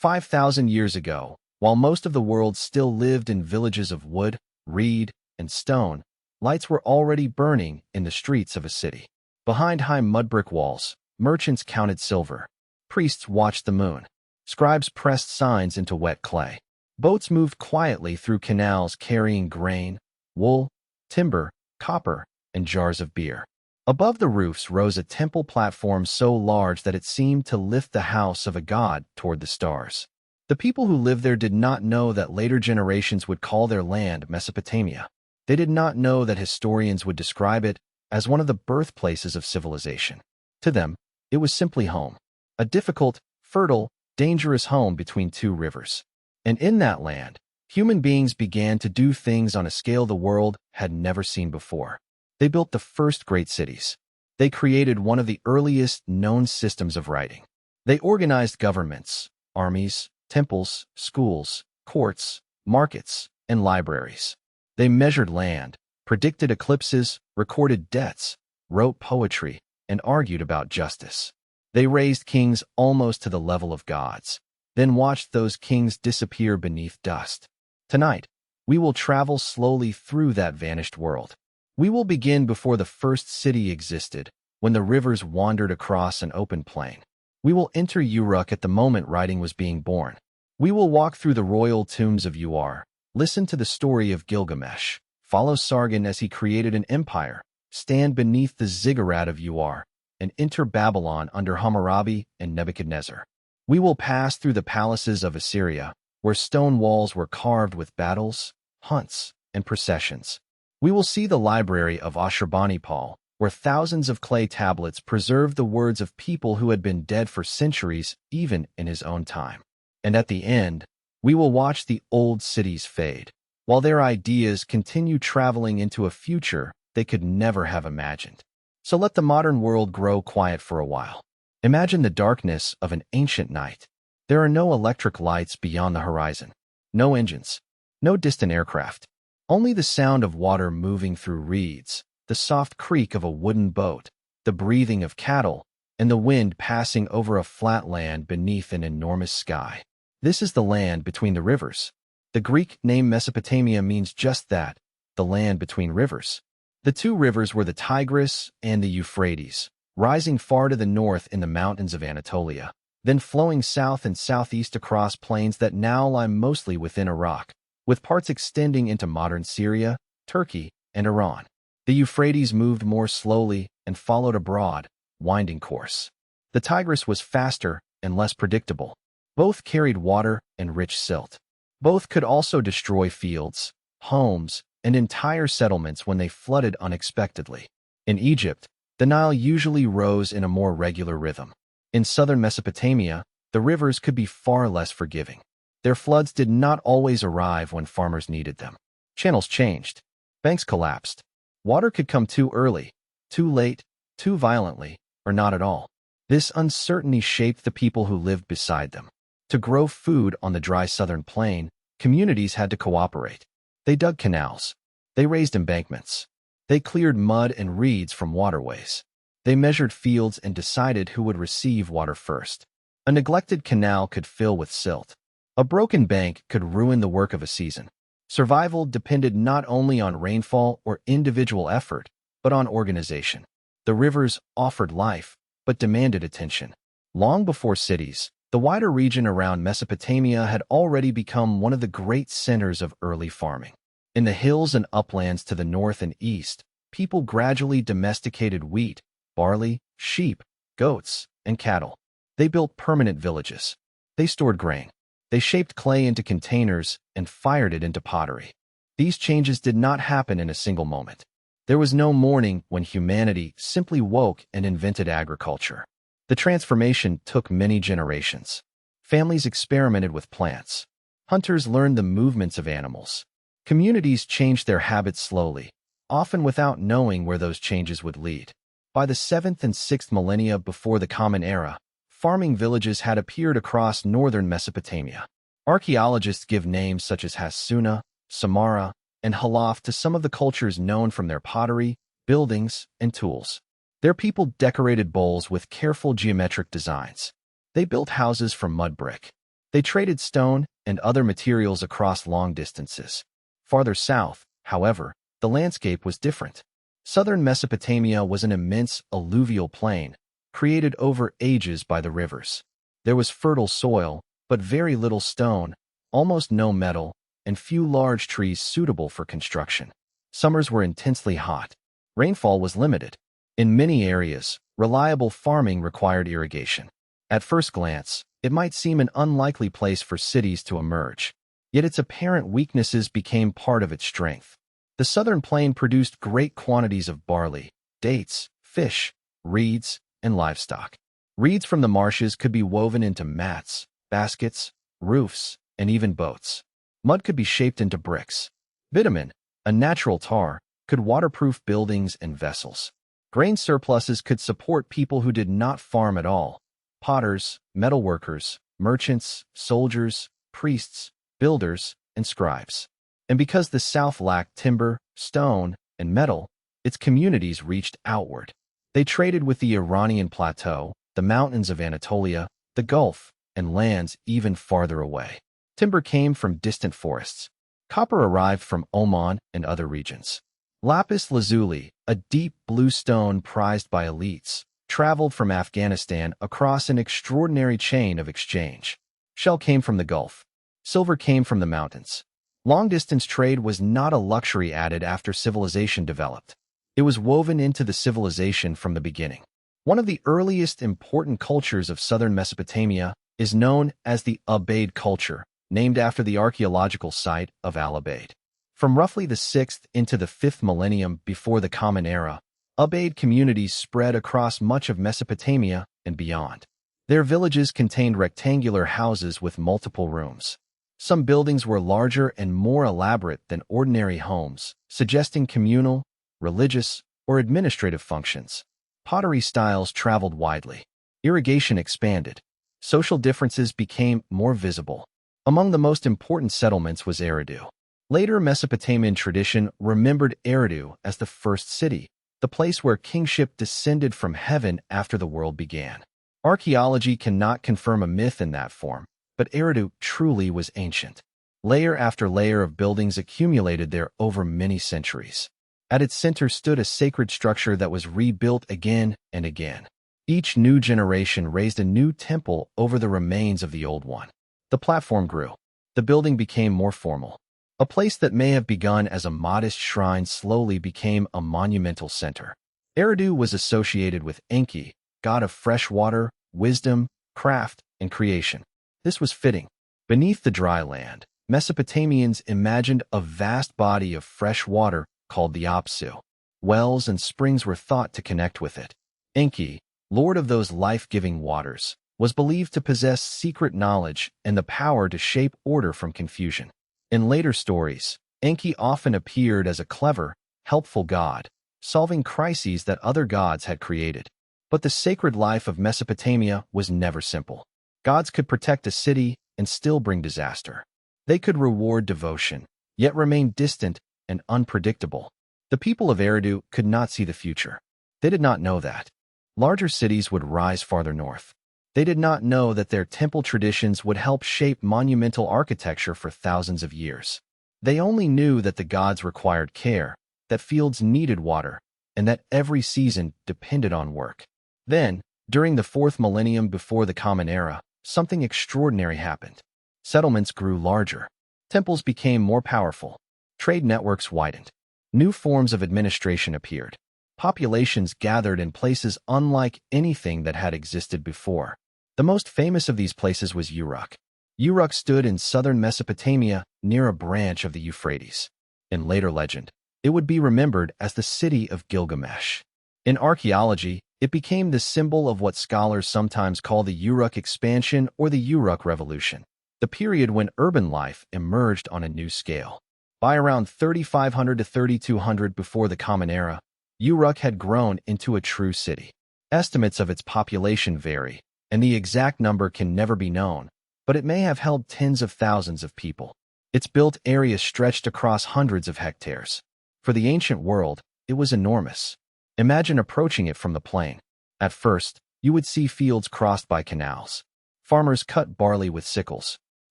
5,000 years ago, while most of the world still lived in villages of wood, reed, and stone, lights were already burning in the streets of a city. Behind high mud-brick walls, merchants counted silver. Priests watched the moon. Scribes pressed signs into wet clay. Boats moved quietly through canals carrying grain, wool, timber, copper, and jars of beer. Above the roofs rose a temple platform so large that it seemed to lift the house of a god toward the stars. The people who lived there did not know that later generations would call their land Mesopotamia. They did not know that historians would describe it as one of the birthplaces of civilization. To them, it was simply home, a difficult, fertile, dangerous home between two rivers. And in that land, human beings began to do things on a scale the world had never seen before. They built the first great cities. They created one of the earliest known systems of writing. They organized governments, armies, temples, schools, courts, markets, and libraries. They measured land, predicted eclipses, recorded debts, wrote poetry, and argued about justice. They raised kings almost to the level of gods, then watched those kings disappear beneath dust. Tonight, we will travel slowly through that vanished world. We will begin before the first city existed, when the rivers wandered across an open plain. We will enter Uruk at the moment writing was being born. We will walk through the royal tombs of Uruk, listen to the story of Gilgamesh, follow Sargon as he created an empire, stand beneath the ziggurat of Uruk, and enter Babylon under Hammurabi and Nebuchadnezzar. We will pass through the palaces of Assyria, where stone walls were carved with battles, hunts, and processions. We will see the library of Ashurbanipal, where thousands of clay tablets preserved the words of people who had been dead for centuries, even in his own time. And at the end, we will watch the old cities fade, while their ideas continue traveling into a future they could never have imagined. So let the modern world grow quiet for a while. Imagine the darkness of an ancient night. There are no electric lights beyond the horizon, no engines, no distant aircraft. Only the sound of water moving through reeds, the soft creak of a wooden boat, the breathing of cattle, and the wind passing over a flat land beneath an enormous sky. This is the land between the rivers. The Greek name Mesopotamia means just that, the land between rivers. The two rivers were the Tigris and the Euphrates, rising far to the north in the mountains of Anatolia, then flowing south and southeast across plains that now lie mostly within Iraq, with parts extending into modern Syria, Turkey, and Iran. The Euphrates moved more slowly and followed a broad, winding course. The Tigris was faster and less predictable. Both carried water and rich silt. Both could also destroy fields, homes, and entire settlements when they flooded unexpectedly. In Egypt, the Nile usually rose in a more regular rhythm. In southern Mesopotamia, the rivers could be far less forgiving. Their floods did not always arrive when farmers needed them. Channels changed. Banks collapsed. Water could come too early, too late, too violently, or not at all. This uncertainty shaped the people who lived beside them. To grow food on the dry southern plain, communities had to cooperate. They dug canals. They raised embankments. They cleared mud and reeds from waterways. They measured fields and decided who would receive water first. A neglected canal could fill with silt. A broken bank could ruin the work of a season. Survival depended not only on rainfall or individual effort, but on organization. The rivers offered life, but demanded attention. Long before cities, the wider region around Mesopotamia had already become one of the great centers of early farming. In the hills and uplands to the north and east, people gradually domesticated wheat, barley, sheep, goats, and cattle. They built permanent villages. They stored grain. They shaped clay into containers and fired it into pottery. These changes did not happen in a single moment. There was no morning when humanity simply woke and invented agriculture. The transformation took many generations. Families experimented with plants. Hunters learned the movements of animals. Communities changed their habits slowly, often without knowing where those changes would lead. By the 7th and 6th millennia before the Common Era, farming villages had appeared across northern Mesopotamia. Archaeologists give names such as Hassuna, Samarra, and Halaf to some of the cultures known from their pottery, buildings, and tools. Their people decorated bowls with careful geometric designs. They built houses from mud brick. They traded stone and other materials across long distances. Farther south, however, the landscape was different. Southern Mesopotamia was an immense alluvial plain, created over ages by the rivers. There was fertile soil, but very little stone, almost no metal, and few large trees suitable for construction. Summers were intensely hot. Rainfall was limited. In many areas, reliable farming required irrigation. At first glance, it might seem an unlikely place for cities to emerge, yet its apparent weaknesses became part of its strength. The southern plain produced great quantities of barley, dates, fish, reeds, and livestock. Reeds from the marshes could be woven into mats, baskets, roofs, and even boats. Mud could be shaped into bricks. Bitumen, a natural tar, could waterproof buildings and vessels. Grain surpluses could support people who did not farm at all: potters, metalworkers, merchants, soldiers, priests, builders, and scribes. And because the South lacked timber, stone, and metal, its communities reached outward. They traded with the Iranian plateau, the mountains of Anatolia, the Gulf, and lands even farther away. Timber came from distant forests. Copper arrived from Oman and other regions. Lapis lazuli, a deep blue stone prized by elites, traveled from Afghanistan across an extraordinary chain of exchange. Shell came from the Gulf. Silver came from the mountains. Long-distance trade was not a luxury added after civilization developed. It was woven into the civilization from the beginning. One of the earliest important cultures of southern Mesopotamia is known as the Ubaid culture, named after the archaeological site of Al-Ubaid. From roughly the 6th into the 5th millennium before the Common Era, Ubaid communities spread across much of Mesopotamia and beyond. Their villages contained rectangular houses with multiple rooms. Some buildings were larger and more elaborate than ordinary homes, suggesting communal, religious, or administrative functions. Pottery styles traveled widely. Irrigation expanded. Social differences became more visible. Among the most important settlements was Eridu. Later Mesopotamian tradition remembered Eridu as the first city, the place where kingship descended from heaven after the world began. Archaeology cannot confirm a myth in that form, but Eridu truly was ancient. Layer after layer of buildings accumulated there over many centuries. At its center stood a sacred structure that was rebuilt again and again. Each new generation raised a new temple over the remains of the old one. The platform grew. The building became more formal. A place that may have begun as a modest shrine slowly became a monumental center. Eridu was associated with Enki, god of fresh water, wisdom, craft, and creation. This was fitting. Beneath the dry land, Mesopotamians imagined a vast body of fresh water called the Apsu. Wells and springs were thought to connect with it. Enki, lord of those life-giving waters, was believed to possess secret knowledge and the power to shape order from confusion. In later stories, Enki often appeared as a clever, helpful god, solving crises that other gods had created. But the sacred life of Mesopotamia was never simple. Gods could protect a city and still bring disaster. They could reward devotion, yet remain distant and unpredictable. The people of Eridu could not see the future. They did not know that larger cities would rise farther north. They did not know that their temple traditions would help shape monumental architecture for thousands of years. They only knew that the gods required care, that fields needed water, and that every season depended on work. Then, during the 4th millennium before the Common Era, something extraordinary happened. Settlements grew larger. Temples became more powerful. Trade networks widened. New forms of administration appeared. Populations gathered in places unlike anything that had existed before. The most famous of these places was Uruk. Uruk stood in southern Mesopotamia near a branch of the Euphrates. In later legend, it would be remembered as the city of Gilgamesh. In archaeology, it became the symbol of what scholars sometimes call the Uruk expansion or the Uruk revolution, the period when urban life emerged on a new scale. By around 3500 to 3200 before the Common Era, Uruk had grown into a true city. Estimates of its population vary, and the exact number can never be known, but it may have held tens of thousands of people. Its built area stretched across hundreds of hectares. For the ancient world, it was enormous. Imagine approaching it from the plain. At first, you would see fields crossed by canals. Farmers cut barley with sickles.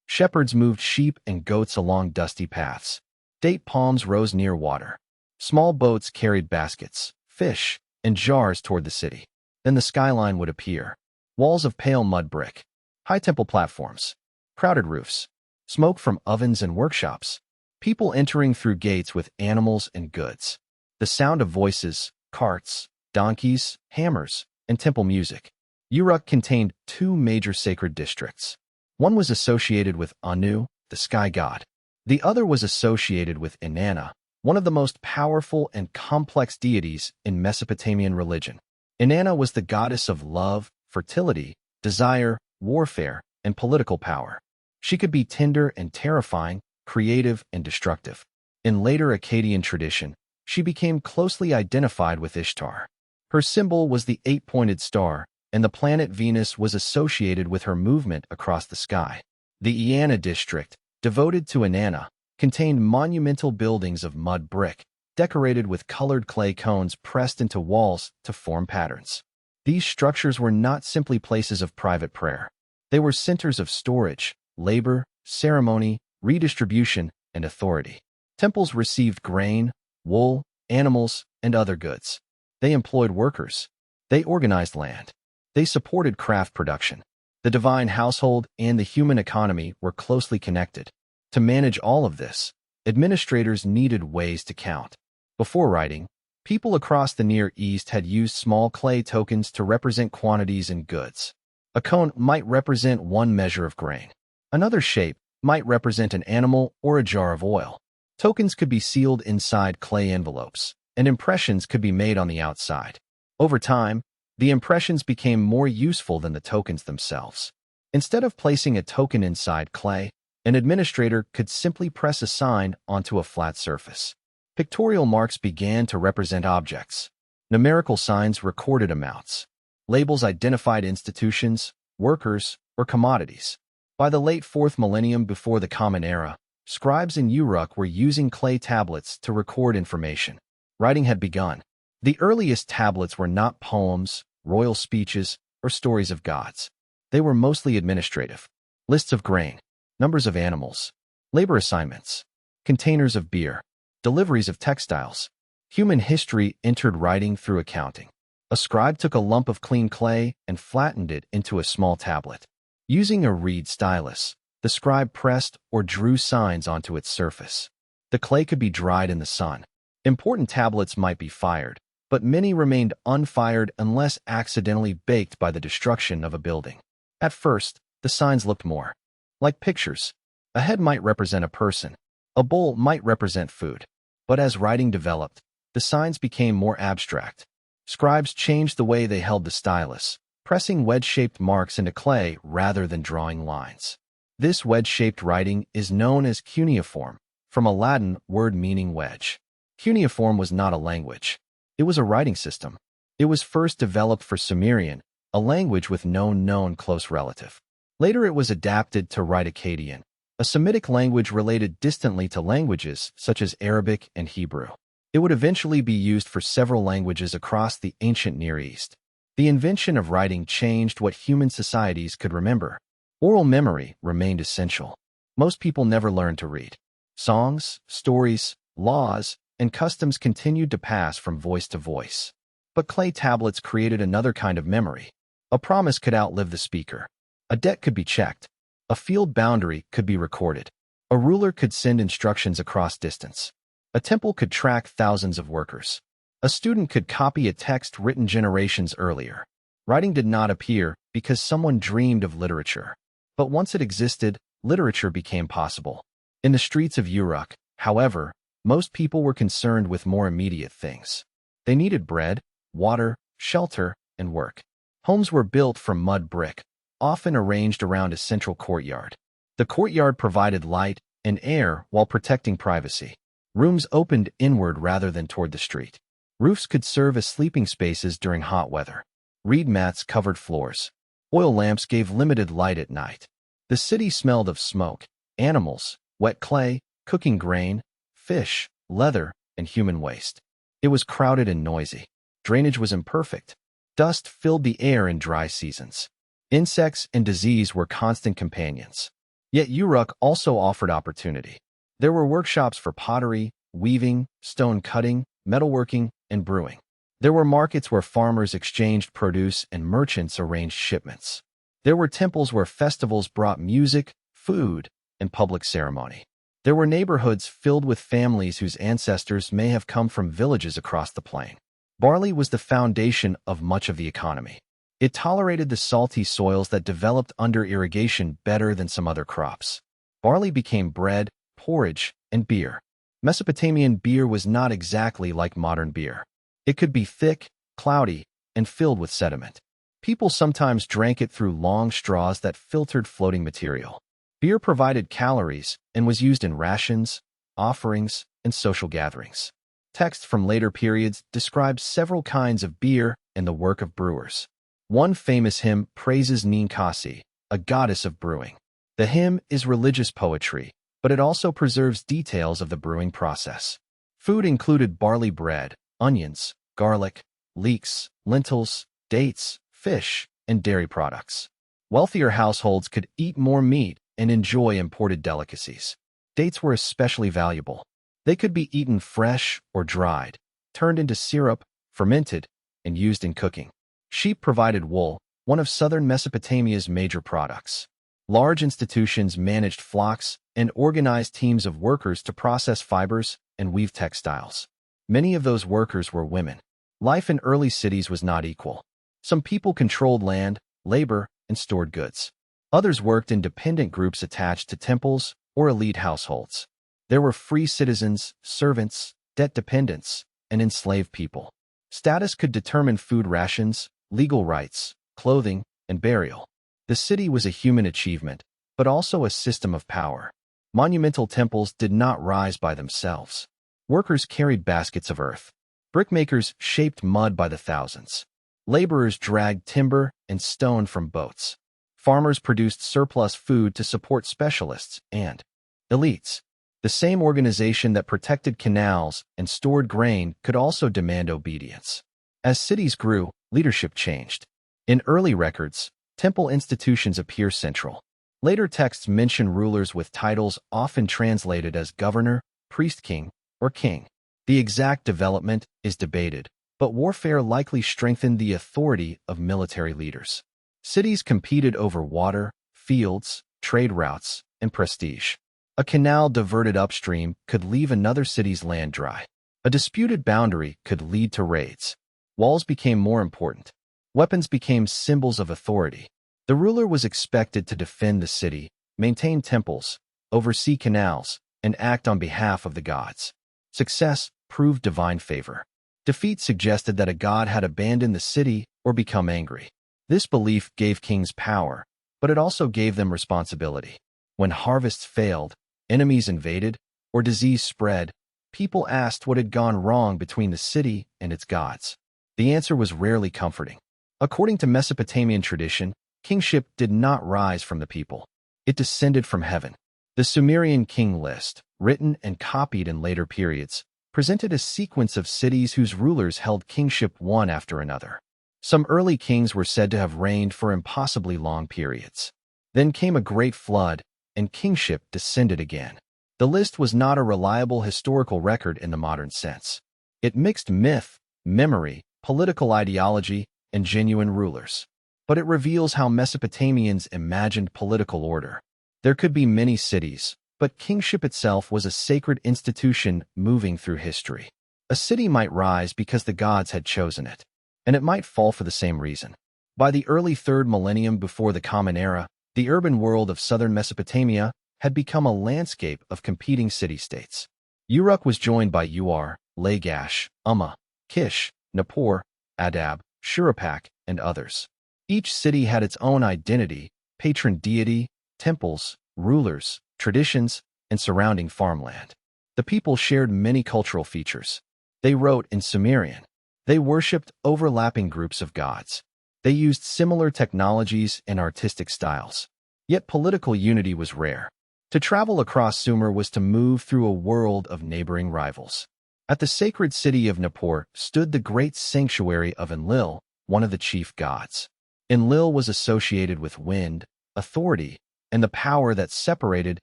Shepherds moved sheep and goats along dusty paths. Date palms rose near water. Small boats carried baskets, fish, and jars toward the city. Then the skyline would appear. Walls of pale mud brick. High temple platforms. Crowded roofs. Smoke from ovens and workshops. People entering through gates with animals and goods. The sound of voices, carts, donkeys, hammers, and temple music. Uruk contained two major sacred districts. One was associated with Anu, the sky god. The other was associated with Inanna, one of the most powerful and complex deities in Mesopotamian religion. Inanna was the goddess of love, fertility, desire, warfare, and political power. She could be tender and terrifying, creative and destructive. In later Akkadian tradition, she became closely identified with Ishtar. Her symbol was the eight-pointed star, and the planet Venus was associated with her movement across the sky. The Eanna district, devoted to Inanna, contained monumental buildings of mud brick, decorated with colored clay cones pressed into walls to form patterns. These structures were not simply places of private prayer. They were centers of storage, labor, ceremony, redistribution, and authority. Temples received grain, wool, animals, and other goods. They employed workers. They organized land. They supported craft production. The divine household and the human economy were closely connected. To manage all of this, administrators needed ways to count. Before writing, people across the Near East had used small clay tokens to represent quantities and goods. A cone might represent one measure of grain. Another shape might represent an animal or a jar of oil. Tokens could be sealed inside clay envelopes, and impressions could be made on the outside. Over time, the impressions became more useful than the tokens themselves. Instead of placing a token inside clay, an administrator could simply press a sign onto a flat surface. Pictorial marks began to represent objects. Numerical signs recorded amounts. Labels identified institutions, workers, or commodities. By the late 4th millennium before the Common Era, scribes in Uruk were using clay tablets to record information. Writing had begun. The earliest tablets were not poems, royal speeches, or stories of gods. They were mostly administrative. Lists of grain, numbers of animals, labor assignments, containers of beer, deliveries of textiles. Human history entered writing through accounting. A scribe took a lump of clean clay and flattened it into a small tablet. Using a reed stylus, the scribe pressed or drew signs onto its surface. The clay could be dried in the sun. Important tablets might be fired, but many remained unfired unless accidentally baked by the destruction of a building. At first, the signs looked more like pictures. A head might represent a person. A bowl might represent food. But as writing developed, the signs became more abstract. Scribes changed the way they held the stylus, pressing wedge-shaped marks into clay rather than drawing lines. This wedge-shaped writing is known as cuneiform, from a Latin word meaning wedge. Cuneiform was not a language. It was a writing system. It was first developed for Sumerian, a language with no known close relative. Later it was adapted to write Akkadian, a Semitic language related distantly to languages such as Arabic and Hebrew. It would eventually be used for several languages across the ancient Near East. The invention of writing changed what human societies could remember. Oral memory remained essential. Most people never learned to read. Songs, stories, laws, and customs continued to pass from voice to voice. But clay tablets created another kind of memory. A promise could outlive the speaker. A debt could be checked. A field boundary could be recorded. A ruler could send instructions across distance. A temple could track thousands of workers. A student could copy a text written generations earlier. Writing did not appear because someone dreamed of literature. But once it existed, literature became possible. In the streets of Uruk, however, most people were concerned with more immediate things. They needed bread, water, shelter, and work. Homes were built from mud brick, often arranged around a central courtyard. The courtyard provided light and air while protecting privacy. Rooms opened inward rather than toward the street. Roofs could serve as sleeping spaces during hot weather. Reed mats covered floors. Oil lamps gave limited light at night. The city smelled of smoke, animals, wet clay, cooking grain, fish, leather, and human waste. It was crowded and noisy. Drainage was imperfect. Dust filled the air in dry seasons. Insects and disease were constant companions. Yet Uruk also offered opportunity. There were workshops for pottery, weaving, stone cutting, metalworking, and brewing. There were markets where farmers exchanged produce and merchants arranged shipments. There were temples where festivals brought music, food, and public ceremony. There were neighborhoods filled with families whose ancestors may have come from villages across the plain. Barley was the foundation of much of the economy. It tolerated the salty soils that developed under irrigation better than some other crops. Barley became bread, porridge, and beer. Mesopotamian beer was not exactly like modern beer. It could be thick, cloudy, and filled with sediment. People sometimes drank it through long straws that filtered floating material. Beer provided calories and was used in rations, offerings, and social gatherings. Texts from later periods describe several kinds of beer and the work of brewers. One famous hymn praises Ninkasi, a goddess of brewing. The hymn is religious poetry, but it also preserves details of the brewing process. Food included barley bread, onions, garlic, leeks, lentils, dates, fish, and dairy products. Wealthier households could eat more meat and enjoy imported delicacies. Dates were especially valuable. They could be eaten fresh or dried, turned into syrup, fermented, and used in cooking. Sheep provided wool, one of southern Mesopotamia's major products. Large institutions managed flocks and organized teams of workers to process fibers and weave textiles. Many of those workers were women. Life in early cities was not equal. Some people controlled land, labor, and stored goods. Others worked in dependent groups attached to temples or elite households. There were free citizens, servants, debt dependents, and enslaved people. Status could determine food rations, legal rights, clothing, and burial. The city was a human achievement, but also a system of power. Monumental temples did not rise by themselves. Workers carried baskets of earth. Brickmakers shaped mud by the thousands. Laborers dragged timber and stone from boats. Farmers produced surplus food to support specialists and elites. The same organization that protected canals and stored grain could also demand obedience. As cities grew, leadership changed. In early records, temple institutions appear central. Later texts mention rulers with titles often translated as governor, priest-king, or king. The exact development is debated, but warfare likely strengthened the authority of military leaders. Cities competed over water, fields, trade routes, and prestige. A canal diverted upstream could leave another city's land dry. A disputed boundary could lead to raids. Walls became more important. Weapons became symbols of authority. The ruler was expected to defend the city, maintain temples, oversee canals, and act on behalf of the gods. Success proved divine favor. Defeat suggested that a god had abandoned the city or become angry. This belief gave kings power, but it also gave them responsibility. When harvests failed, enemies invaded, or disease spread, people asked what had gone wrong between the city and its gods. The answer was rarely comforting. According to Mesopotamian tradition, kingship did not rise from the people. It descended from heaven. The Sumerian king list, written and copied in later periods, presented a sequence of cities whose rulers held kingship one after another. Some early kings were said to have reigned for impossibly long periods. Then came a great flood, and kingship descended again. The list was not a reliable historical record in the modern sense. It mixed myth, memory, political ideology, and genuine rulers. But it reveals how Mesopotamians imagined political order. There could be many cities, but kingship itself was a sacred institution moving through history. A city might rise because the gods had chosen it, and it might fall for the same reason. By the early 3rd millennium before the Common Era, the urban world of southern Mesopotamia had become a landscape of competing city-states. Uruk was joined by Ur, Lagash, Umma, Kish, Nippur, Adab, Shuruppak, and others. Each city had its own identity, patron deity, temples, rulers, traditions, and surrounding farmland. The people shared many cultural features. They wrote in Sumerian. They worshipped overlapping groups of gods. They used similar technologies and artistic styles. Yet political unity was rare. To travel across Sumer was to move through a world of neighboring rivals. At the sacred city of Nippur stood the great sanctuary of Enlil, one of the chief gods. Enlil was associated with wind, authority, and the power that separated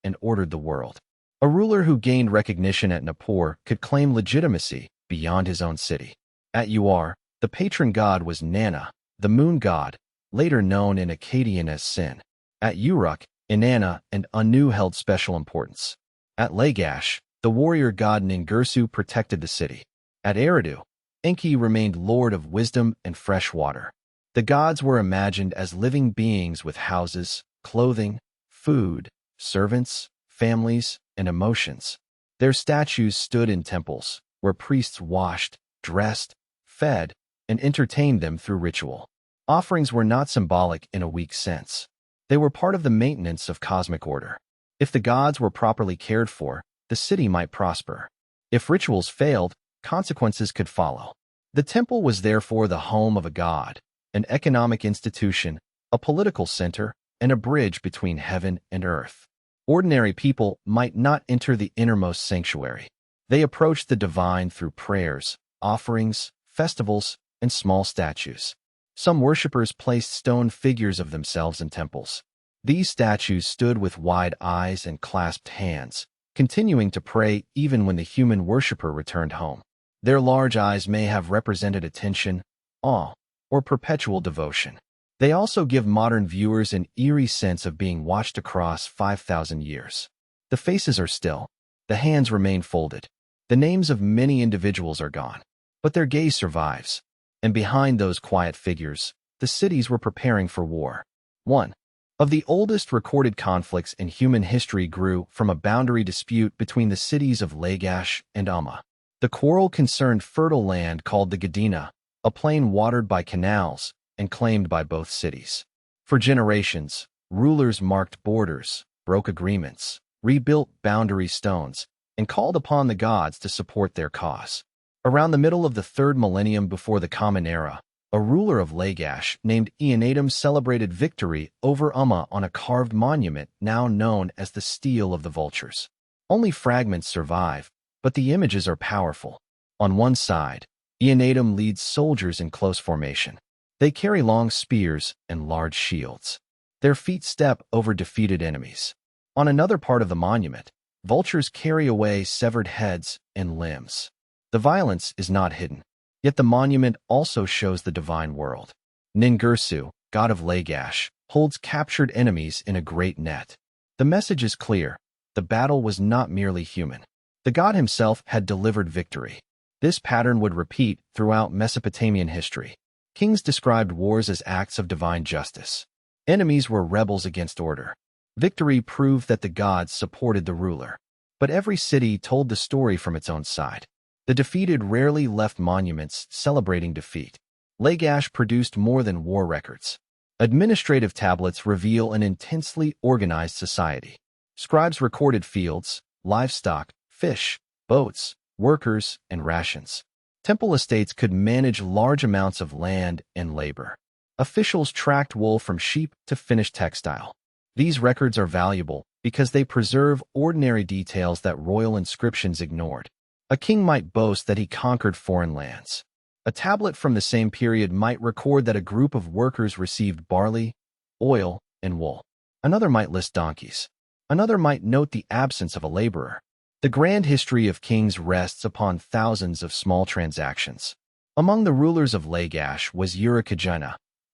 and ordered the world. A ruler who gained recognition at Nippur could claim legitimacy beyond his own city. At Ur, the patron god was Nana, the moon god, later known in Akkadian as Sin. At Uruk, Inanna and Anu held special importance. At Lagash, the warrior god Ningirsu protected the city. At Eridu, Enki remained lord of wisdom and fresh water. The gods were imagined as living beings with houses, clothing, food, servants, families, and emotions. Their statues stood in temples, where priests washed, dressed, fed, and entertained them through ritual. Offerings were not symbolic in a weak sense. They were part of the maintenance of cosmic order. If the gods were properly cared for, the city might prosper. If rituals failed, consequences could follow. The temple was therefore the home of a god, an economic institution, a political center, and a bridge between heaven and earth. Ordinary people might not enter the innermost sanctuary. They approached the divine through prayers, offerings, festivals, and small statues. Some worshippers placed stone figures of themselves in temples. These statues stood with wide eyes and clasped hands, continuing to pray even when the human worshipper returned home. Their large eyes may have represented attention, awe, or perpetual devotion. They also give modern viewers an eerie sense of being watched across 5,000 years. The faces are still. The hands remain folded. The names of many individuals are gone, but their gaze survives. And behind those quiet figures, the cities were preparing for war. One of the oldest recorded conflicts in human history grew from a boundary dispute between the cities of Lagash and Umma. The quarrel concerned fertile land called the Gadina, a plain watered by canals and claimed by both cities. For generations, rulers marked borders, broke agreements, rebuilt boundary stones, and called upon the gods to support their cause. Around the middle of the 3rd millennium before the Common Era, a ruler of Lagash named Eannatum celebrated victory over Umma on a carved monument now known as the Stele of the Vultures. Only fragments survive, but the images are powerful. On one side, Eannatum leads soldiers in close formation. They carry long spears and large shields. Their feet step over defeated enemies. On another part of the monument, vultures carry away severed heads and limbs. The violence is not hidden, yet the monument also shows the divine world. Ningirsu, god of Lagash, holds captured enemies in a great net. The message is clear. The battle was not merely human. The god himself had delivered victory. This pattern would repeat throughout Mesopotamian history. Kings described wars as acts of divine justice. Enemies were rebels against order. Victory proved that the gods supported the ruler. But every city told the story from its own side. The defeated rarely left monuments celebrating defeat. Lagash produced more than war records. Administrative tablets reveal an intensely organized society. Scribes recorded fields, livestock, fish, boats, workers, and rations. Temple estates could manage large amounts of land and labor. Officials tracked wool from sheep to finished textile. These records are valuable because they preserve ordinary details that royal inscriptions ignored. A king might boast that he conquered foreign lands. A tablet from the same period might record that a group of workers received barley, oil, and wool. Another might list donkeys. Another might note the absence of a laborer. The grand history of kings rests upon thousands of small transactions. Among the rulers of Lagash was Uruk,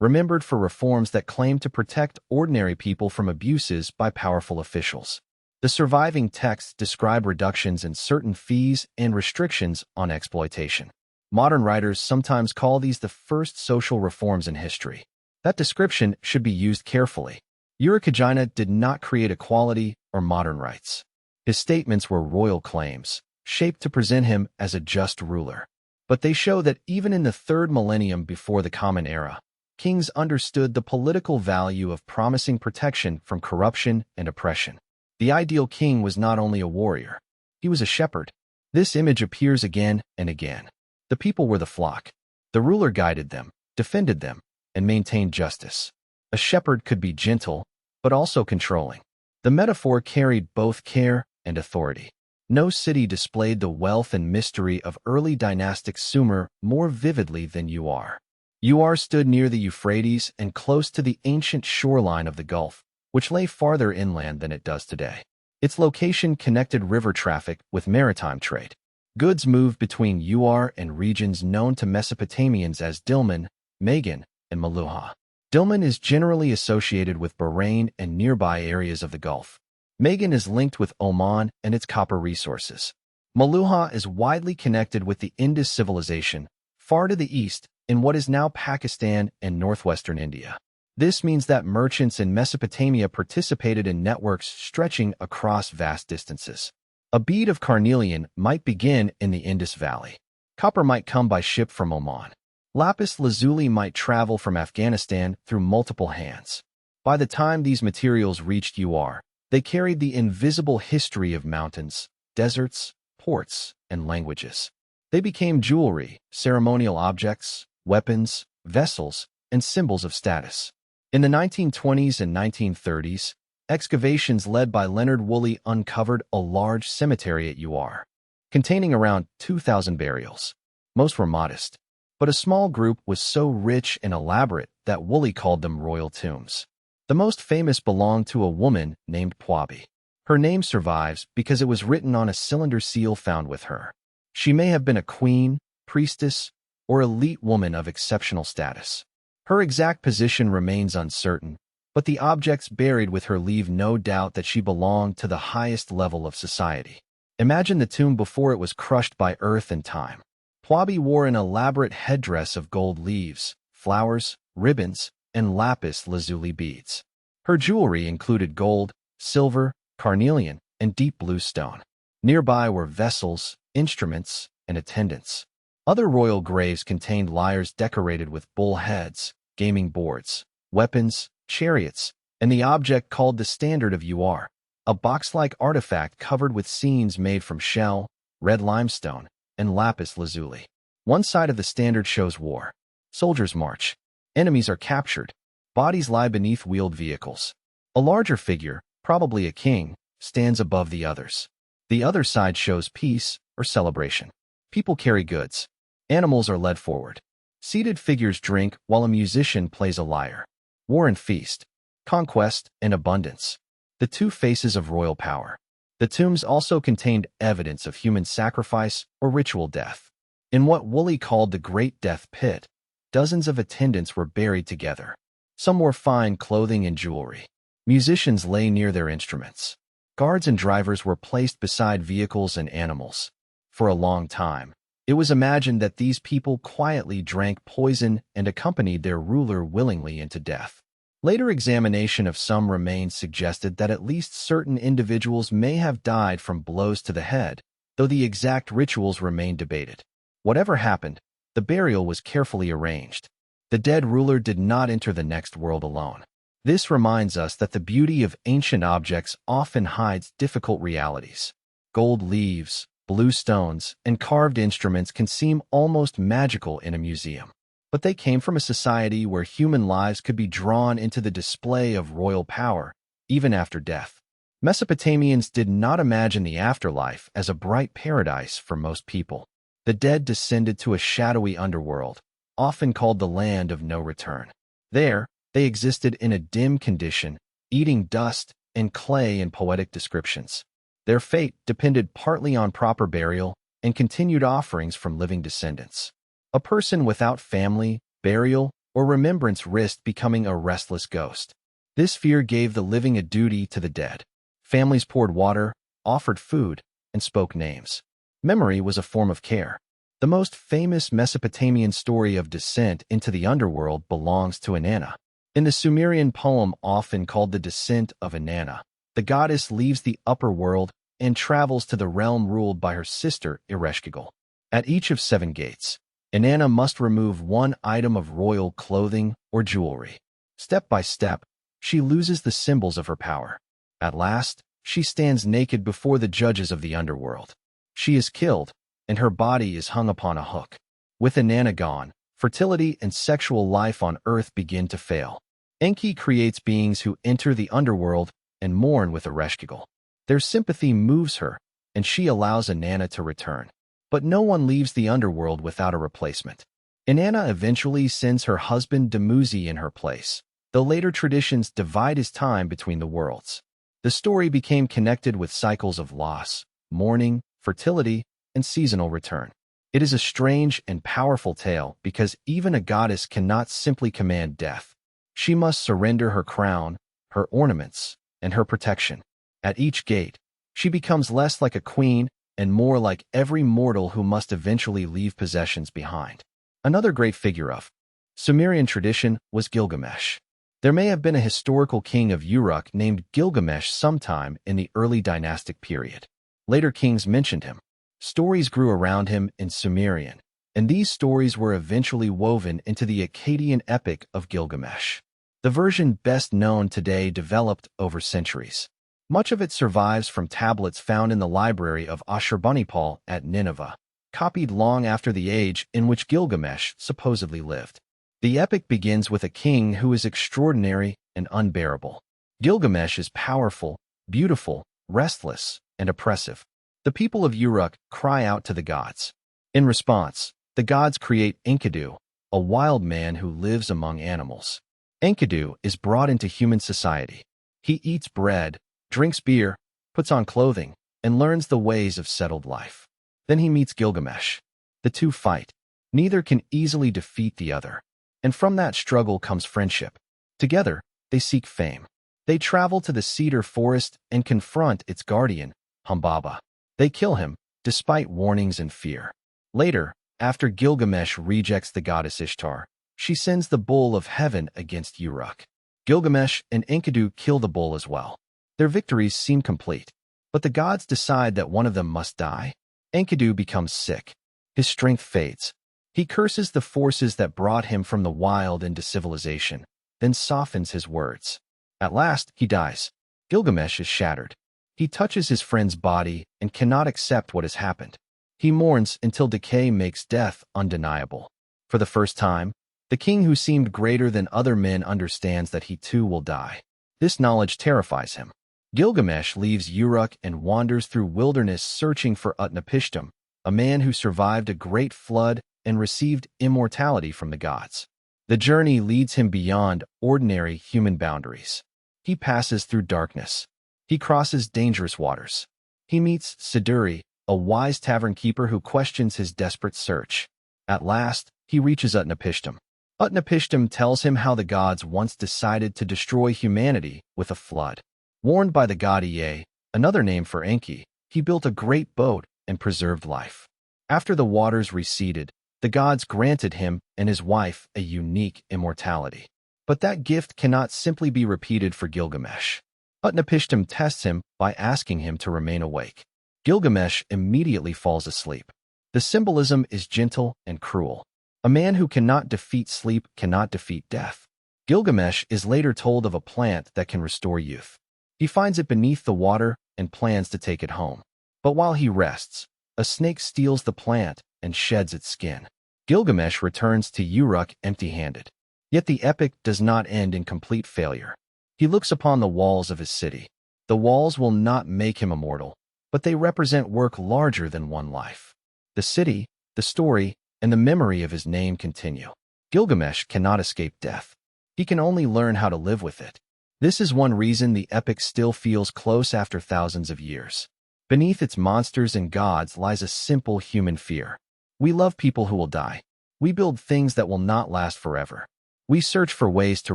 remembered for reforms that claimed to protect ordinary people from abuses by powerful officials. The surviving texts describe reductions in certain fees and restrictions on exploitation. Modern writers sometimes call these the first social reforms in history. That description should be used carefully. Uruk did not create equality or modern rights. His statements were royal claims, shaped to present him as a just ruler. But they show that even in the 3rd millennium before the Common Era, kings understood the political value of promising protection from corruption and oppression. The ideal king was not only a warrior, he was a shepherd. This image appears again and again. The people were the flock. The ruler guided them, defended them, and maintained justice. A shepherd could be gentle, but also controlling. The metaphor carried both care and authority. No city displayed the wealth and mystery of early dynastic Sumer more vividly than Ur. Ur stood near the Euphrates and close to the ancient shoreline of the Gulf, which lay farther inland than it does today. Its location connected river traffic with maritime trade. Goods moved between Ur and regions known to Mesopotamians as Dilmun, Magan, and Meluhha. Dilmun is generally associated with Bahrain and nearby areas of the Gulf. Magan is linked with Oman and its copper resources. Meluhha is widely connected with the Indus civilization, far to the east, in what is now Pakistan and northwestern India. This means that merchants in Mesopotamia participated in networks stretching across vast distances. A bead of carnelian might begin in the Indus Valley. Copper might come by ship from Oman. Lapis lazuli might travel from Afghanistan through multiple hands. By the time these materials reached Ur, they carried the invisible history of mountains, deserts, ports, and languages. They became jewelry, ceremonial objects, weapons, vessels, and symbols of status. In the 1920s and 1930s, excavations led by Leonard Woolley uncovered a large cemetery at Ur, containing around 2,000 burials. Most were modest, but a small group was so rich and elaborate that Woolley called them royal tombs. The most famous belonged to a woman named Pwabi. Her name survives because it was written on a cylinder seal found with her. She may have been a queen, priestess, or elite woman of exceptional status. Her exact position remains uncertain, but the objects buried with her leave no doubt that she belonged to the highest level of society. Imagine the tomb before it was crushed by earth and time. Pwabi wore an elaborate headdress of gold leaves, flowers, ribbons, and lapis lazuli beads. Her jewelry included gold, silver, carnelian, and deep blue stone. Nearby were vessels, instruments, and attendants. Other royal graves contained lyres decorated with bull heads, gaming boards, weapons, chariots, and the object called the Standard of Ur, a box-like artifact covered with scenes made from shell, red limestone, and lapis lazuli. One side of the standard shows war. Soldiers march. Enemies are captured. Bodies lie beneath wheeled vehicles. A larger figure, probably a king, stands above the others. The other side shows peace or celebration. People carry goods. Animals are led forward. Seated figures drink while a musician plays a lyre. War and feast. Conquest and abundance. The two faces of royal power. The tombs also contained evidence of human sacrifice or ritual death. In what Woolley called the Great Death Pit, dozens of attendants were buried together. Some wore fine clothing and jewelry. Musicians lay near their instruments. Guards and drivers were placed beside vehicles and animals. For a long time, it was imagined that these people quietly drank poison and accompanied their ruler willingly into death. Later examination of some remains suggested that at least certain individuals may have died from blows to the head, though the exact rituals remain debated. Whatever happened, the burial was carefully arranged. The dead ruler did not enter the next world alone. This reminds us that the beauty of ancient objects often hides difficult realities. Gold leaves, blue stones, and carved instruments can seem almost magical in a museum. But they came from a society where human lives could be drawn into the display of royal power, even after death. Mesopotamians did not imagine the afterlife as a bright paradise for most people. The dead descended to a shadowy underworld, often called the land of no return. There, they existed in a dim condition, eating dust and clay in poetic descriptions. Their fate depended partly on proper burial and continued offerings from living descendants. A person without family, burial, or remembrance risked becoming a restless ghost. This fear gave the living a duty to the dead. Families poured water, offered food, and spoke names. Memory was a form of care. The most famous Mesopotamian story of descent into the underworld belongs to Inanna. In the Sumerian poem often called the Descent of Inanna, the goddess leaves the upper world and travels to the realm ruled by her sister Ereshkigal. At each of 7 gates, Inanna must remove one item of royal clothing or jewelry. Step by step, she loses the symbols of her power. At last, she stands naked before the judges of the underworld. She is killed, and her body is hung upon a hook. With Inanna gone, fertility and sexual life on earth begin to fail. Enki creates beings who enter the underworld and mourn with Ereshkigal. Their sympathy moves her, and she allows Inanna to return. But no one leaves the underworld without a replacement. Inanna eventually sends her husband Dumuzi in her place, though later traditions divide his time between the worlds. The story became connected with cycles of loss, mourning, fertility, and seasonal return. It is a strange and powerful tale because even a goddess cannot simply command death. She must surrender her crown, her ornaments, and her protection. At each gate, she becomes less like a queen and more like every mortal who must eventually leave possessions behind. Another great figure of Sumerian tradition was Gilgamesh. There may have been a historical king of Uruk named Gilgamesh sometime in the early dynastic period. Later kings mentioned him. Stories grew around him in Sumerian, and these stories were eventually woven into the Akkadian epic of Gilgamesh. The version best known today developed over centuries. Much of it survives from tablets found in the library of Ashurbanipal at Nineveh, copied long after the age in which Gilgamesh supposedly lived. The epic begins with a king who is extraordinary and unbearable. Gilgamesh is powerful, beautiful, restless, and oppressive. The people of Uruk cry out to the gods. In response, the gods create Enkidu, a wild man who lives among animals. Enkidu is brought into human society. He eats bread, drinks beer, puts on clothing, and learns the ways of settled life. Then he meets Gilgamesh. The two fight. Neither can easily defeat the other. And from that struggle comes friendship. Together, they seek fame. They travel to the cedar forest and confront its guardian, Humbaba. They kill him, despite warnings and fear. Later, after Gilgamesh rejects the goddess Ishtar, she sends the bull of heaven against Uruk. Gilgamesh and Enkidu kill the bull as well. Their victories seem complete, but the gods decide that one of them must die. Enkidu becomes sick. His strength fades. He curses the forces that brought him from the wild into civilization, then softens his words. At last, he dies. Gilgamesh is shattered. He touches his friend's body and cannot accept what has happened. He mourns until decay makes death undeniable. For the first time, the king who seemed greater than other men understands that he too will die. This knowledge terrifies him. Gilgamesh leaves Uruk and wanders through wilderness searching for Utnapishtim, a man who survived a great flood and received immortality from the gods. The journey leads him beyond ordinary human boundaries. He passes through darkness. He crosses dangerous waters. He meets Siduri, a wise tavern keeper who questions his desperate search. At last, he reaches Utnapishtim. Utnapishtim tells him how the gods once decided to destroy humanity with a flood. Warned by the god Ea, another name for Enki, he built a great boat and preserved life. After the waters receded, the gods granted him and his wife a unique immortality. But that gift cannot simply be repeated for Gilgamesh. Utnapishtim tests him by asking him to remain awake. Gilgamesh immediately falls asleep. The symbolism is gentle and cruel. A man who cannot defeat sleep cannot defeat death. Gilgamesh is later told of a plant that can restore youth. He finds it beneath the water and plans to take it home. But while he rests, a snake steals the plant and sheds its skin. Gilgamesh returns to Uruk empty-handed. Yet the epic does not end in complete failure. He looks upon the walls of his city. The walls will not make him immortal, but they represent work larger than one life. The city, the story, and the memory of his name continue. Gilgamesh cannot escape death. He can only learn how to live with it. This is one reason the epic still feels close after thousands of years. Beneath its monsters and gods lies a simple human fear. We love people who will die. We build things that will not last forever. We search for ways to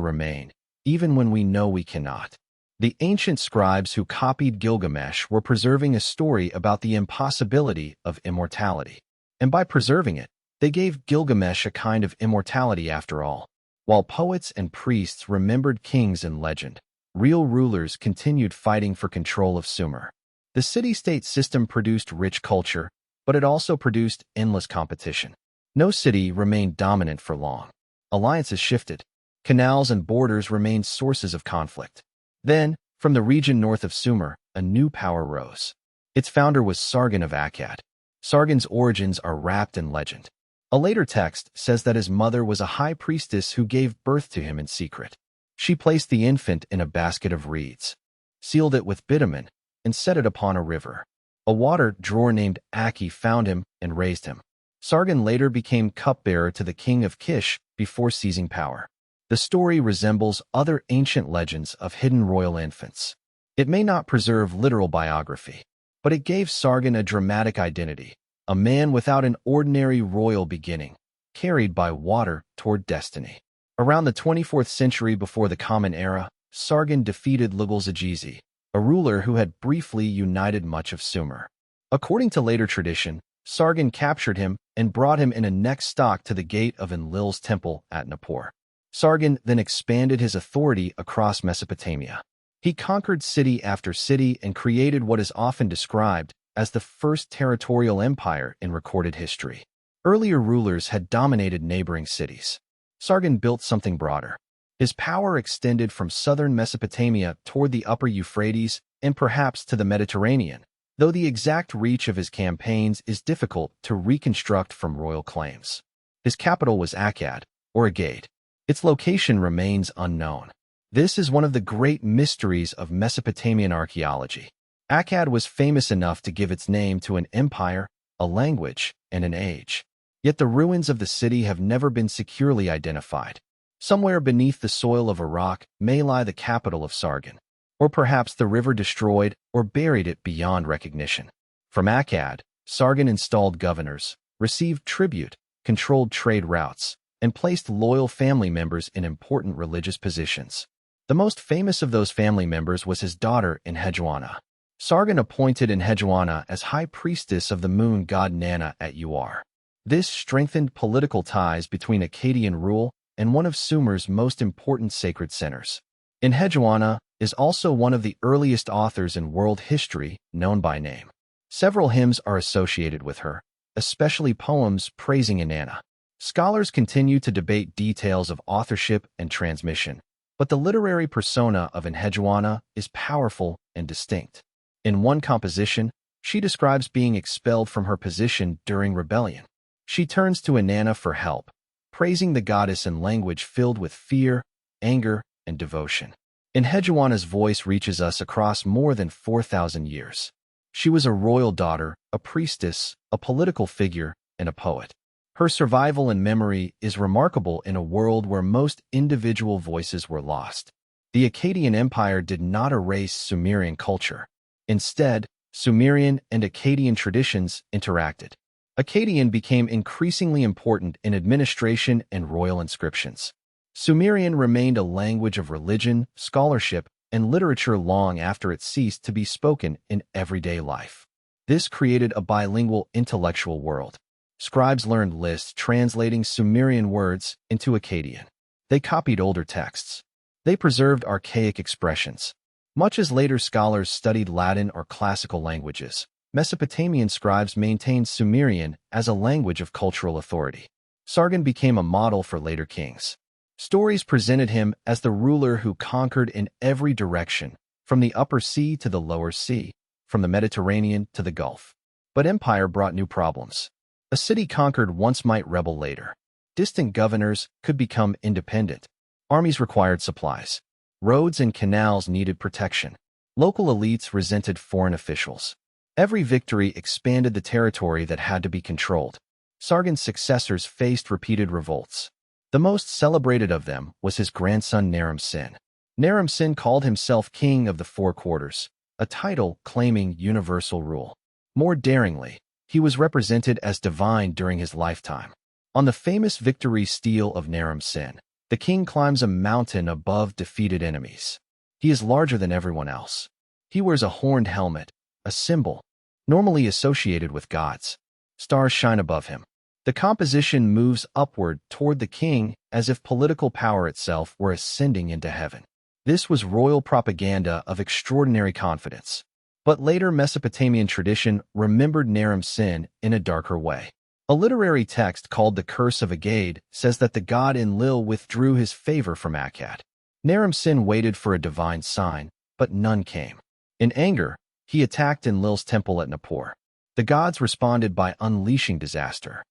remain, even when we know we cannot. The ancient scribes who copied Gilgamesh were preserving a story about the impossibility of immortality. And by preserving it, they gave Gilgamesh a kind of immortality after all. While poets and priests remembered kings and legend, real rulers continued fighting for control of Sumer. The city-state system produced rich culture, but it also produced endless competition. No city remained dominant for long. Alliances shifted. Canals and borders remained sources of conflict. Then, from the region north of Sumer, a new power rose. Its founder was Sargon of Akkad. Sargon's origins are wrapped in legend. A later text says that his mother was a high priestess who gave birth to him in secret. She placed the infant in a basket of reeds, sealed it with bitumen, and set it upon a river. A water drawer named Aki found him and raised him. Sargon later became cupbearer to the king of Kish before seizing power. The story resembles other ancient legends of hidden royal infants. It may not preserve literal biography, but it gave Sargon a dramatic identity, a man without an ordinary royal beginning, carried by water toward destiny. Around the 24th century before the Common Era, Sargon defeated Lugalzagizi, a ruler who had briefly united much of Sumer. According to later tradition, Sargon captured him and brought him in a neck stock to the gate of Enlil's temple at Nippur. Sargon then expanded his authority across Mesopotamia. He conquered city after city and created what is often described as the first territorial empire in recorded history. Earlier rulers had dominated neighboring cities. Sargon built something broader. His power extended from southern Mesopotamia toward the upper Euphrates and perhaps to the Mediterranean, though the exact reach of his campaigns is difficult to reconstruct from royal claims. His capital was Akkad, or Agade. Its location remains unknown. This is one of the great mysteries of Mesopotamian archaeology. Akkad was famous enough to give its name to an empire, a language, and an age. Yet the ruins of the city have never been securely identified. Somewhere beneath the soil of Uruk may lie the capital of Sargon, or perhaps the river destroyed or buried it beyond recognition. From Akkad, Sargon installed governors, received tribute, controlled trade routes, and placed loyal family members in important religious positions. The most famous of those family members was his daughter Enheduanna. Sargon appointed Enheduanna as high priestess of the moon god Nana at Ur. This strengthened political ties between Akkadian rule and one of Sumer's most important sacred centers. Enheduanna is also one of the earliest authors in world history known by name. Several hymns are associated with her, especially poems praising Inanna. Scholars continue to debate details of authorship and transmission, but the literary persona of Enheduanna is powerful and distinct. In one composition, she describes being expelled from her position during rebellion. She turns to Inanna for help, praising the goddess in language filled with fear, anger, and devotion. Enheduanna's voice reaches us across more than 4,000 years. She was a royal daughter, a priestess, a political figure, and a poet. Her survival and memory is remarkable in a world where most individual voices were lost. The Akkadian Empire did not erase Sumerian culture. Instead, Sumerian and Akkadian traditions interacted. Akkadian became increasingly important in administration and royal inscriptions. Sumerian remained a language of religion, scholarship, and literature long after it ceased to be spoken in everyday life. This created a bilingual intellectual world. Scribes learned lists translating Sumerian words into Akkadian. They copied older texts. They preserved archaic expressions. Much as later scholars studied Latin or classical languages, Mesopotamian scribes maintained Sumerian as a language of cultural authority. Sargon became a model for later kings. Stories presented him as the ruler who conquered in every direction, from the upper sea to the lower sea, from the Mediterranean to the Gulf. But empire brought new problems. A city conquered once might rebel later. Distant governors could become independent. Armies required supplies. Roads and canals needed protection. Local elites resented foreign officials. Every victory expanded the territory that had to be controlled. Sargon's successors faced repeated revolts. The most celebrated of them was his grandson Naram-Sin. Naram-Sin called himself King of the Four Quarters, a title claiming universal rule. More daringly, he was represented as divine during his lifetime. On the famous victory stele of Naram-Sin, the king climbs a mountain above defeated enemies. He is larger than everyone else. He wears a horned helmet, a symbol normally associated with gods. Stars shine above him. The composition moves upward toward the king as if political power itself were ascending into heaven. This was royal propaganda of extraordinary confidence. But later Mesopotamian tradition remembered Naram-Sin in a darker way. A literary text called The Curse of Agade says that the god Enlil withdrew his favor from Akkad. Naram-Sin waited for a divine sign, but none came. In anger, he attacked Enlil's temple at Nippur. The gods responded by unleashing disaster.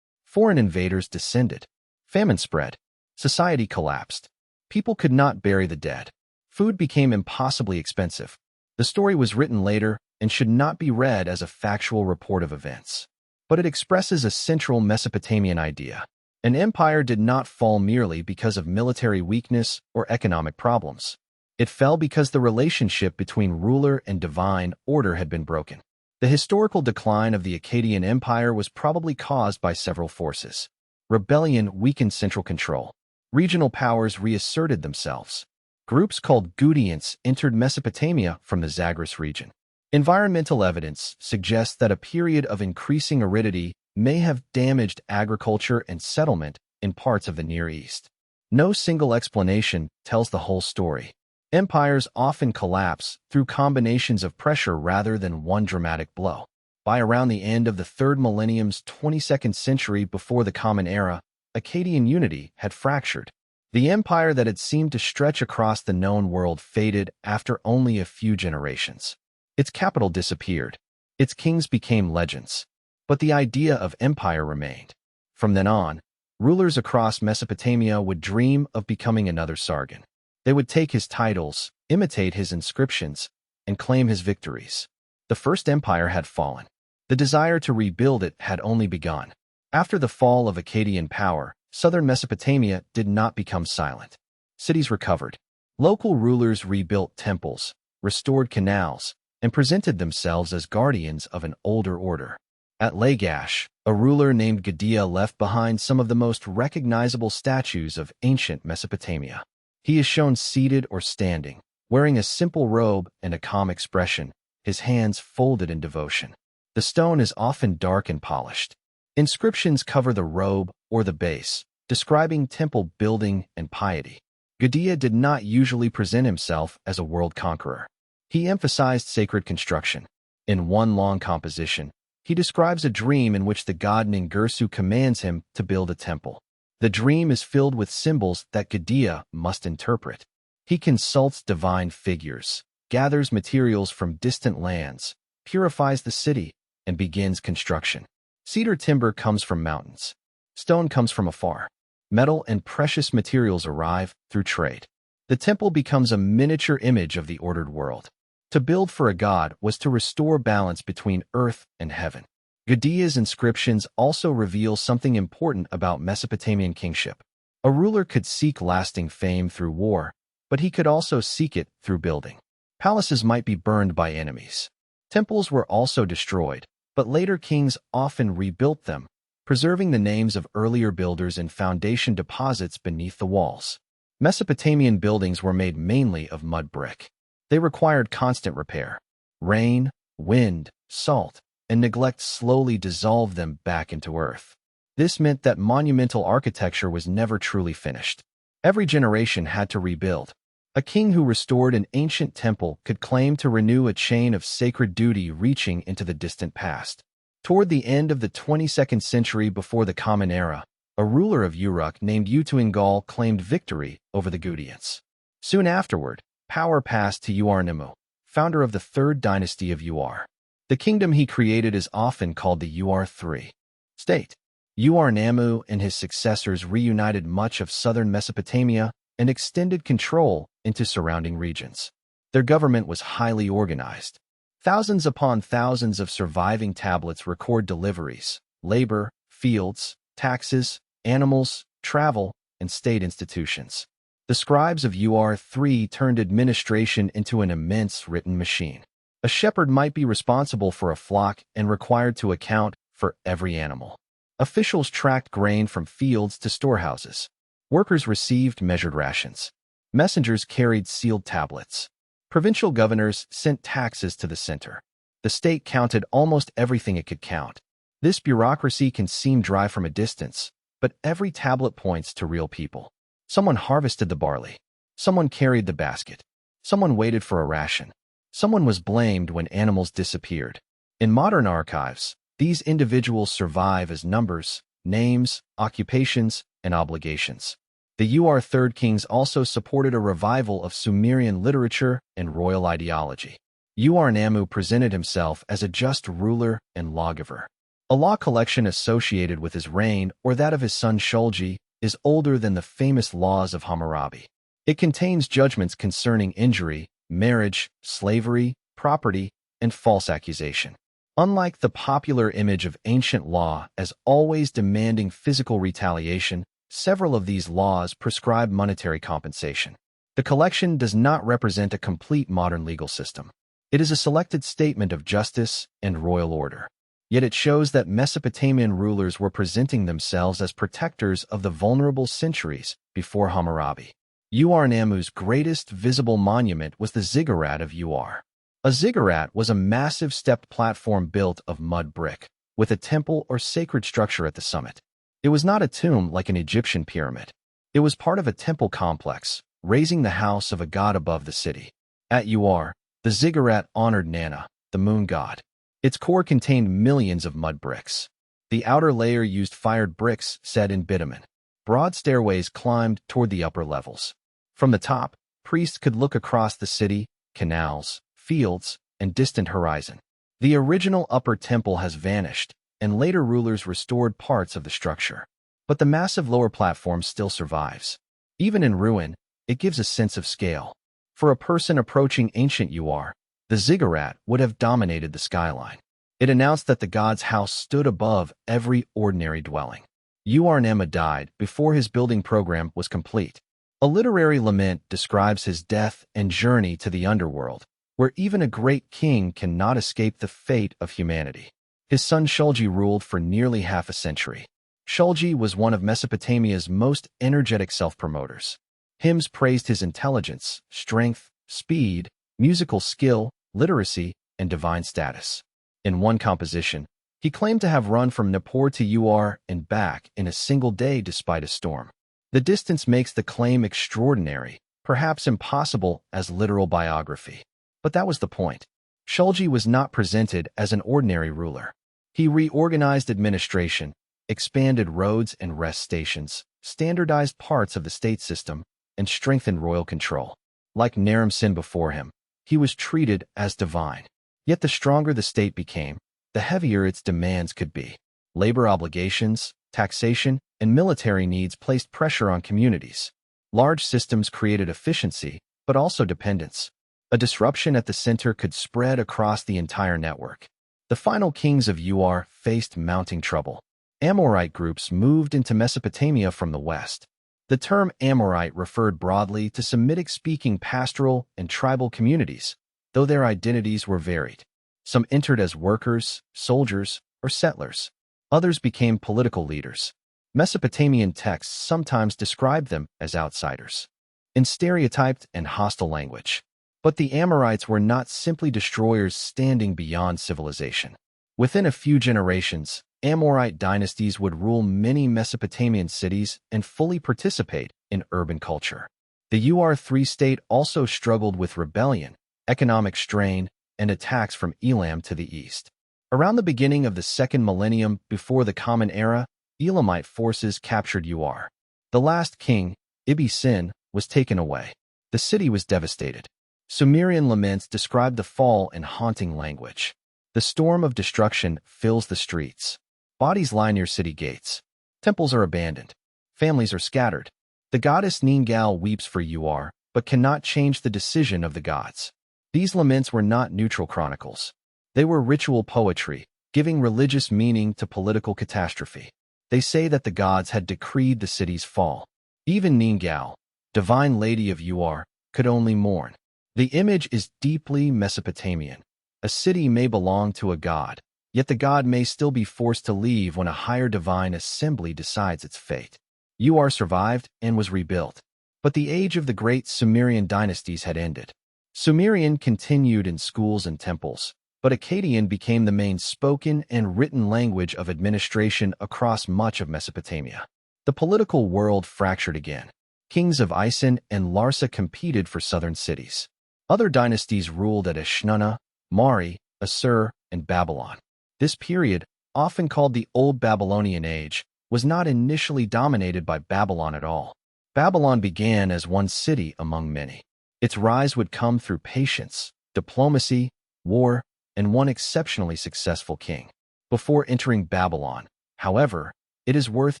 Foreign invaders descended. Famine spread. Society collapsed. People could not bury the dead. Food became impossibly expensive. The story was written later and should not be read as a factual report of events. but it expresses a central Mesopotamian idea. An empire did not fall merely because of military weakness or economic problems. It fell because the relationship between ruler and divine order had been broken. The historical decline of the Akkadian Empire was probably caused by several forces. Rebellion weakened central control. Regional powers reasserted themselves. Groups called Gutians entered Mesopotamia from the Zagros region. Environmental evidence suggests that a period of increasing aridity may have damaged agriculture and settlement in parts of the Near East. No single explanation tells the whole story. Empires often collapse through combinations of pressure rather than one dramatic blow. By around the end of the 3rd millennium's 22nd century before the Common Era, Akkadian unity had fractured. The empire that had seemed to stretch across the known world faded after only a few generations. Its capital disappeared. Its kings became legends. But the idea of empire remained. From then on, rulers across Mesopotamia would dream of becoming another Sargon. They would take his titles, imitate his inscriptions, and claim his victories. The first empire had fallen. The desire to rebuild it had only begun. After the fall of Akkadian power, southern Mesopotamia did not become silent. Cities recovered. Local rulers rebuilt temples, restored canals, and presented themselves as guardians of an older order. At Lagash, a ruler named Gudea left behind some of the most recognizable statues of ancient Mesopotamia. He is shown seated or standing, wearing a simple robe and a calm expression, his hands folded in devotion. The stone is often dark and polished. Inscriptions cover the robe or the base, describing temple building and piety. Gudea did not usually present himself as a world conqueror. He emphasized sacred construction. In one long composition, he describes a dream in which the god Ningirsu commands him to build a temple. The dream is filled with symbols that Gudea must interpret. He consults divine figures, gathers materials from distant lands, purifies the city, and begins construction. Cedar timber comes from mountains. Stone comes from afar. Metal and precious materials arrive through trade. The temple becomes a miniature image of the ordered world. To build for a god was to restore balance between earth and heaven. Gudea's inscriptions also reveal something important about Mesopotamian kingship. A ruler could seek lasting fame through war, but he could also seek it through building. Palaces might be burned by enemies. Temples were also destroyed, but later kings often rebuilt them, preserving the names of earlier builders and foundation deposits beneath the walls. Mesopotamian buildings were made mainly of mud brick. They required constant repair. Rain, wind, salt, and neglect slowly dissolved them back into earth. This meant that monumental architecture was never truly finished. Every generation had to rebuild. A king who restored an ancient temple could claim to renew a chain of sacred duty reaching into the distant past. Toward the end of the 22nd century before the Common Era, a ruler of Uruk named Utuingal claimed victory over the Gudians. Soon afterward, power passed to Ur-Nimmu, founder of the 3rd dynasty of Ur. The kingdom he created is often called the Ur-3 state. Ur-Nimmu and his successors reunited much of southern Mesopotamia and extended control into surrounding regions. Their government was highly organized. Thousands upon thousands of surviving tablets record deliveries, labor, fields, taxes, animals, travel, and state institutions. The scribes of Ur-3 turned administration into an immense written machine. A shepherd might be responsible for a flock and required to account for every animal. Officials tracked grain from fields to storehouses. Workers received measured rations. Messengers carried sealed tablets. Provincial governors sent taxes to the center. The state counted almost everything it could count. This bureaucracy can seem dry from a distance, but every tablet points to real people. Someone harvested the barley. Someone carried the basket. Someone waited for a ration. Someone was blamed when animals disappeared. In modern archives, these individuals survive as numbers, names, occupations, and obligations. The Ur-3 kings also supported a revival of Sumerian literature and royal ideology. Ur-Nimmu presented himself as a just ruler and lawgiver. A law collection associated with his reign or that of his son Shulgi is older than the famous laws of Hammurabi. It contains judgments concerning injury, marriage, slavery, property, and false accusation. Unlike the popular image of ancient law as always demanding physical retaliation, several of these laws prescribe monetary compensation. The collection does not represent a complete modern legal system. It is a selected statement of justice and royal order. Yet it shows that Mesopotamian rulers were presenting themselves as protectors of the vulnerable centuries before Hammurabi. Ur-Nammu's greatest visible monument was the ziggurat of Ur. A ziggurat was a massive stepped platform built of mud brick, with a temple or sacred structure at the summit. It was not a tomb like an Egyptian pyramid. It was part of a temple complex, raising the house of a god above the city. At Ur, the ziggurat honored Nana, the moon god. Its core contained millions of mud bricks. The outer layer used fired bricks set in bitumen. Broad stairways climbed toward the upper levels. From the top, priests could look across the city, canals, fields, and distant horizon. The original upper temple has vanished, and later rulers restored parts of the structure. But the massive lower platform still survives. Even in ruin, it gives a sense of scale. For a person approaching ancient Ur, the ziggurat would have dominated the skyline. It announced that the god's house stood above every ordinary dwelling. Ur-Nammu died before his building program was complete. A literary lament describes his death and journey to the underworld, where even a great king cannot escape the fate of humanity. His son Shulgi ruled for nearly half a century. Shulgi was one of Mesopotamia's most energetic self-promoters. Hymns praised his intelligence, strength, speed, musical skill, literacy, and divine status. In one composition, he claimed to have run from Nippur to Ur and back in a single day despite a storm. The distance makes the claim extraordinary, perhaps impossible as literal biography. But that was the point. Shulgi was not presented as an ordinary ruler. He reorganized administration, expanded roads and rest stations, standardized parts of the state system, and strengthened royal control. Like Naram-Sin before him, he was treated as divine. Yet the stronger the state became, the heavier its demands could be. Labor obligations, taxation, and military needs placed pressure on communities. Large systems created efficiency, but also dependence. A disruption at the center could spread across the entire network. The final kings of Ur faced mounting trouble. Amorite groups moved into Mesopotamia from the west. The term Amorite referred broadly to Semitic-speaking pastoral and tribal communities, though their identities were varied. Some entered as workers, soldiers, or settlers. Others became political leaders. Mesopotamian texts sometimes described them as outsiders, in stereotyped and hostile language. But the Amorites were not simply destroyers standing beyond civilization. Within a few generations, Amorite dynasties would rule many Mesopotamian cities and fully participate in urban culture. The Ur-3 state also struggled with rebellion, economic strain, and attacks from Elam to the east. Around the beginning of the second millennium before the Common Era, Elamite forces captured Ur. The last king, Ibbi-Sin, was taken away. The city was devastated. Sumerian laments describe the fall in haunting language. The storm of destruction fills the streets. Bodies lie near city gates. Temples are abandoned. Families are scattered. The goddess Ningal weeps for Ur, but cannot change the decision of the gods. These laments were not neutral chronicles. They were ritual poetry, giving religious meaning to political catastrophe. They say that the gods had decreed the city's fall. Even Ningal, divine lady of Ur, could only mourn. The image is deeply Mesopotamian. A city may belong to a god, yet the god may still be forced to leave when a higher divine assembly decides its fate. Ur survived and was rebuilt, but the age of the great Sumerian dynasties had ended. Sumerian continued in schools and temples, but Akkadian became the main spoken and written language of administration across much of Mesopotamia. The political world fractured again. Kings of Isin and Larsa competed for southern cities. Other dynasties ruled at Ashnuna, Mari, Assur, and Babylon. This period, often called the Old Babylonian Age, was not initially dominated by Babylon at all. Babylon began as one city among many. Its rise would come through patience, diplomacy, war, and one exceptionally successful king. Before entering Babylon, however, it is worth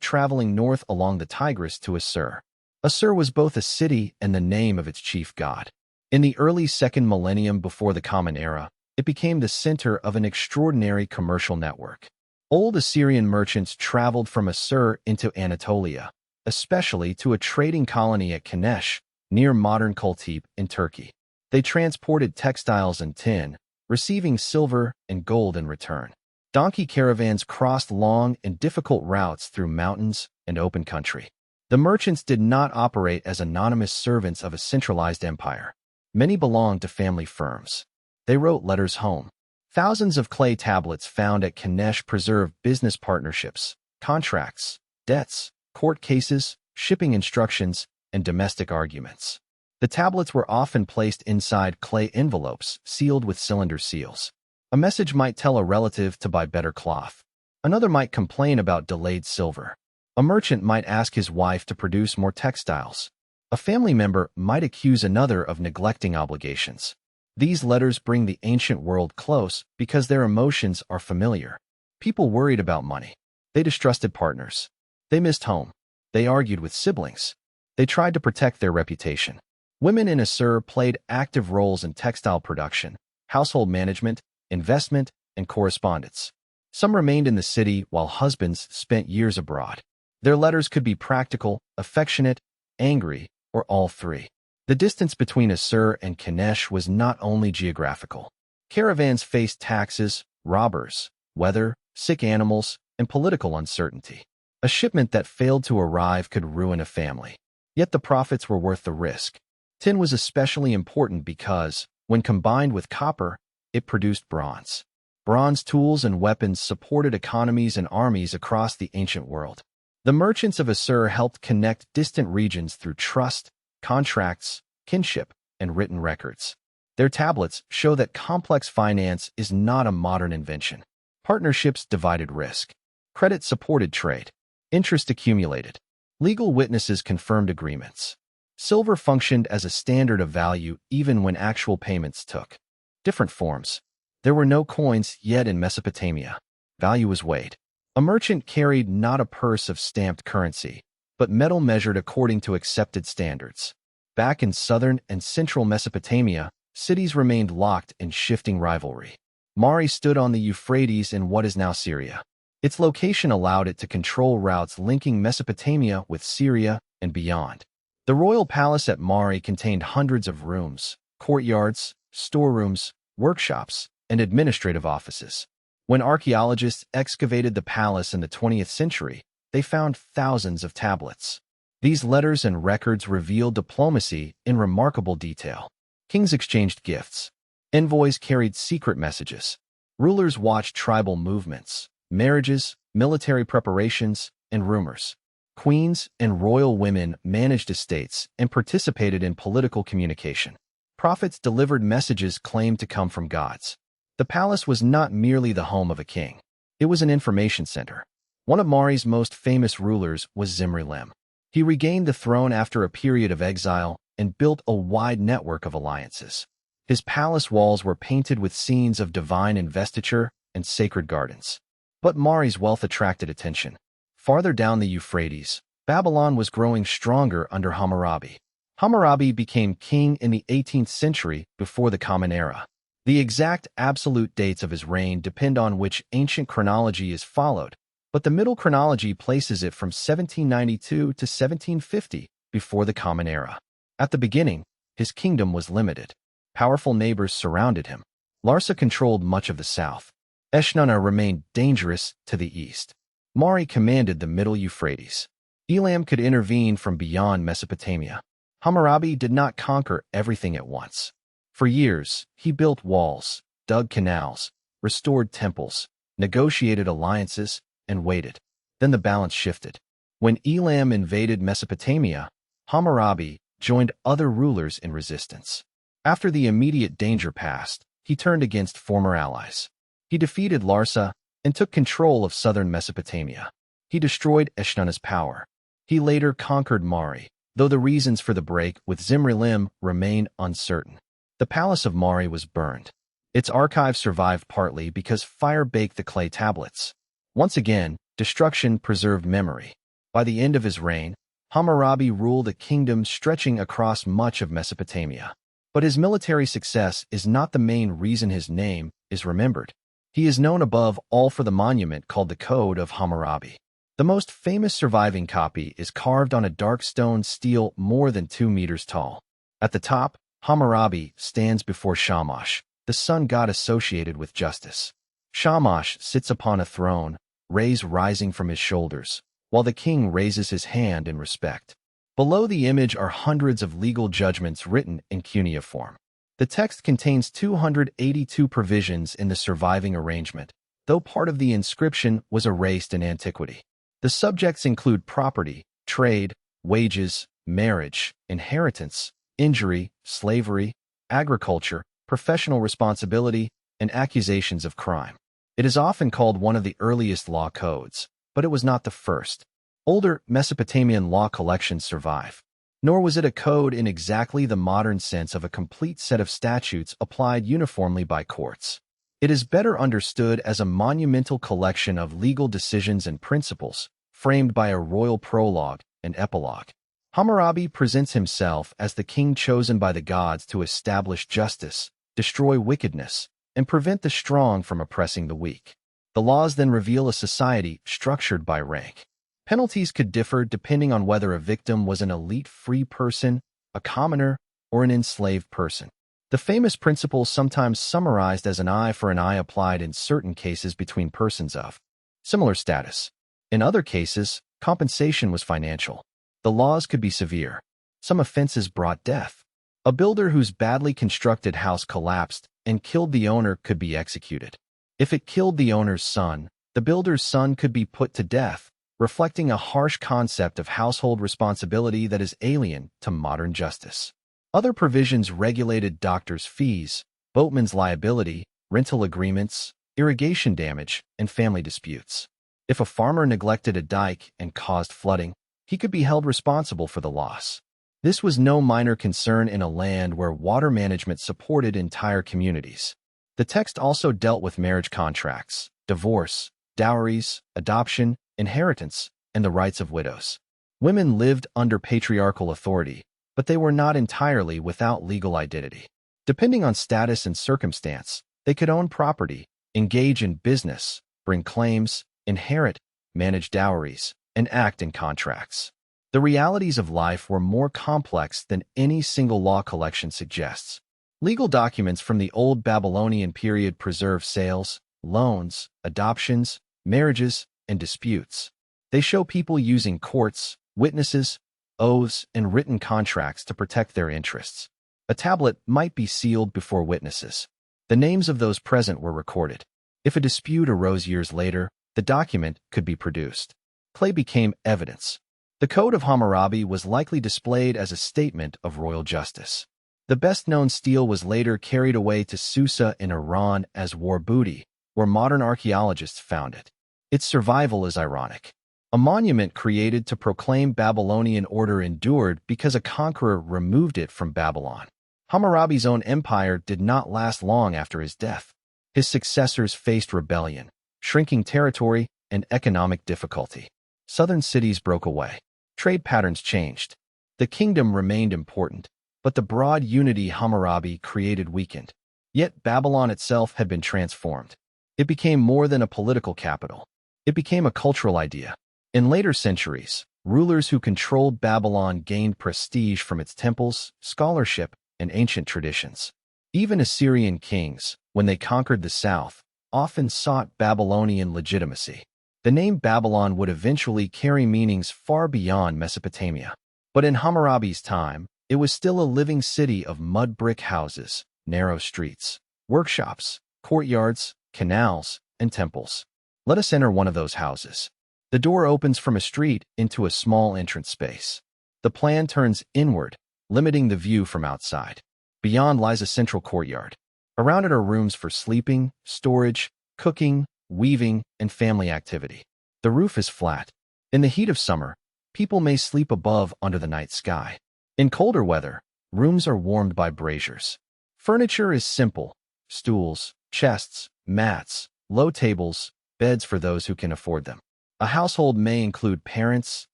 traveling north along the Tigris to Assur. Assur was both a city and the name of its chief god. In the early second millennium before the Common Era, it became the center of an extraordinary commercial network. Old Assyrian merchants traveled from Assur into Anatolia, especially to a trading colony at Kanesh, near modern Kultepe in Turkey. They transported textiles and tin, receiving silver and gold in return. Donkey caravans crossed long and difficult routes through mountains and open country. The merchants did not operate as anonymous servants of a centralized empire. Many belonged to family firms. They wrote letters home. Thousands of clay tablets found at Kanesh preserved business partnerships, contracts, debts, court cases, shipping instructions, and domestic arguments. The tablets were often placed inside clay envelopes sealed with cylinder seals. A message might tell a relative to buy better cloth. Another might complain about delayed silver. A merchant might ask his wife to produce more textiles. A family member might accuse another of neglecting obligations. These letters bring the ancient world close because their emotions are familiar. People worried about money. They distrusted partners. They missed home. They argued with siblings. They tried to protect their reputation. Women in Assur played active roles in textile production, household management, investment, and correspondence. Some remained in the city while husbands spent years abroad. Their letters could be practical, affectionate, angry, or all three. The distance between Assur and Kanesh was not only geographical. Caravans faced taxes, robbers, weather, sick animals, and political uncertainty. A shipment that failed to arrive could ruin a family. Yet the profits were worth the risk. Tin was especially important because, when combined with copper, it produced bronze. Bronze tools and weapons supported economies and armies across the ancient world. The merchants of Assur helped connect distant regions through trust, contracts, kinship, and written records. Their tablets show that complex finance is not a modern invention. Partnerships divided risk. Credit supported trade. Interest accumulated. Legal witnesses confirmed agreements. Silver functioned as a standard of value even when actual payments took different forms. There were no coins yet in Mesopotamia. Value was weighed. A merchant carried not a purse of stamped currency, but metal measured according to accepted standards. Back in southern and central Mesopotamia, cities remained locked in shifting rivalry. Mari stood on the Euphrates in what is now Syria. Its location allowed it to control routes linking Mesopotamia with Syria and beyond. The royal palace at Mari contained hundreds of rooms, courtyards, storerooms, workshops, and administrative offices. When archaeologists excavated the palace in the 20th century, they found thousands of tablets. These letters and records revealed diplomacy in remarkable detail. Kings exchanged gifts. Envoys carried secret messages. Rulers watched tribal movements, marriages, military preparations, and rumors. Queens and royal women managed estates and participated in political communication. Prophets delivered messages claimed to come from gods. The palace was not merely the home of a king. It was an information center. One of Mari's most famous rulers was Zimri-Lim. He regained the throne after a period of exile and built a wide network of alliances. His palace walls were painted with scenes of divine investiture and sacred gardens. But Mari's wealth attracted attention. Farther down the Euphrates, Babylon was growing stronger under Hammurabi. Hammurabi became king in the 18th century before the Common Era. The exact absolute dates of his reign depend on which ancient chronology is followed, but the middle chronology places it from 1792 to 1750 before the Common Era. At the beginning, his kingdom was limited. Powerful neighbors surrounded him. Larsa controlled much of the south. Eshnunna remained dangerous to the east. Mari commanded the middle Euphrates. Elam could intervene from beyond Mesopotamia. Hammurabi did not conquer everything at once. For years, he built walls, dug canals, restored temples, negotiated alliances, and waited. Then the balance shifted. When Elam invaded Mesopotamia, Hammurabi joined other rulers in resistance. After the immediate danger passed, he turned against former allies. He defeated Larsa and took control of southern Mesopotamia. He destroyed Eshnunna's power. He later conquered Mari, though the reasons for the break with Zimri-Lim remain uncertain. The palace of Mari was burned. Its archives survived partly because fire baked the clay tablets. Once again, destruction preserved memory. By the end of his reign, Hammurabi ruled a kingdom stretching across much of Mesopotamia. But his military success is not the main reason his name is remembered. He is known above all for the monument called the Code of Hammurabi. The most famous surviving copy is carved on a dark stone stele more than 2 meters tall. At the top, Hammurabi stands before Shamash, the sun god associated with justice. Shamash sits upon a throne, rays rising from his shoulders, while the king raises his hand in respect. Below the image are hundreds of legal judgments written in cuneiform. The text contains 282 provisions in the surviving arrangement, though part of the inscription was erased in antiquity. The subjects include property, trade, wages, marriage, inheritance, injury, slavery, agriculture, professional responsibility, and accusations of crime. It is often called one of the earliest law codes, but it was not the first. Older Mesopotamian law collections survive. Nor was it a code in exactly the modern sense of a complete set of statutes applied uniformly by courts. It is better understood as a monumental collection of legal decisions and principles, framed by a royal prologue and epilogue. Hammurabi presents himself as the king chosen by the gods to establish justice, destroy wickedness, and prevent the strong from oppressing the weak. The laws then reveal a society structured by rank. Penalties could differ depending on whether a victim was an elite free person, a commoner, or an enslaved person. The famous principle sometimes summarized as an eye for an eye applied in certain cases between persons of similar status. In other cases, compensation was financial. The laws could be severe. Some offenses brought death. A builder whose badly constructed house collapsed and killed the owner could be executed. If it killed the owner's son, the builder's son could be put to death, reflecting a harsh concept of household responsibility that is alien to modern justice. Other provisions regulated doctors' fees, boatmen's liability, rental agreements, irrigation damage, and family disputes. If a farmer neglected a dike and caused flooding, he could be held responsible for the loss. This was no minor concern in a land where water management supported entire communities. The text also dealt with marriage contracts, divorce, dowries, adoption, inheritance, and the rights of widows. Women lived under patriarchal authority, but they were not entirely without legal identity. Depending on status and circumstance, they could own property, engage in business, bring claims, inherit, manage dowries, and act in contracts. The realities of life were more complex than any single law collection suggests. Legal documents from the Old Babylonian period preserve sales, loans, adoptions, marriages, and disputes. They show people using courts, witnesses, oaths, and written contracts to protect their interests. A tablet might be sealed before witnesses. The names of those present were recorded. If a dispute arose years later, the document could be produced. Clay became evidence. The Code of Hammurabi was likely displayed as a statement of royal justice. The best-known stele was later carried away to Susa in Iran as war booty, where modern archaeologists found it. Its survival is ironic. A monument created to proclaim Babylonian order endured because a conqueror removed it from Babylon. Hammurabi's own empire did not last long after his death. His successors faced rebellion, shrinking territory, and economic difficulty. Southern cities broke away. Trade patterns changed. The kingdom remained important, but the broad unity Hammurabi created weakened. Yet Babylon itself had been transformed. It became more than a political capital. It became a cultural idea. In later centuries, rulers who controlled Babylon gained prestige from its temples, scholarship, and ancient traditions. Even Assyrian kings, when they conquered the south, often sought Babylonian legitimacy. The name Babylon would eventually carry meanings far beyond Mesopotamia. But in Hammurabi's time, it was still a living city of mud brick houses, narrow streets, workshops, courtyards, canals, and temples. Let us enter one of those houses. The door opens from a street into a small entrance space. The plan turns inward, limiting the view from outside. Beyond lies a central courtyard. Around it are rooms for sleeping, storage, cooking, weaving, and family activity. The roof is flat. In the heat of summer, people may sleep above under the night sky. In colder weather, rooms are warmed by braziers. Furniture is simple: stools, chests, mats, low tables, beds for those who can afford them. A household may include parents,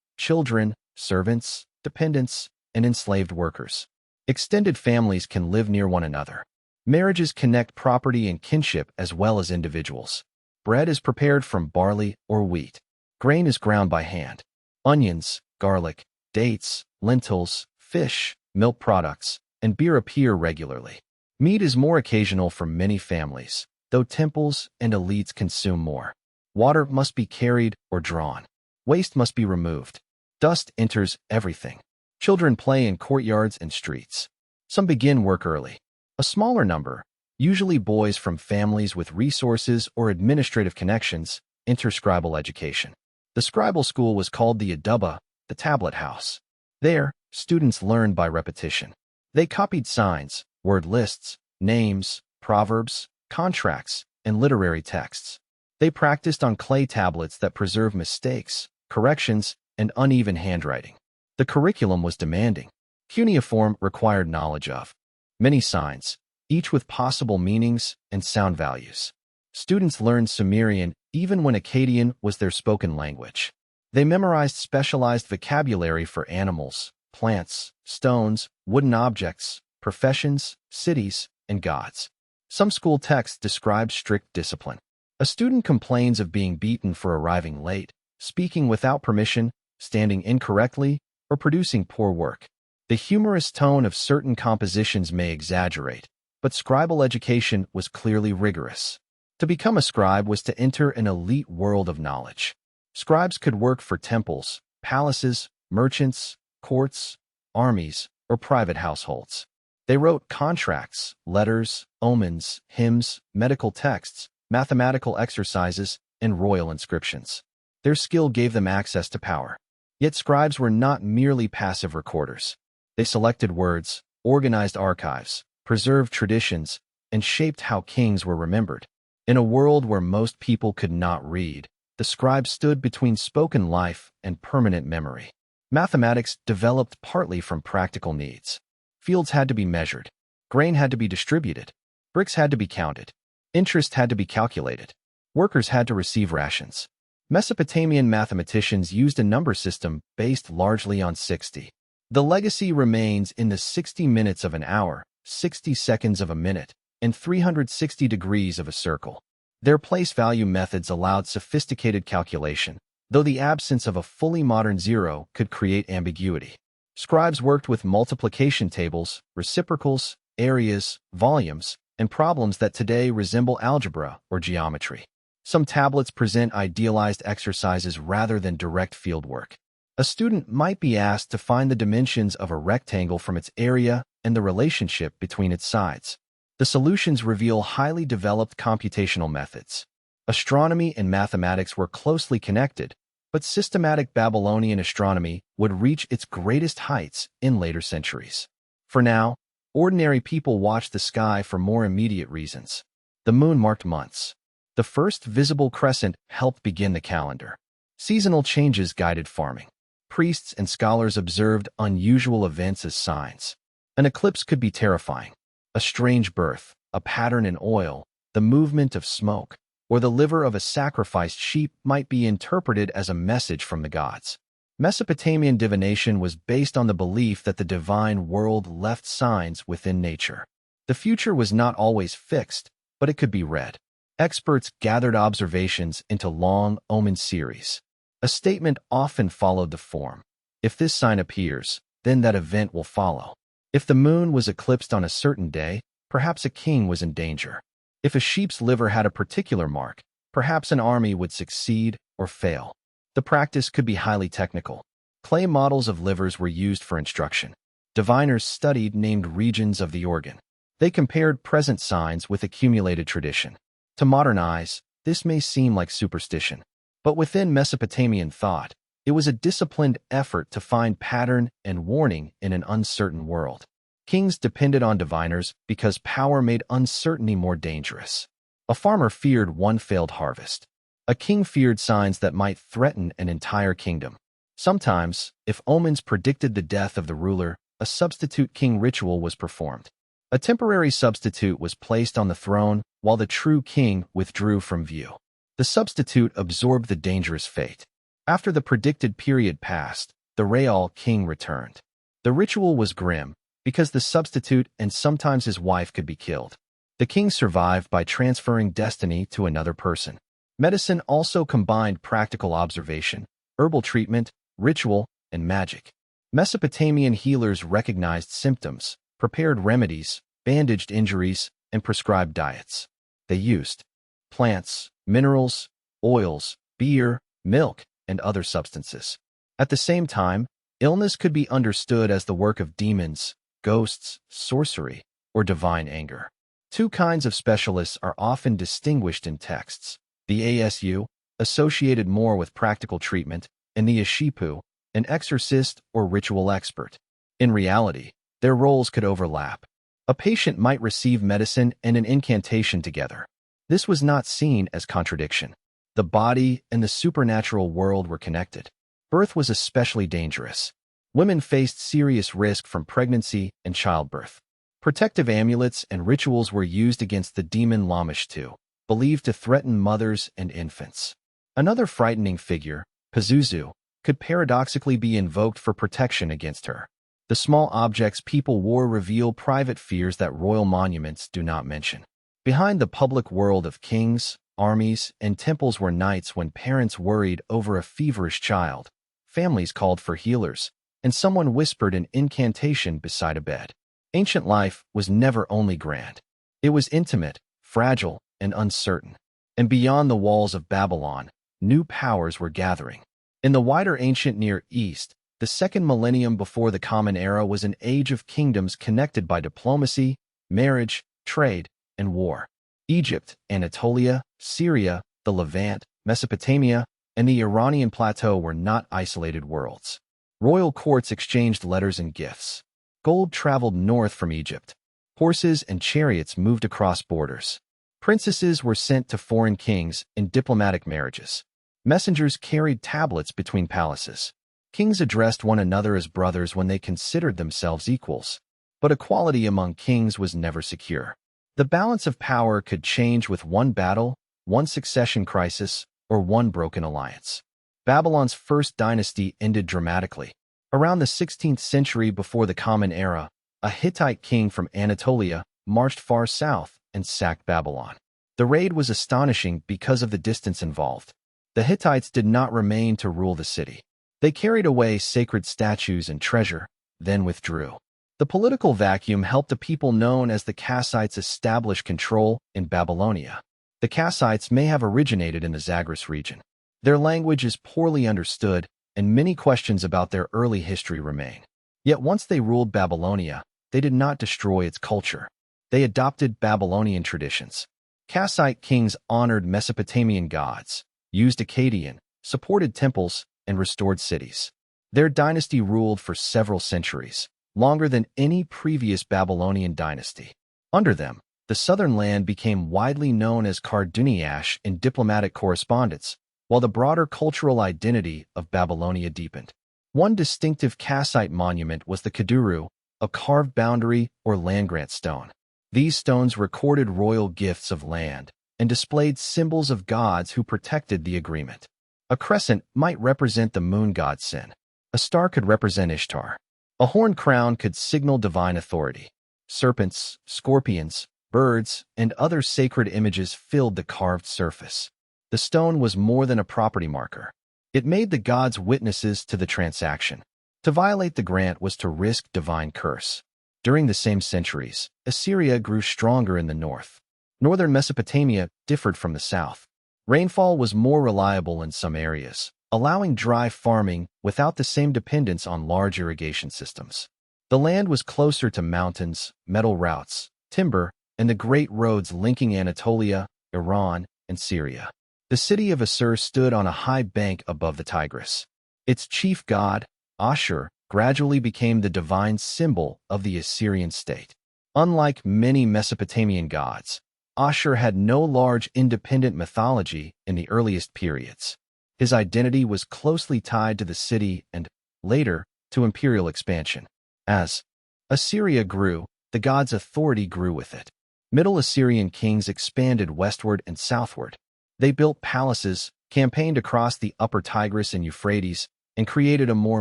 children, servants, dependents, and enslaved workers. Extended families can live near one another. Marriages connect property and kinship as well as individuals. Bread is prepared from barley or wheat. Grain is ground by hand. Onions, garlic, dates, lentils, fish, milk products, and beer appear regularly. Meat is more occasional for many families, though temples and elites consume more. Water must be carried or drawn. Waste must be removed. Dust enters everything. Children play in courtyards and streets. Some begin work early. A smaller number, usually boys from families with resources or administrative connections, enter scribal education. The scribal school was called the Aduba, the tablet house. There, students learned by repetition. They copied signs, word lists, names, proverbs, contracts, and literary texts. They practiced on clay tablets that preserve mistakes, corrections, and uneven handwriting. The curriculum was demanding. Cuneiform required knowledge of many signs, each with possible meanings and sound values. Students learned Sumerian even when Akkadian was their spoken language. They memorized specialized vocabulary for animals, plants, stones, wooden objects, professions, cities, and gods. Some school texts describe strict discipline. A student complains of being beaten for arriving late, speaking without permission, standing incorrectly, or producing poor work. The humorous tone of certain compositions may exaggerate, but scribal education was clearly rigorous. To become a scribe was to enter an elite world of knowledge. Scribes could work for temples, palaces, merchants, courts, armies, or private households. They wrote contracts, letters, omens, hymns, medical texts, mathematical exercises, and royal inscriptions. Their skill gave them access to power. Yet scribes were not merely passive recorders. They selected words, organized archives, preserved traditions, and shaped how kings were remembered. In a world where most people could not read, the scribe stood between spoken life and permanent memory. Mathematics developed partly from practical needs. Fields had to be measured. Grain had to be distributed. Bricks had to be counted. Interest had to be calculated. Workers had to receive rations. Mesopotamian mathematicians used a number system based largely on 60. The legacy remains in the 60 minutes of an hour, 60 seconds of a minute, and 360 degrees of a circle. Their place value methods allowed sophisticated calculation, though the absence of a fully modern zero could create ambiguity. Scribes worked with multiplication tables, reciprocals, areas, volumes, and problems that today resemble algebra or geometry. Some tablets present idealized exercises rather than direct fieldwork. A student might be asked to find the dimensions of a rectangle from its area and the relationship between its sides. The solutions reveal highly developed computational methods. Astronomy and mathematics were closely connected, but systematic Babylonian astronomy would reach its greatest heights in later centuries. For now, ordinary people watched the sky for more immediate reasons. The moon marked months. The first visible crescent helped begin the calendar. Seasonal changes guided farming. Priests and scholars observed unusual events as signs. An eclipse could be terrifying. A strange birth, a pattern in oil, the movement of smoke, or the liver of a sacrificed sheep might be interpreted as a message from the gods. Mesopotamian divination was based on the belief that the divine world left signs within nature. The future was not always fixed, but it could be read. Experts gathered observations into long omen series. A statement often followed the form. If this sign appears, then that event will follow. If the moon was eclipsed on a certain day, perhaps a king was in danger. If a sheep's liver had a particular mark, perhaps an army would succeed or fail. The practice could be highly technical. Clay models of livers were used for instruction. Diviners studied named regions of the organ. They compared present signs with accumulated tradition. To modern eyes, this may seem like superstition. But within Mesopotamian thought, it was a disciplined effort to find pattern and warning in an uncertain world. Kings depended on diviners because power made uncertainty more dangerous. A farmer feared one failed harvest. A king feared signs that might threaten an entire kingdom. Sometimes, if omens predicted the death of the ruler, a substitute king ritual was performed. A temporary substitute was placed on the throne while the true king withdrew from view. The substitute absorbed the dangerous fate. After the predicted period passed, the real king returned. The ritual was grim, because the substitute and sometimes his wife could be killed. The king survived by transferring destiny to another person. Medicine also combined practical observation, herbal treatment, ritual, and magic. Mesopotamian healers recognized symptoms, prepared remedies, bandaged injuries, and prescribed diets. They used plants, minerals, oils, beer, milk, and other substances. At the same time, illness could be understood as the work of demons, ghosts, sorcery, or divine anger. Two kinds of specialists are often distinguished in texts: the ASU, associated more with practical treatment, and the Ashipu, an exorcist or ritual expert. In reality, their roles could overlap. A patient might receive medicine and an incantation together. This was not seen as contradiction. The body and the supernatural world were connected. Birth was especially dangerous. Women faced serious risk from pregnancy and childbirth. Protective amulets and rituals were used against the demon Lamashtu, believed to threaten mothers and infants. Another frightening figure, Pazuzu, could paradoxically be invoked for protection against her. The small objects people wore reveal private fears that royal monuments do not mention. Behind the public world of kings, armies, and temples were nights when parents worried over a feverish child, families called for healers, and someone whispered an incantation beside a bed. Ancient life was never only grand. It was intimate, fragile, and uncertain. And beyond the walls of Babylon, new powers were gathering. In the wider ancient Near East, the second millennium before the Common Era was an age of kingdoms connected by diplomacy, marriage, trade, and war. Egypt, Anatolia, Syria, the Levant, Mesopotamia, and the Iranian plateau were not isolated worlds. Royal courts exchanged letters and gifts. Gold traveled north from Egypt. Horses and chariots moved across borders. Princesses were sent to foreign kings in diplomatic marriages. Messengers carried tablets between palaces. Kings addressed one another as brothers when they considered themselves equals. But equality among kings was never secure. The balance of power could change with one battle, one succession crisis, or one broken alliance. Babylon's first dynasty ended dramatically. Around the 16th century before the Common Era, a Hittite king from Anatolia marched far south and sacked Babylon. The raid was astonishing because of the distance involved. The Hittites did not remain to rule the city. They carried away sacred statues and treasure, then withdrew. The political vacuum helped a people known as the Kassites establish control in Babylonia. The Kassites may have originated in the Zagros region. Their language is poorly understood, and many questions about their early history remain. Yet once they ruled Babylonia, they did not destroy its culture. They adopted Babylonian traditions. Kassite kings honored Mesopotamian gods, used Akkadian, supported temples, and restored cities. Their dynasty ruled for several centuries, longer than any previous Babylonian dynasty. Under them, the southern land became widely known as Karduniash in diplomatic correspondence, while the broader cultural identity of Babylonia deepened. One distinctive Kassite monument was the Kaduru, a carved boundary or land-grant stone. These stones recorded royal gifts of land and displayed symbols of gods who protected the agreement. A crescent might represent the moon god Sin. A star could represent Ishtar. A horn crown could signal divine authority. Serpents, scorpions, birds, and other sacred images filled the carved surface. The stone was more than a property marker. It made the gods witnesses to the transaction. To violate the grant was to risk divine curse. During the same centuries, Assyria grew stronger in the north. Northern Mesopotamia differed from the south. Rainfall was more reliable in some areas, allowing dry farming without the same dependence on large irrigation systems. The land was closer to mountains, metal routes, timber, and the great roads linking Anatolia, Iran, and Syria. The city of Assur stood on a high bank above the Tigris. Its chief god, Ashur, gradually became the divine symbol of the Assyrian state. Unlike many Mesopotamian gods, Ashur had no large independent mythology in the earliest periods. His identity was closely tied to the city and, later, to imperial expansion. As Assyria grew, the god's authority grew with it. Middle Assyrian kings expanded westward and southward. They built palaces, campaigned across the upper Tigris and Euphrates, and created a more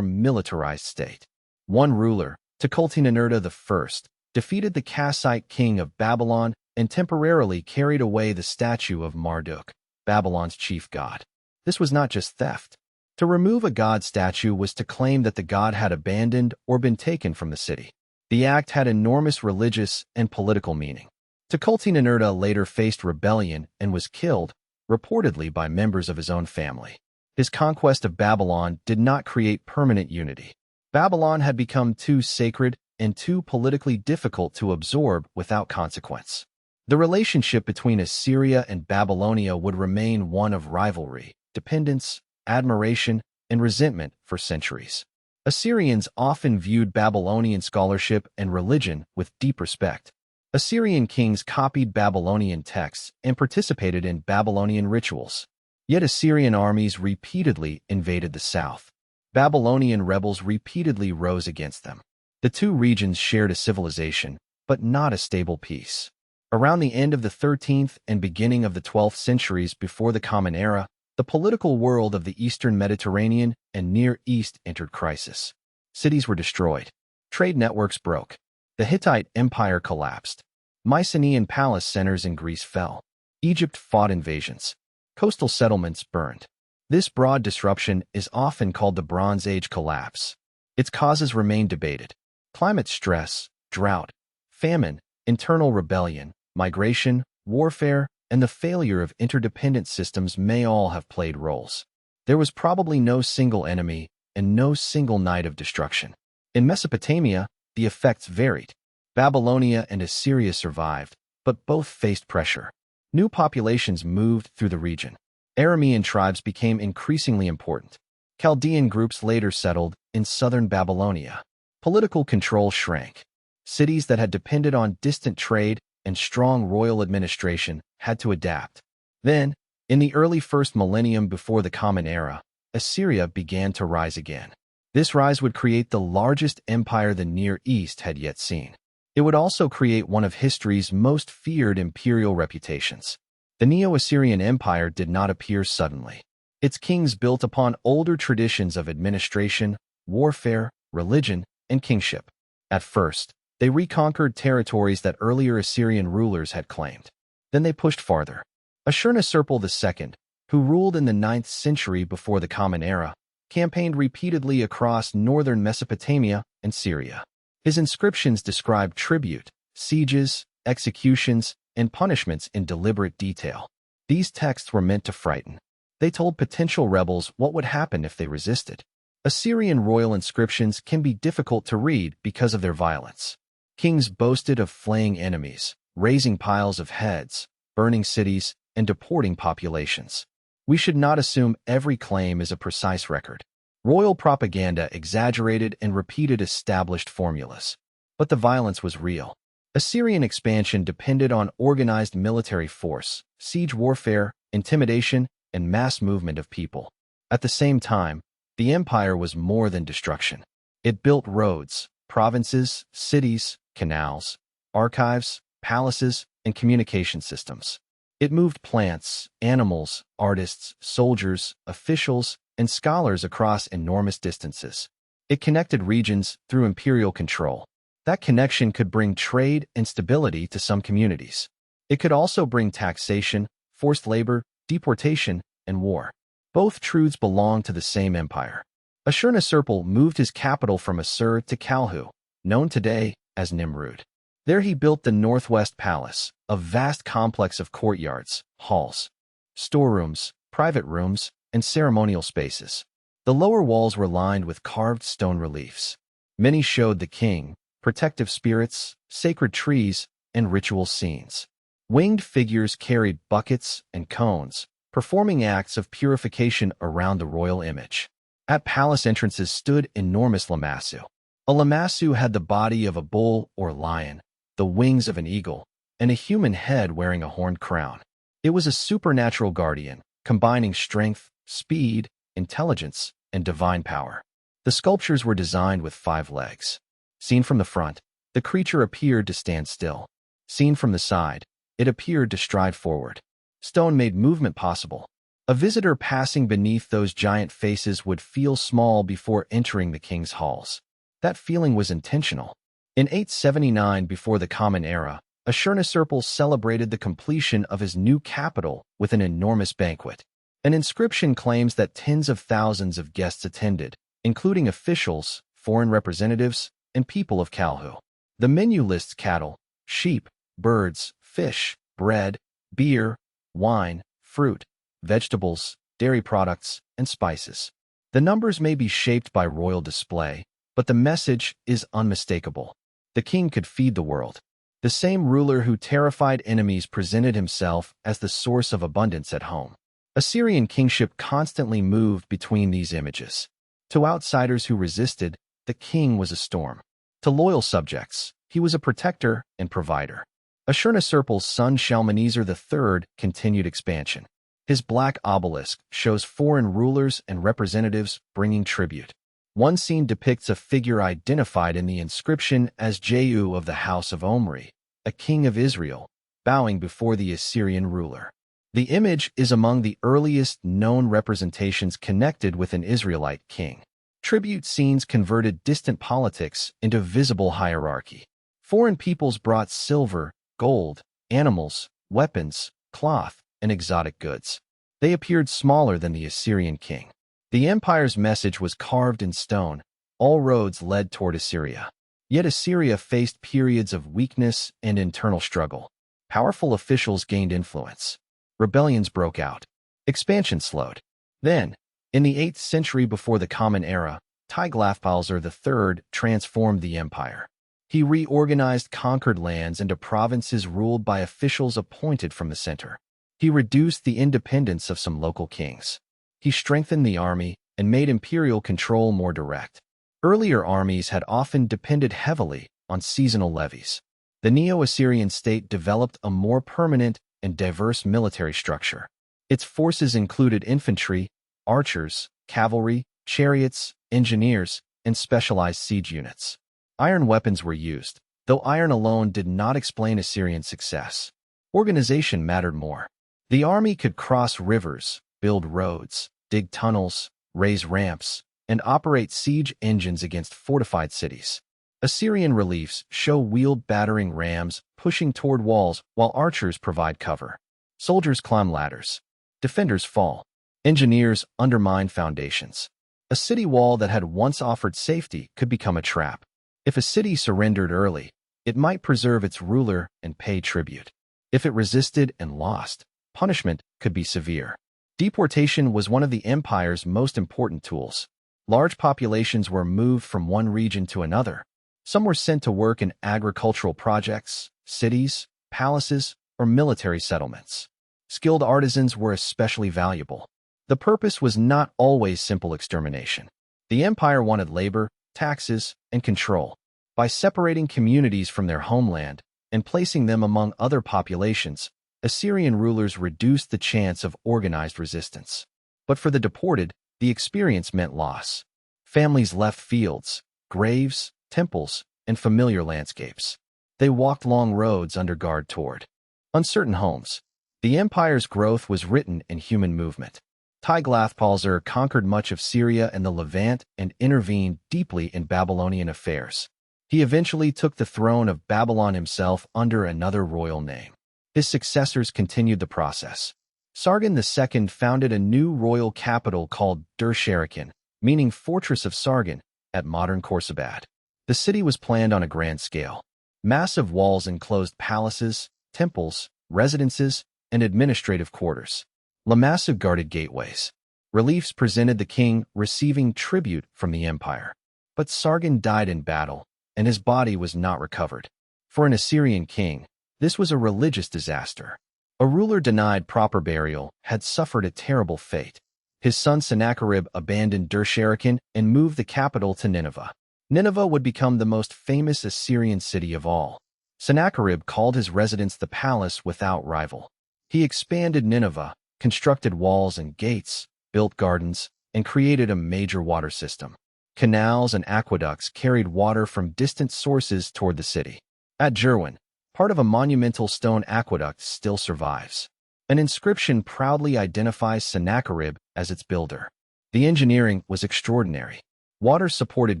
militarized state. One ruler, Tukulti-Ninurta I defeated the Kassite king of Babylon and temporarily carried away the statue of Marduk, Babylon's chief god. This was not just theft. To remove a god statue was to claim that the god had abandoned or been taken from the city. The act had enormous religious and political meaning. Tukulti-Ninurta later faced rebellion and was killed, reportedly by members of his own family. His conquest of Babylon did not create permanent unity. Babylon had become too sacred and too politically difficult to absorb without consequence. The relationship between Assyria and Babylonia would remain one of rivalry, dependence, admiration, and resentment for centuries. Assyrians often viewed Babylonian scholarship and religion with deep respect. Assyrian kings copied Babylonian texts and participated in Babylonian rituals. Yet Assyrian armies repeatedly invaded the south. Babylonian rebels repeatedly rose against them. The two regions shared a civilization, but not a stable peace. Around the end of the 13th and beginning of the 12th centuries before the Common Era, the political world of the Eastern Mediterranean and Near East entered crisis. Cities were destroyed. Trade networks broke. The Hittite Empire collapsed. Mycenaean palace centers in Greece fell. Egypt fought invasions. Coastal settlements burned. This broad disruption is often called the Bronze Age collapse. Its causes remain debated. Climate stress, drought, famine, internal rebellion, migration, warfare, and the failure of interdependent systems may all have played roles. There was probably no single enemy and no single night of destruction. In Mesopotamia, the effects varied. Babylonia and Assyria survived, but both faced pressure. New populations moved through the region. Aramean tribes became increasingly important. Chaldean groups later settled in southern Babylonia. Political control shrank. Cities that had depended on distant trade and strong royal administration had to adapt. Then, in the early first millennium before the Common Era, Assyria began to rise again. This rise would create the largest empire the Near East had yet seen. It would also create one of history's most feared imperial reputations. The Neo-Assyrian Empire did not appear suddenly. Its kings built upon older traditions of administration, warfare, religion, and kingship. At first, they reconquered territories that earlier Assyrian rulers had claimed. Then they pushed farther. Ashurnasirpal II, who ruled in the 9th century before the Common Era, campaigned repeatedly across northern Mesopotamia and Syria. His inscriptions describe tribute, sieges, executions, and punishments in deliberate detail. These texts were meant to frighten. They told potential rebels what would happen if they resisted. Assyrian royal inscriptions can be difficult to read because of their violence. Kings boasted of flaying enemies, raising piles of heads, burning cities, and deporting populations. We should not assume every claim is a precise record. Royal propaganda exaggerated and repeated established formulas. But the violence was real. Assyrian expansion depended on organized military force, siege warfare, intimidation, and mass movement of people. At the same time, the empire was more than destruction. It built roads, provinces, cities, canals, archives, palaces, and communication systems. It moved plants, animals, artists, soldiers, officials, and scholars across enormous distances. It connected regions through imperial control. That connection could bring trade and stability to some communities. It could also bring taxation, forced labor, deportation, and war. Both truths belong to the same empire. Ashurnasirpal moved his capital from Assur to Kalhu, known today as Nimrud. There he built the Northwest Palace, a vast complex of courtyards, halls, storerooms, private rooms, and ceremonial spaces. The lower walls were lined with carved stone reliefs. Many showed the king, protective spirits, sacred trees, and ritual scenes. Winged figures carried buckets and cones, performing acts of purification around the royal image. At palace entrances stood enormous lamassu. A lamassu had the body of a bull or lion, the wings of an eagle, and a human head wearing a horned crown. It was a supernatural guardian, combining strength, speed, intelligence, and divine power. The sculptures were designed with 5 legs. Seen from the front, the creature appeared to stand still. Seen from the side, it appeared to stride forward. Stone made movement possible. A visitor passing beneath those giant faces would feel small before entering the king's halls. That feeling was intentional. In 879 before the Common Era, Ashurnasirpal celebrated the completion of his new capital with an enormous banquet. An inscription claims that tens of thousands of guests attended, including officials, foreign representatives, and people of Kalhu. The menu lists cattle, sheep, birds, fish, bread, beer, wine, fruit, vegetables, dairy products, and spices. The numbers may be shaped by royal display, but the message is unmistakable. The king could feed the world. The same ruler who terrified enemies presented himself as the source of abundance at home. Assyrian kingship constantly moved between these images. To outsiders who resisted, the king was a storm. To loyal subjects, he was a protector and provider. Ashurnasirpal's son Shalmaneser III continued expansion. His black obelisk shows foreign rulers and representatives bringing tribute. One scene depicts a figure identified in the inscription as Jehu of the house of Omri, a king of Israel, bowing before the Assyrian ruler. The image is among the earliest known representations connected with an Israelite king. Tribute scenes converted distant politics into visible hierarchy. Foreign peoples brought silver, gold, animals, weapons, cloth, and exotic goods. They appeared smaller than the Assyrian king. The empire's message was carved in stone. All roads led toward Assyria. Yet Assyria faced periods of weakness and internal struggle. Powerful officials gained influence. Rebellions broke out. Expansion slowed. Then, in the 8th century before the Common Era, Tiglath-Pileser III transformed the empire. He reorganized conquered lands into provinces ruled by officials appointed from the center. He reduced the independence of some local kings. He strengthened the army and made imperial control more direct. Earlier armies had often depended heavily on seasonal levies. The Neo-Assyrian state developed a more permanent and diverse military structure. Its forces included infantry, archers, cavalry, chariots, engineers, and specialized siege units. Iron weapons were used, though iron alone did not explain Assyrian success. Organization mattered more. The army could cross rivers, build roads, dig tunnels, raise ramps, and operate siege engines against fortified cities. Assyrian reliefs show wheeled battering rams pushing toward walls while archers provide cover. Soldiers climb ladders. Defenders fall. Engineers undermine foundations. A city wall that had once offered safety could become a trap. If a city surrendered early, it might preserve its ruler and pay tribute. If it resisted and lost, punishment could be severe. Deportation was one of the empire's most important tools. Large populations were moved from one region to another. Some were sent to work in agricultural projects, cities, palaces, or military settlements. Skilled artisans were especially valuable. The purpose was not always simple extermination. The empire wanted labor, taxes, and control. By separating communities from their homeland and placing them among other populations, Assyrian rulers reduced the chance of organized resistance. But for the deported, the experience meant loss. Families left fields, graves, temples, and familiar landscapes. They walked long roads under guard toward uncertain homes. The empire's growth was written in human movement. Tiglath-Pileser conquered much of Syria and the Levant and intervened deeply in Babylonian affairs. He eventually took the throne of Babylon himself under another royal name. His successors continued the process. Sargon II founded a new royal capital called Dur-Sharrukin, meaning Fortress of Sargon, at modern Khorsabad. The city was planned on a grand scale. Massive walls enclosed palaces, temples, residences, and administrative quarters. Massive guarded gateways. Reliefs presented the king receiving tribute from the empire. But Sargon died in battle, and his body was not recovered. For an Assyrian king, this was a religious disaster. A ruler denied proper burial had suffered a terrible fate. His son Sennacherib abandoned Dur-Sharrukin and moved the capital to Nineveh. Nineveh would become the most famous Assyrian city of all. Sennacherib called his residence the palace without rival. He expanded Nineveh, constructed walls and gates, built gardens, and created a major water system. Canals and aqueducts carried water from distant sources toward the city. At Jerwin, part of a monumental stone aqueduct still survives. An inscription proudly identifies Sennacherib as its builder. The engineering was extraordinary. Water-supported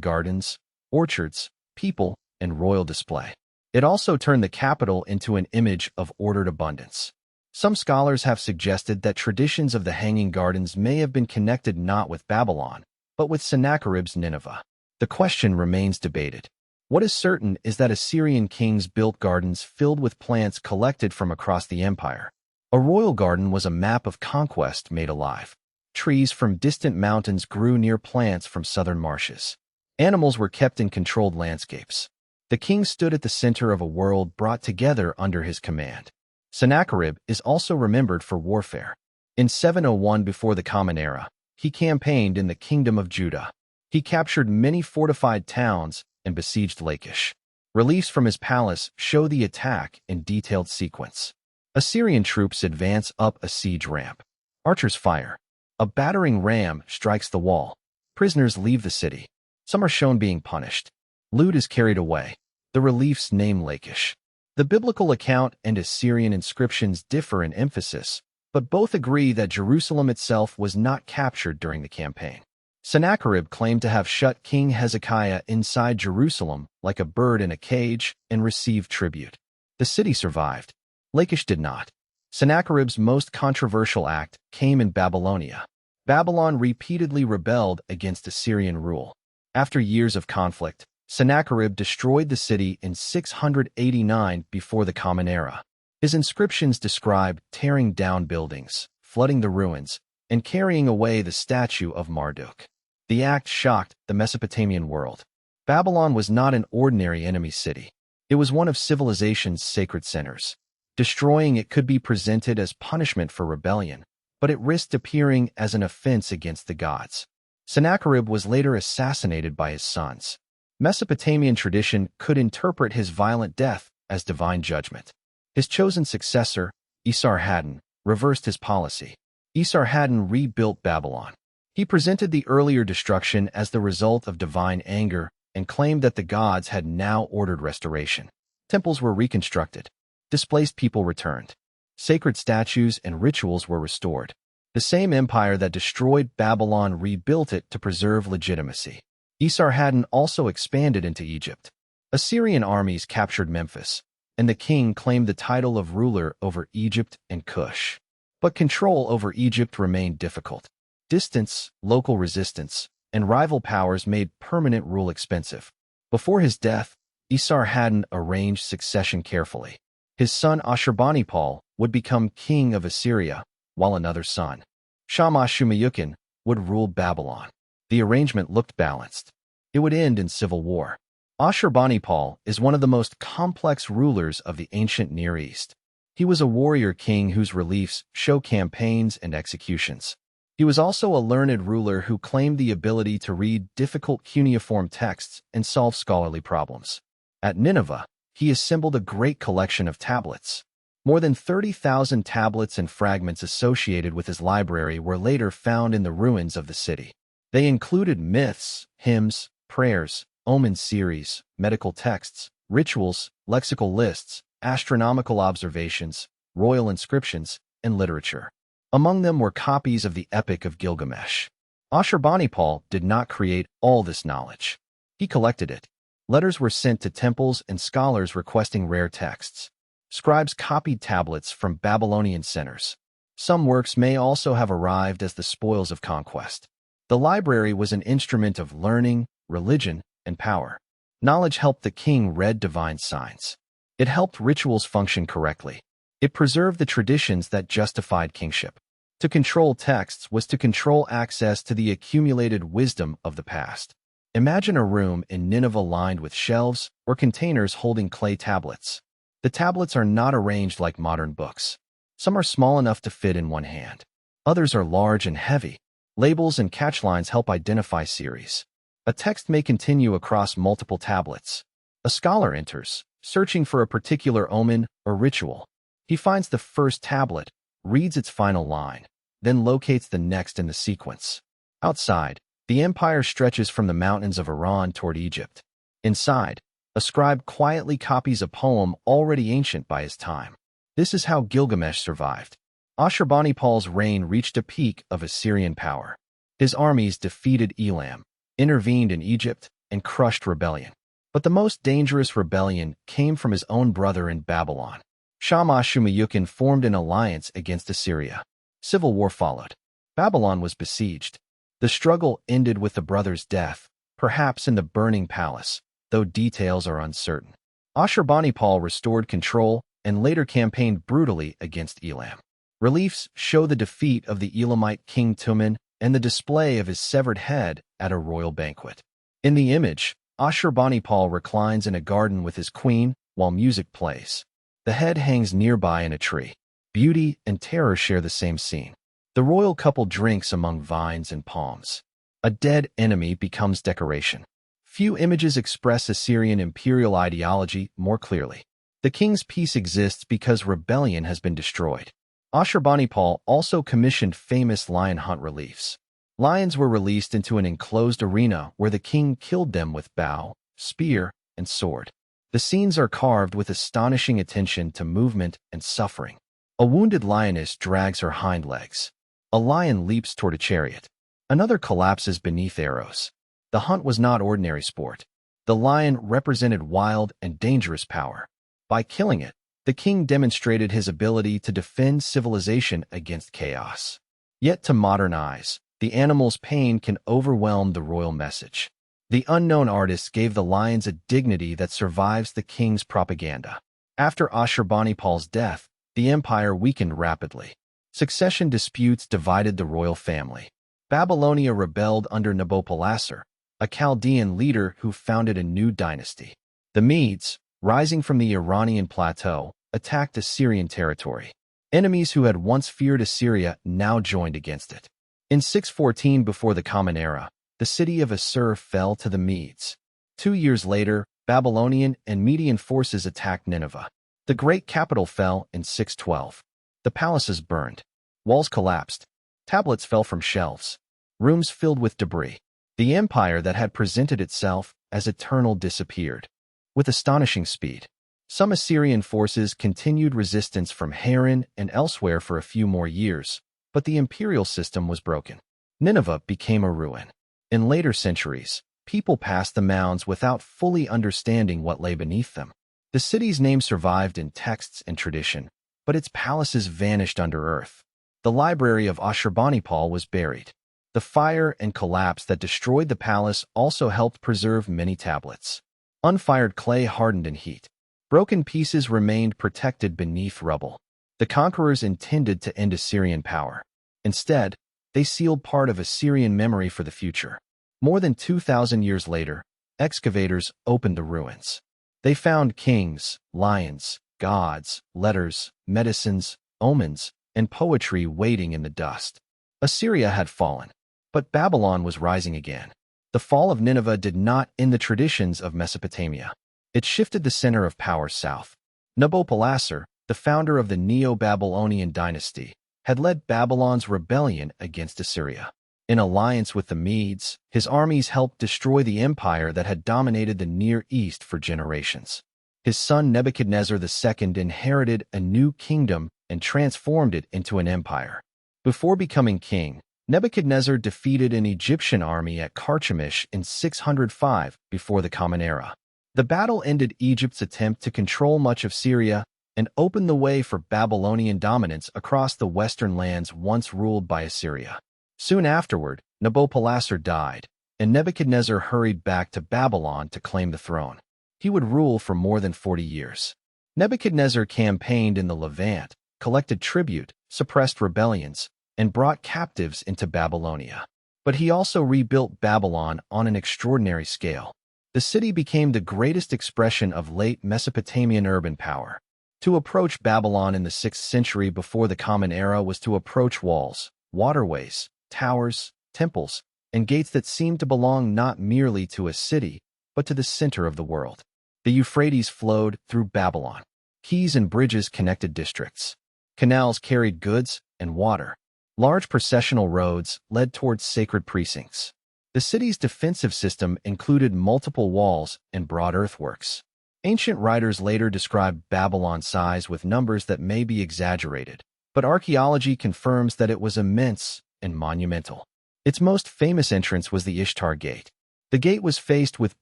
gardens, orchards, people, and royal display. It also turned the capital into an image of ordered abundance. Some scholars have suggested that traditions of the Hanging Gardens may have been connected not with Babylon, but with Sennacherib's Nineveh. The question remains debated. What is certain is that Assyrian kings built gardens filled with plants collected from across the empire. A royal garden was a map of conquest made alive. Trees from distant mountains grew near plants from southern marshes. Animals were kept in controlled landscapes. The king stood at the center of a world brought together under his command. Sennacherib is also remembered for warfare. In 701 before the Common Era, he campaigned in the kingdom of Judah. He captured many fortified towns and besieged Lachish. Reliefs from his palace show the attack in detailed sequence. Assyrian troops advance up a siege ramp. Archers fire. A battering ram strikes the wall. Prisoners leave the city. Some are shown being punished. Loot is carried away. The reliefs name Lachish. The biblical account and Assyrian inscriptions differ in emphasis, but both agree that Jerusalem itself was not captured during the campaign. Sennacherib claimed to have shut King Hezekiah inside Jerusalem like a bird in a cage and received tribute. The city survived. Lachish did not. Sennacherib's most controversial act came in Babylonia. Babylon repeatedly rebelled against Assyrian rule. After years of conflict, Sennacherib destroyed the city in 689 before the Common Era. His inscriptions describe tearing down buildings, flooding the ruins, and carrying away the statue of Marduk. The act shocked the Mesopotamian world. Babylon was not an ordinary enemy city. It was one of civilization's sacred centers. Destroying it could be presented as punishment for rebellion, but it risked appearing as an offense against the gods. Sennacherib was later assassinated by his sons. Mesopotamian tradition could interpret his violent death as divine judgment. His chosen successor, Esarhaddon, reversed his policy. Esarhaddon rebuilt Babylon. He presented the earlier destruction as the result of divine anger and claimed that the gods had now ordered restoration. Temples were reconstructed. Displaced people returned. Sacred statues and rituals were restored. The same empire that destroyed Babylon rebuilt it to preserve legitimacy. Esarhaddon also expanded into Egypt. Assyrian armies captured Memphis, and the king claimed the title of ruler over Egypt and Kush. But control over Egypt remained difficult. Distance, local resistance, and rival powers made permanent rule expensive. Before his death, Esarhaddon arranged succession carefully. His son Ashurbanipal would become king of Assyria, while another son, Shamash-shum-ukin, would rule Babylon. The arrangement looked balanced. It would end in civil war. Ashurbanipal is one of the most complex rulers of the ancient Near East. He was a warrior king whose reliefs show campaigns and executions. He was also a learned ruler who claimed the ability to read difficult cuneiform texts and solve scholarly problems. At Nineveh, he assembled a great collection of tablets. More than 30,000 tablets and fragments associated with his library were later found in the ruins of the city. They included myths, hymns, prayers, omen series, medical texts, rituals, lexical lists, astronomical observations, royal inscriptions, and literature. Among them were copies of the Epic of Gilgamesh. Ashurbanipal did not create all this knowledge. He collected it. Letters were sent to temples and scholars requesting rare texts. Scribes copied tablets from Babylonian centers. Some works may also have arrived as the spoils of conquest. The library was an instrument of learning, religion, and power. Knowledge helped the king read divine signs. It helped rituals function correctly. It preserved the traditions that justified kingship. To control texts was to control access to the accumulated wisdom of the past. Imagine a room in Nineveh lined with shelves or containers holding clay tablets. The tablets are not arranged like modern books. Some are small enough to fit in one hand. Others are large and heavy. Labels and catchlines help identify series. A text may continue across multiple tablets. A scholar enters, searching for a particular omen or ritual. He finds the first tablet, reads its final line, then locates the next in the sequence. Outside, the empire stretches from the mountains of Iran toward Egypt. Inside, a scribe quietly copies a poem already ancient by his time. This is how Gilgamesh survived. Ashurbanipal's reign reached a peak of Assyrian power. His armies defeated Elam, intervened in Egypt, and crushed rebellion. But the most dangerous rebellion came from his own brother in Babylon. Shamash-shum-ukin formed an alliance against Assyria. Civil war followed. Babylon was besieged. The struggle ended with the brother's death, perhaps in the burning palace, though details are uncertain. Ashurbanipal restored control and later campaigned brutally against Elam. Reliefs show the defeat of the Elamite king Tumen and the display of his severed head at a royal banquet. In the image, Ashurbanipal reclines in a garden with his queen while music plays. The head hangs nearby in a tree. Beauty and terror share the same scene. The royal couple drinks among vines and palms. A dead enemy becomes decoration. Few images express Assyrian imperial ideology more clearly. The king's peace exists because rebellion has been destroyed. Ashurbanipal also commissioned famous lion hunt reliefs. Lions were released into an enclosed arena where the king killed them with bow, spear, and sword. The scenes are carved with astonishing attention to movement and suffering. A wounded lioness drags her hind legs. A lion leaps toward a chariot. Another collapses beneath arrows. The hunt was not ordinary sport. The lion represented wild and dangerous power. By killing it, the king demonstrated his ability to defend civilization against chaos. Yet to modern eyes, the animal's pain can overwhelm the royal message. The unknown artists gave the lions a dignity that survives the king's propaganda. After Ashurbanipal's death, the empire weakened rapidly. Succession disputes divided the royal family. Babylonia rebelled under Nabopolassar, a Chaldean leader who founded a new dynasty. The Medes, rising from the Iranian plateau, attacked Assyrian territory. Enemies who had once feared Assyria now joined against it. In 614 before the Common Era, the city of Assur fell to the Medes. 2 years later, Babylonian and Median forces attacked Nineveh. The great capital fell in 612. The palaces burned. Walls collapsed. Tablets fell from shelves. Rooms filled with debris. The empire that had presented itself as eternal disappeared. With astonishing speed. Some Assyrian forces continued resistance from Haran and elsewhere for a few more years, but the imperial system was broken. Nineveh became a ruin. In later centuries, people passed the mounds without fully understanding what lay beneath them. The city's name survived in texts and tradition, but its palaces vanished under earth. The library of Ashurbanipal was buried. The fire and collapse that destroyed the palace also helped preserve many tablets. Unfired clay hardened in heat. Broken pieces remained protected beneath rubble. The conquerors intended to end Assyrian power. Instead, they sealed part of Assyrian memory for the future. More than 2,000 years later, excavators opened the ruins. They found kings, lions, gods, letters, medicines, omens, and poetry waiting in the dust. Assyria had fallen, but Babylon was rising again. The fall of Nineveh did not end the traditions of Mesopotamia. It shifted the center of power south. Nabopolassar, the founder of the Neo-Babylonian dynasty, had led Babylon's rebellion against Assyria. In alliance with the Medes, his armies helped destroy the empire that had dominated the Near East for generations. His son Nebuchadnezzar II inherited a new kingdom and transformed it into an empire. Before becoming king, Nebuchadnezzar defeated an Egyptian army at Carchemish in 605 before the Common Era. The battle ended Egypt's attempt to control much of Syria and opened the way for Babylonian dominance across the western lands once ruled by Assyria. Soon afterward, Nabopolassar died, and Nebuchadnezzar hurried back to Babylon to claim the throne. He would rule for more than 40 years. Nebuchadnezzar campaigned in the Levant, collected tribute, suppressed rebellions, and brought captives into Babylonia. But he also rebuilt Babylon on an extraordinary scale. The city became the greatest expression of late Mesopotamian urban power. To approach Babylon in the 6th century before the Common Era was to approach walls, waterways, towers, temples, and gates that seemed to belong not merely to a city, but to the center of the world. The Euphrates flowed through Babylon. Quays and bridges connected districts. Canals carried goods and water. Large processional roads led towards sacred precincts. The city's defensive system included multiple walls and broad earthworks. Ancient writers later described Babylon's size with numbers that may be exaggerated, but archaeology confirms that it was immense and monumental. Its most famous entrance was the Ishtar Gate. The gate was faced with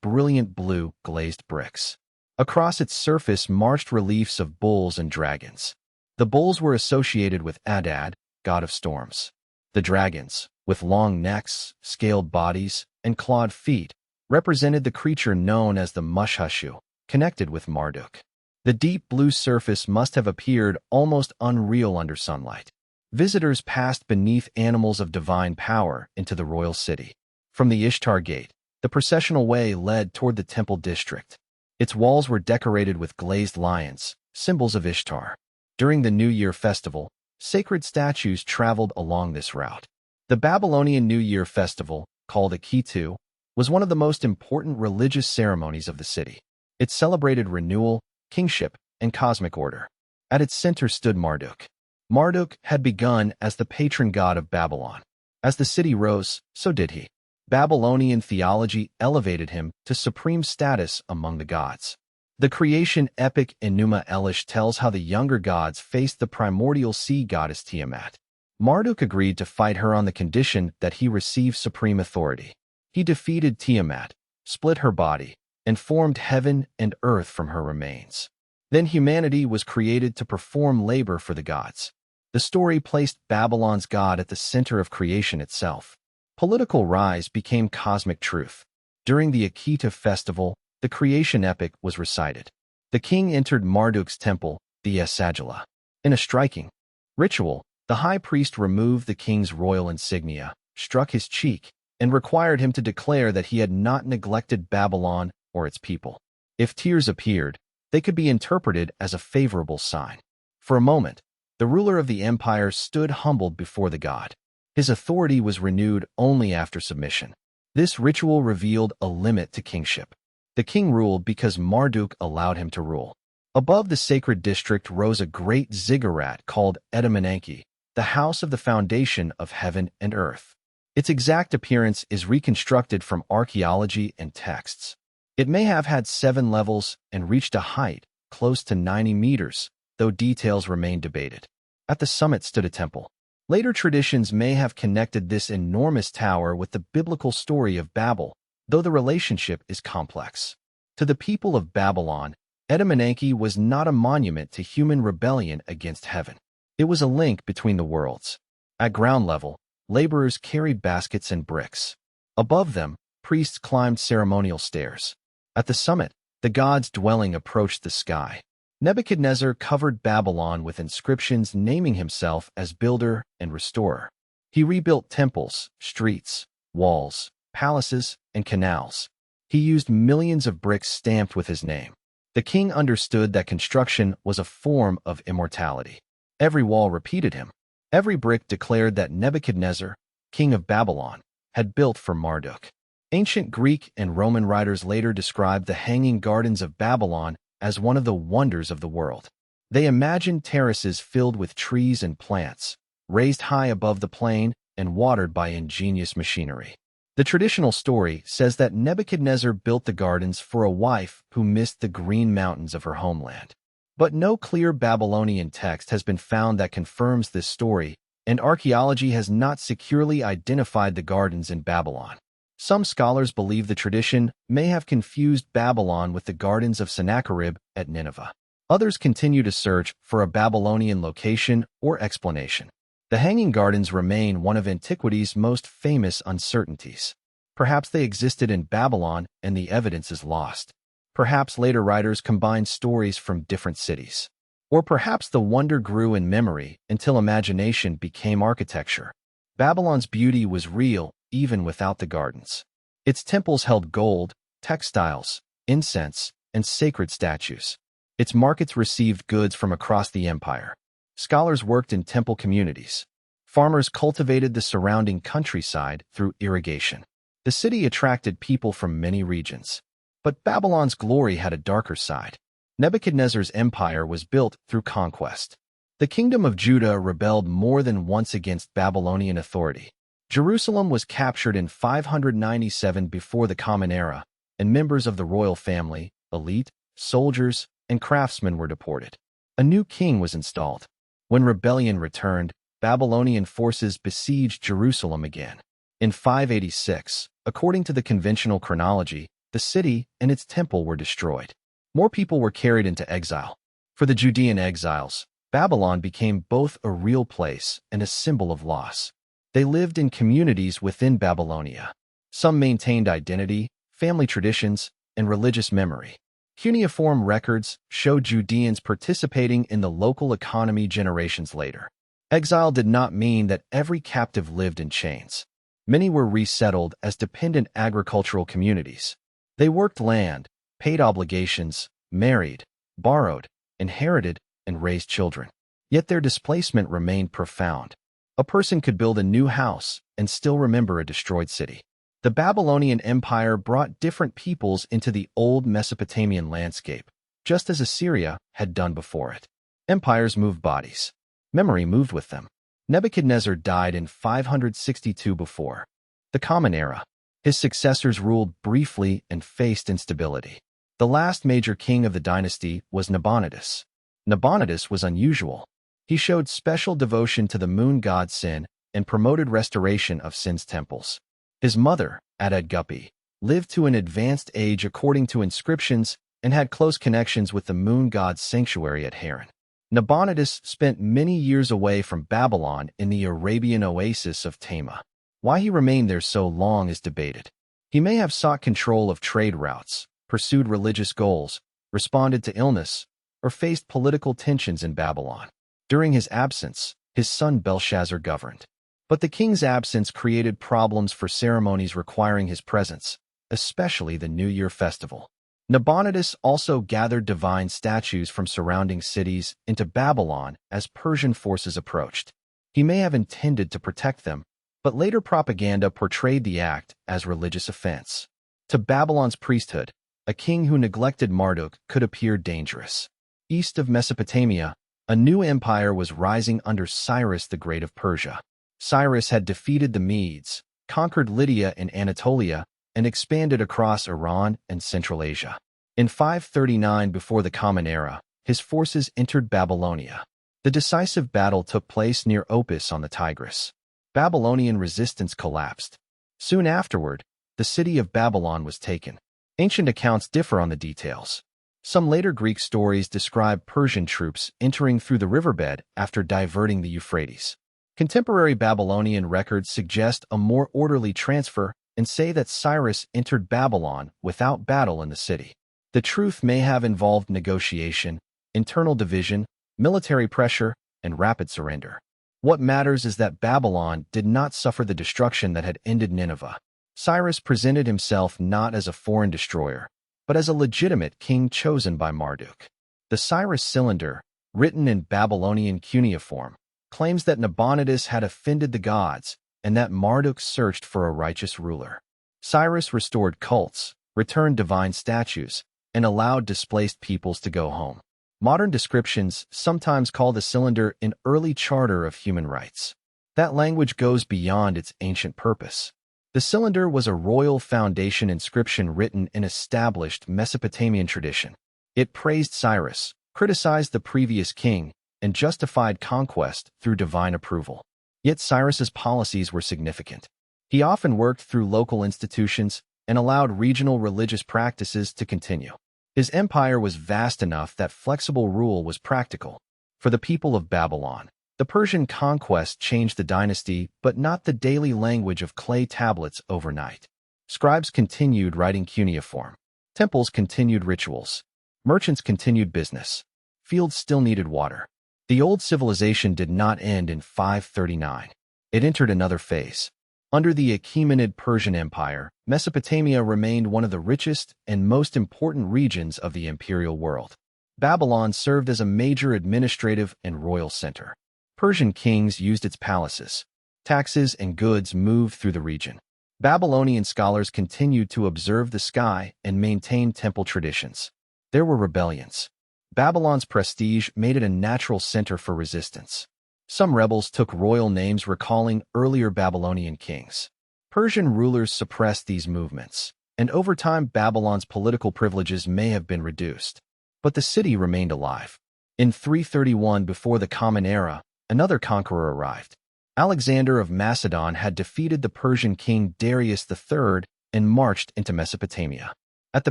brilliant blue, glazed bricks. Across its surface marched reliefs of bulls and dragons. The bulls were associated with Adad, god of storms. The dragons, with long necks, scaled bodies, and clawed feet, represented the creature known as the Mushushu, connected with Marduk. The deep blue surface must have appeared almost unreal under sunlight. Visitors passed beneath animals of divine power into the royal city. From the Ishtar Gate, the processional way led toward the temple district. Its walls were decorated with glazed lions, symbols of Ishtar. During the New Year festival, sacred statues traveled along this route. The Babylonian New Year festival, called Akitu, was one of the most important religious ceremonies of the city. It celebrated renewal, kingship, and cosmic order. At its center stood Marduk. Marduk had begun as the patron god of Babylon. As the city rose, so did he. Babylonian theology elevated him to supreme status among the gods. The creation epic Enuma Elish tells how the younger gods faced the primordial sea goddess Tiamat. Marduk agreed to fight her on the condition that he receive supreme authority. He defeated Tiamat, split her body, and formed heaven and earth from her remains. Then humanity was created to perform labor for the gods. The story placed Babylon's god at the center of creation itself. Political rise became cosmic truth. During the Akitu festival, the creation epic was recited. The king entered Marduk's temple, the Esagila. In a striking ritual, the high priest removed the king's royal insignia, struck his cheek, and required him to declare that he had not neglected Babylon or its people. If tears appeared, they could be interpreted as a favorable sign. For a moment, the ruler of the empire stood humbled before the god. His authority was renewed only after submission. This ritual revealed a limit to kingship. The king ruled because Marduk allowed him to rule. Above the sacred district rose a great ziggurat called Edamananki, the house of the foundation of heaven and earth. Its exact appearance is reconstructed from archaeology and texts. It may have had 7 levels and reached a height close to 90 meters, though details remain debated. At the summit stood a temple. Later traditions may have connected this enormous tower with the biblical story of Babel, though the relationship is complex. To the people of Babylon, Edamananki was not a monument to human rebellion against heaven. It was a link between the worlds. At ground level, laborers carried baskets and bricks. Above them, priests climbed ceremonial stairs. At the summit, the god's dwelling approached the sky. Nebuchadnezzar covered Babylon with inscriptions naming himself as builder and restorer. He rebuilt temples, streets, walls, palaces, and canals. He used millions of bricks stamped with his name. The king understood that construction was a form of immortality. Every wall repeated him. Every brick declared that Nebuchadnezzar, king of Babylon, had built for Marduk. Ancient Greek and Roman writers later described the Hanging Gardens of Babylon as one of the wonders of the world. They imagined terraces filled with trees and plants, raised high above the plain and watered by ingenious machinery. The traditional story says that Nebuchadnezzar built the gardens for a wife who missed the green mountains of her homeland. But no clear Babylonian text has been found that confirms this story, and archaeology has not securely identified the gardens in Babylon. Some scholars believe the tradition may have confused Babylon with the gardens of Sennacherib at Nineveh. Others continue to search for a Babylonian location or explanation. The Hanging Gardens remain one of antiquity's most famous uncertainties. Perhaps they existed in Babylon and the evidence is lost. Perhaps later writers combined stories from different cities. Or perhaps the wonder grew in memory until imagination became architecture. Babylon's beauty was real even without the gardens. Its temples held gold, textiles, incense, and sacred statues. Its markets received goods from across the empire. Scholars worked in temple communities. Farmers cultivated the surrounding countryside through irrigation. The city attracted people from many regions. But Babylon's glory had a darker side. Nebuchadnezzar's empire was built through conquest. The kingdom of Judah rebelled more than once against Babylonian authority. Jerusalem was captured in 597 before the Common Era, and members of the royal family, elite, soldiers, and craftsmen were deported. A new king was installed. When rebellion returned, Babylonian forces besieged Jerusalem again. In 586, According to the conventional chronology, the city and its temple were destroyed. More people were carried into exile. For the Judean exiles, Babylon became both a real place and a symbol of loss. They lived in communities within Babylonia. Some maintained identity, family traditions, and religious memory. Cuneiform records show Judeans participating in the local economy generations later. Exile did not mean that every captive lived in chains. Many were resettled as dependent agricultural communities. They worked land, paid obligations, married, borrowed, inherited, and raised children. Yet their displacement remained profound. A person could build a new house and still remember a destroyed city. The Babylonian Empire brought different peoples into the old Mesopotamian landscape, just as Assyria had done before it. Empires moved bodies. Memory moved with them. Nebuchadnezzar died in 562 before the Common Era. His successors ruled briefly and faced instability. The last major king of the dynasty was Nabonidus. Nabonidus was unusual. He showed special devotion to the moon god Sin and promoted restoration of Sin's temples. His mother, Adad-Gupi, lived to an advanced age according to inscriptions and had close connections with the moon god's sanctuary at Haran. Nabonidus spent many years away from Babylon in the Arabian oasis of Tama. Why he remained there so long is debated. He may have sought control of trade routes, pursued religious goals, responded to illness, or faced political tensions in Babylon. During his absence, his son Belshazzar governed. But the king's absence created problems for ceremonies requiring his presence, especially the New Year festival. Nabonidus also gathered divine statues from surrounding cities into Babylon as Persian forces approached. He may have intended to protect them, but later propaganda portrayed the act as religious offense. To Babylon's priesthood, a king who neglected Marduk could appear dangerous. East of Mesopotamia, a new empire was rising under Cyrus the Great of Persia. Cyrus had defeated the Medes, conquered Lydia and Anatolia, and expanded across Iran and Central Asia. In 539 before the Common Era, his forces entered Babylonia. The decisive battle took place near Opis on the Tigris. Babylonian resistance collapsed. Soon afterward, the city of Babylon was taken. Ancient accounts differ on the details. Some later Greek stories describe Persian troops entering through the riverbed after diverting the Euphrates. Contemporary Babylonian records suggest a more orderly transfer and say that Cyrus entered Babylon without battle in the city. The truth may have involved negotiation, internal division, military pressure, and rapid surrender. What matters is that Babylon did not suffer the destruction that had ended Nineveh. Cyrus presented himself not as a foreign destroyer, but as a legitimate king chosen by Marduk. The Cyrus Cylinder, written in Babylonian cuneiform, claims that Nabonidus had offended the gods and that Marduk searched for a righteous ruler. Cyrus restored cults, returned divine statues, and allowed displaced peoples to go home. Modern descriptions sometimes call the cylinder an early charter of human rights. That language goes beyond its ancient purpose. The cylinder was a royal foundation inscription written in established Mesopotamian tradition. It praised Cyrus, criticized the previous king, and justified conquest through divine approval. Yet Cyrus's policies were significant. He often worked through local institutions and allowed regional religious practices to continue. His empire was vast enough that flexible rule was practical. For the people of Babylon, the Persian conquest changed the dynasty, but not the daily language of clay tablets overnight. Scribes continued writing cuneiform. Temples continued rituals. Merchants continued business. Fields still needed water. The old civilization did not end in 539. It entered another phase. Under the Achaemenid Persian Empire, Mesopotamia remained one of the richest and most important regions of the imperial world. Babylon served as a major administrative and royal center. Persian kings used its palaces. Taxes and goods moved through the region. Babylonian scholars continued to observe the sky and maintain temple traditions. There were rebellions. Babylon's prestige made it a natural center for resistance. Some rebels took royal names recalling earlier Babylonian kings. Persian rulers suppressed these movements, and over time Babylon's political privileges may have been reduced. But the city remained alive. In 331 before the Common Era, another conqueror arrived. Alexander of Macedon had defeated the Persian king Darius III and marched into Mesopotamia. At the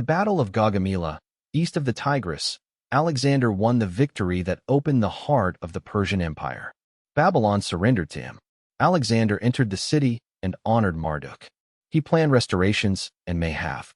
Battle of Gaugamela, east of the Tigris, Alexander won the victory that opened the heart of the Persian Empire. Babylon surrendered to him. Alexander entered the city and honored Marduk. He planned restorations and may have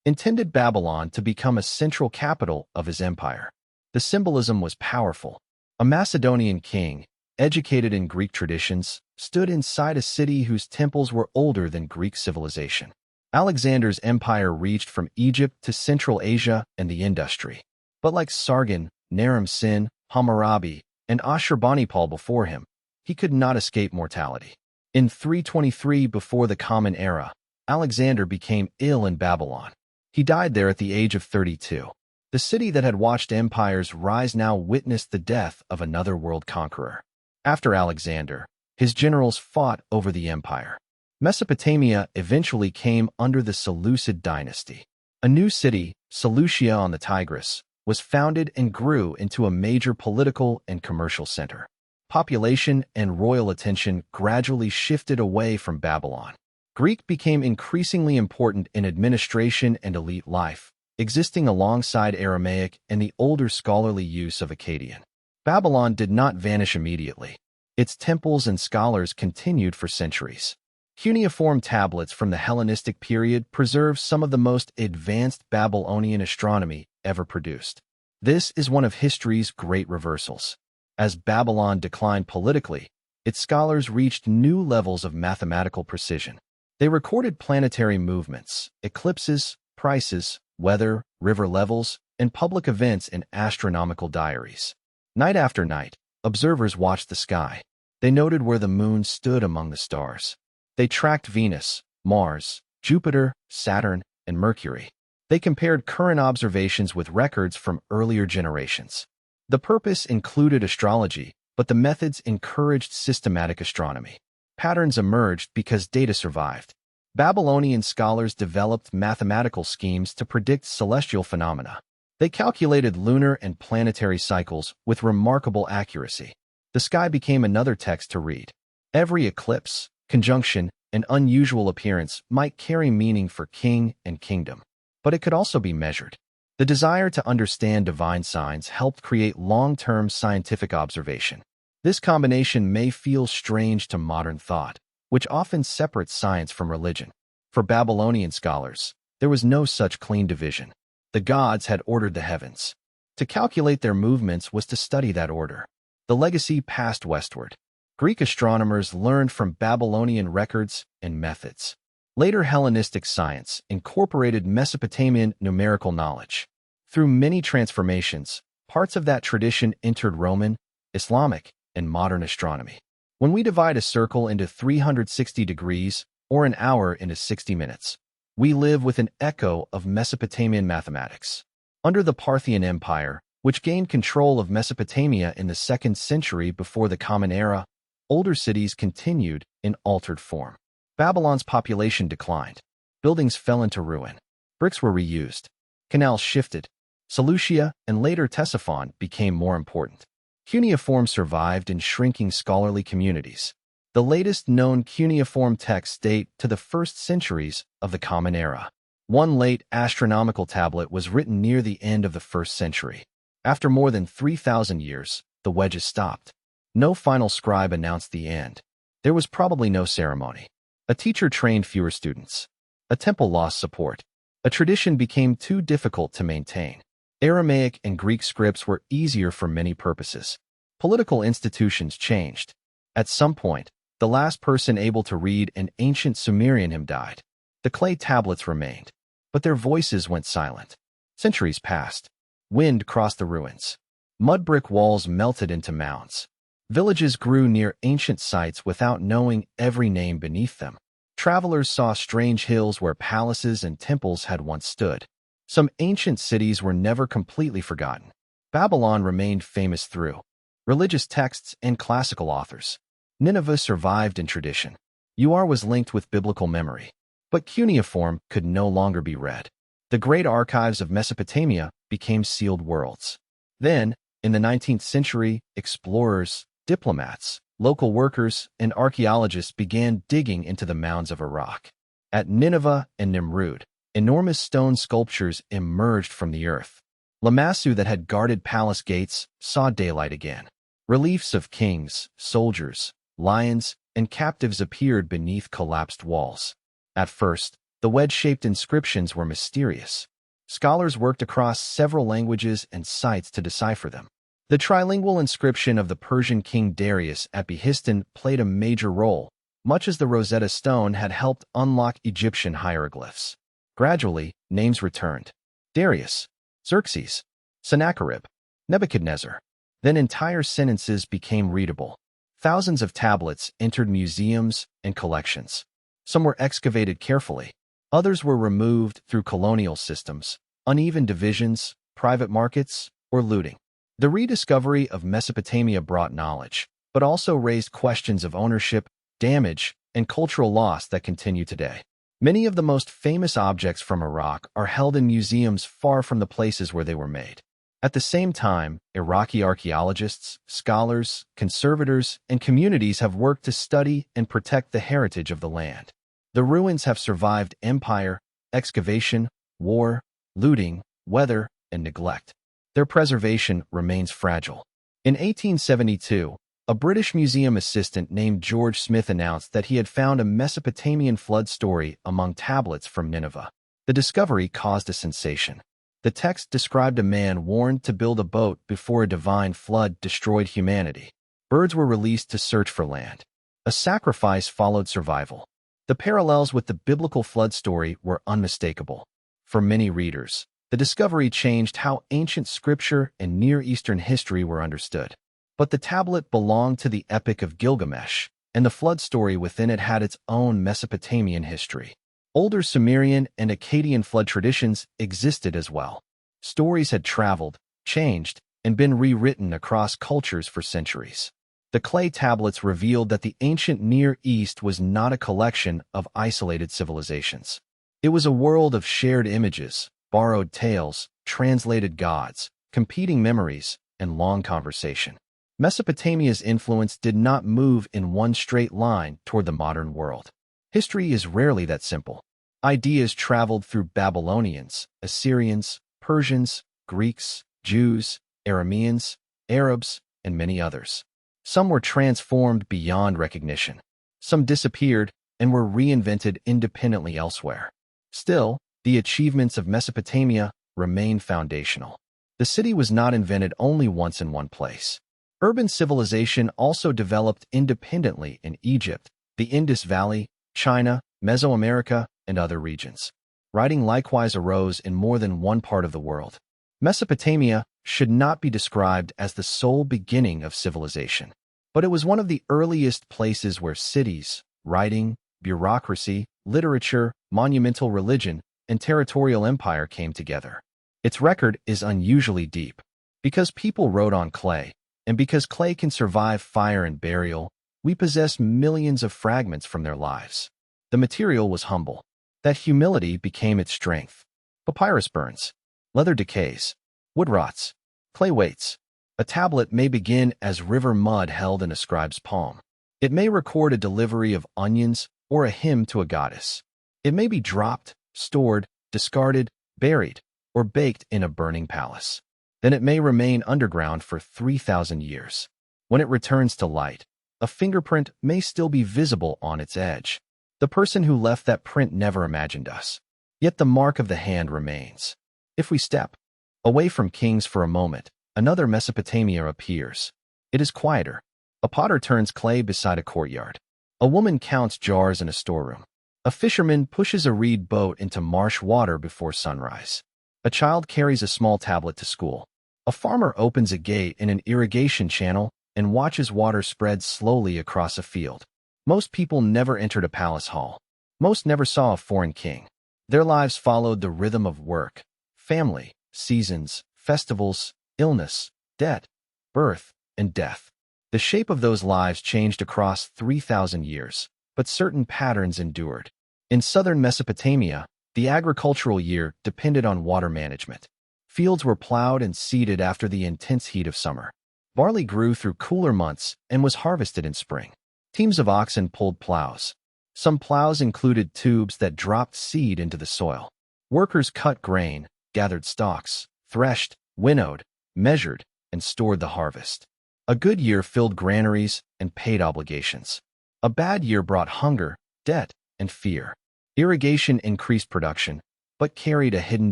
intended Babylon to become a central capital of his empire. The symbolism was powerful. A Macedonian king, educated in Greek traditions, stood inside a city whose temples were older than Greek civilization. Alexander's empire reached from Egypt to Central Asia and the Industry. But like Sargon, Naram-Sin, Hammurabi, and Ashurbanipal before him, he could not escape mortality. In 323 before the Common Era, Alexander became ill in Babylon. He died there at the age of 32. The city that had watched empires rise now witnessed the death of another world conqueror. After Alexander, his generals fought over the empire. Mesopotamia eventually came under the Seleucid dynasty. A new city, Seleucia on the Tigris, was founded and grew into a major political and commercial center. Population and royal attention gradually shifted away from Babylon. Greek became increasingly important in administration and elite life, existing alongside Aramaic and the older scholarly use of Akkadian. Babylon did not vanish immediately. Its temples and scholars continued for centuries. Cuneiform tablets from the Hellenistic period preserve some of the most advanced Babylonian astronomy ever produced. This is one of history's great reversals. As Babylon declined politically, its scholars reached new levels of mathematical precision. They recorded planetary movements, eclipses, prices, weather, river levels, and public events in astronomical diaries. Night after night, observers watched the sky. They noted where the moon stood among the stars. They tracked Venus, Mars, Jupiter, Saturn, and Mercury. They compared current observations with records from earlier generations. The purpose included astrology, but the methods encouraged systematic astronomy. Patterns emerged because data survived. Babylonian scholars developed mathematical schemes to predict celestial phenomena. They calculated lunar and planetary cycles with remarkable accuracy. The sky became another text to read. Every eclipse, conjunction, and unusual appearance might carry meaning for king and kingdom, but it could also be measured. The desire to understand divine signs helped create long-term scientific observation. This combination may feel strange to modern thought, which often separates science from religion. For Babylonian scholars, there was no such clean division. The gods had ordered the heavens. To calculate their movements was to study that order. The legacy passed westward. Greek astronomers learned from Babylonian records and methods. Later Hellenistic science incorporated Mesopotamian numerical knowledge. Through many transformations, parts of that tradition entered Roman, Islamic, and modern astronomy. When we divide a circle into 360 degrees or an hour into 60 minutes, we live with an echo of Mesopotamian mathematics. Under the Parthian Empire, which gained control of Mesopotamia in the 2nd century before the Common Era, older cities continued in altered form. Babylon's population declined. Buildings fell into ruin. Bricks were reused. Canals shifted. Seleucia and later Ctesiphon became more important. Cuneiform survived in shrinking scholarly communities. The latest known cuneiform texts date to the 1st centuries of the Common Era. One late astronomical tablet was written near the end of the 1st century. After more than 3,000 years, the wedges stopped. No final scribe announced the end. There was probably no ceremony. A teacher trained fewer students. A temple lost support. A tradition became too difficult to maintain. Aramaic and Greek scripts were easier for many purposes. Political institutions changed. At some point, the last person able to read an ancient Sumerian hymn died. The clay tablets remained, but their voices went silent. Centuries passed. Wind crossed the ruins. Mud brick walls melted into mounds. Villages grew near ancient sites without knowing every name beneath them. Travelers saw strange hills where palaces and temples had once stood. Some ancient cities were never completely forgotten. Babylon remained famous through religious texts and classical authors. Nineveh survived in tradition. Ur was linked with biblical memory. But cuneiform could no longer be read. The great archives of Mesopotamia became sealed worlds. Then, in the 19th century, explorers, diplomats, local workers and archaeologists began digging into the mounds of Uruk. At Nineveh and Nimrud, enormous stone sculptures emerged from the earth. Lamassu that had guarded palace gates saw daylight again. Reliefs of kings, soldiers, lions, and captives appeared beneath collapsed walls. At first, the wedge-shaped inscriptions were mysterious. Scholars worked across several languages and sites to decipher them. The trilingual inscription of the Persian king Darius at Behistun played a major role, much as the Rosetta Stone had helped unlock Egyptian hieroglyphs. Gradually, names returned. Darius, Xerxes, Sennacherib, Nebuchadnezzar. Then entire sentences became readable. Thousands of tablets entered museums and collections. Some were excavated carefully. Others were removed through colonial systems, uneven divisions, private markets, or looting. The rediscovery of Mesopotamia brought knowledge, but also raised questions of ownership, damage, and cultural loss that continue today. Many of the most famous objects from Iraq are held in museums far from the places where they were made. At the same time, Iraqi archaeologists, scholars, conservators, and communities have worked to study and protect the heritage of the land. The ruins have survived empire, excavation, war, looting, weather, and neglect. Their preservation remains fragile. In 1872, a British museum assistant named George Smith announced that he had found a Mesopotamian flood story among tablets from Nineveh. The discovery caused a sensation. The text described a man warned to build a boat before a divine flood destroyed humanity. Birds were released to search for land. A sacrifice followed survival. The parallels with the biblical flood story were unmistakable. For many readers, the discovery changed how ancient scripture and Near Eastern history were understood. But the tablet belonged to the Epic of Gilgamesh, and the flood story within it had its own Mesopotamian history. Older Sumerian and Akkadian flood traditions existed as well. Stories had traveled, changed, and been rewritten across cultures for centuries. The clay tablets revealed that the ancient Near East was not a collection of isolated civilizations. It was a world of shared images, borrowed tales, translated gods, competing memories, and long conversation. Mesopotamia's influence did not move in one straight line toward the modern world. History is rarely that simple. Ideas traveled through Babylonians, Assyrians, Persians, Greeks, Jews, Arameans, Arabs, and many others. Some were transformed beyond recognition. Some disappeared and were reinvented independently elsewhere. Still, the achievements of Mesopotamia remain foundational. The city was not invented only once in one place. Urban civilization also developed independently in Egypt, the Indus Valley, China, Mesoamerica, and other regions. Writing likewise arose in more than one part of the world. Mesopotamia should not be described as the sole beginning of civilization, but it was one of the earliest places where cities, writing, bureaucracy, literature, monumental religion, and territorial empire came together. Its record is unusually deep. Because people wrote on clay, and because clay can survive fire and burial, we possess millions of fragments from their lives. The material was humble. That humility became its strength. Papyrus burns, leather decays, wood rots, clay waits. A tablet may begin as river mud held in a scribe's palm. It may record a delivery of onions or a hymn to a goddess. It may be dropped, stored, discarded, buried, or baked in a burning palace. Then it may remain underground for 3,000 years. When it returns to light, a fingerprint may still be visible on its edge. The person who left that print never imagined us. Yet the mark of the hand remains. If we step away from kings for a moment, another Mesopotamia appears. It is quieter. A potter turns clay beside a courtyard. A woman counts jars in a storeroom. A fisherman pushes a reed boat into marsh water before sunrise. A child carries a small tablet to school. A farmer opens a gate in an irrigation channel and watches water spread slowly across a field. Most people never entered a palace hall. Most never saw a foreign king. Their lives followed the rhythm of work, family, seasons, festivals, illness, debt, birth, and death. The shape of those lives changed across 3,000 years, but certain patterns endured. In southern Mesopotamia, the agricultural year depended on water management. Fields were plowed and seeded after the intense heat of summer. Barley grew through cooler months and was harvested in spring. Teams of oxen pulled plows. Some plows included tubes that dropped seed into the soil. Workers cut grain, gathered stalks, threshed, winnowed, measured, and stored the harvest. A good year filled granaries and paid obligations. A bad year brought hunger, debt, and fear. Irrigation increased production, but carried a hidden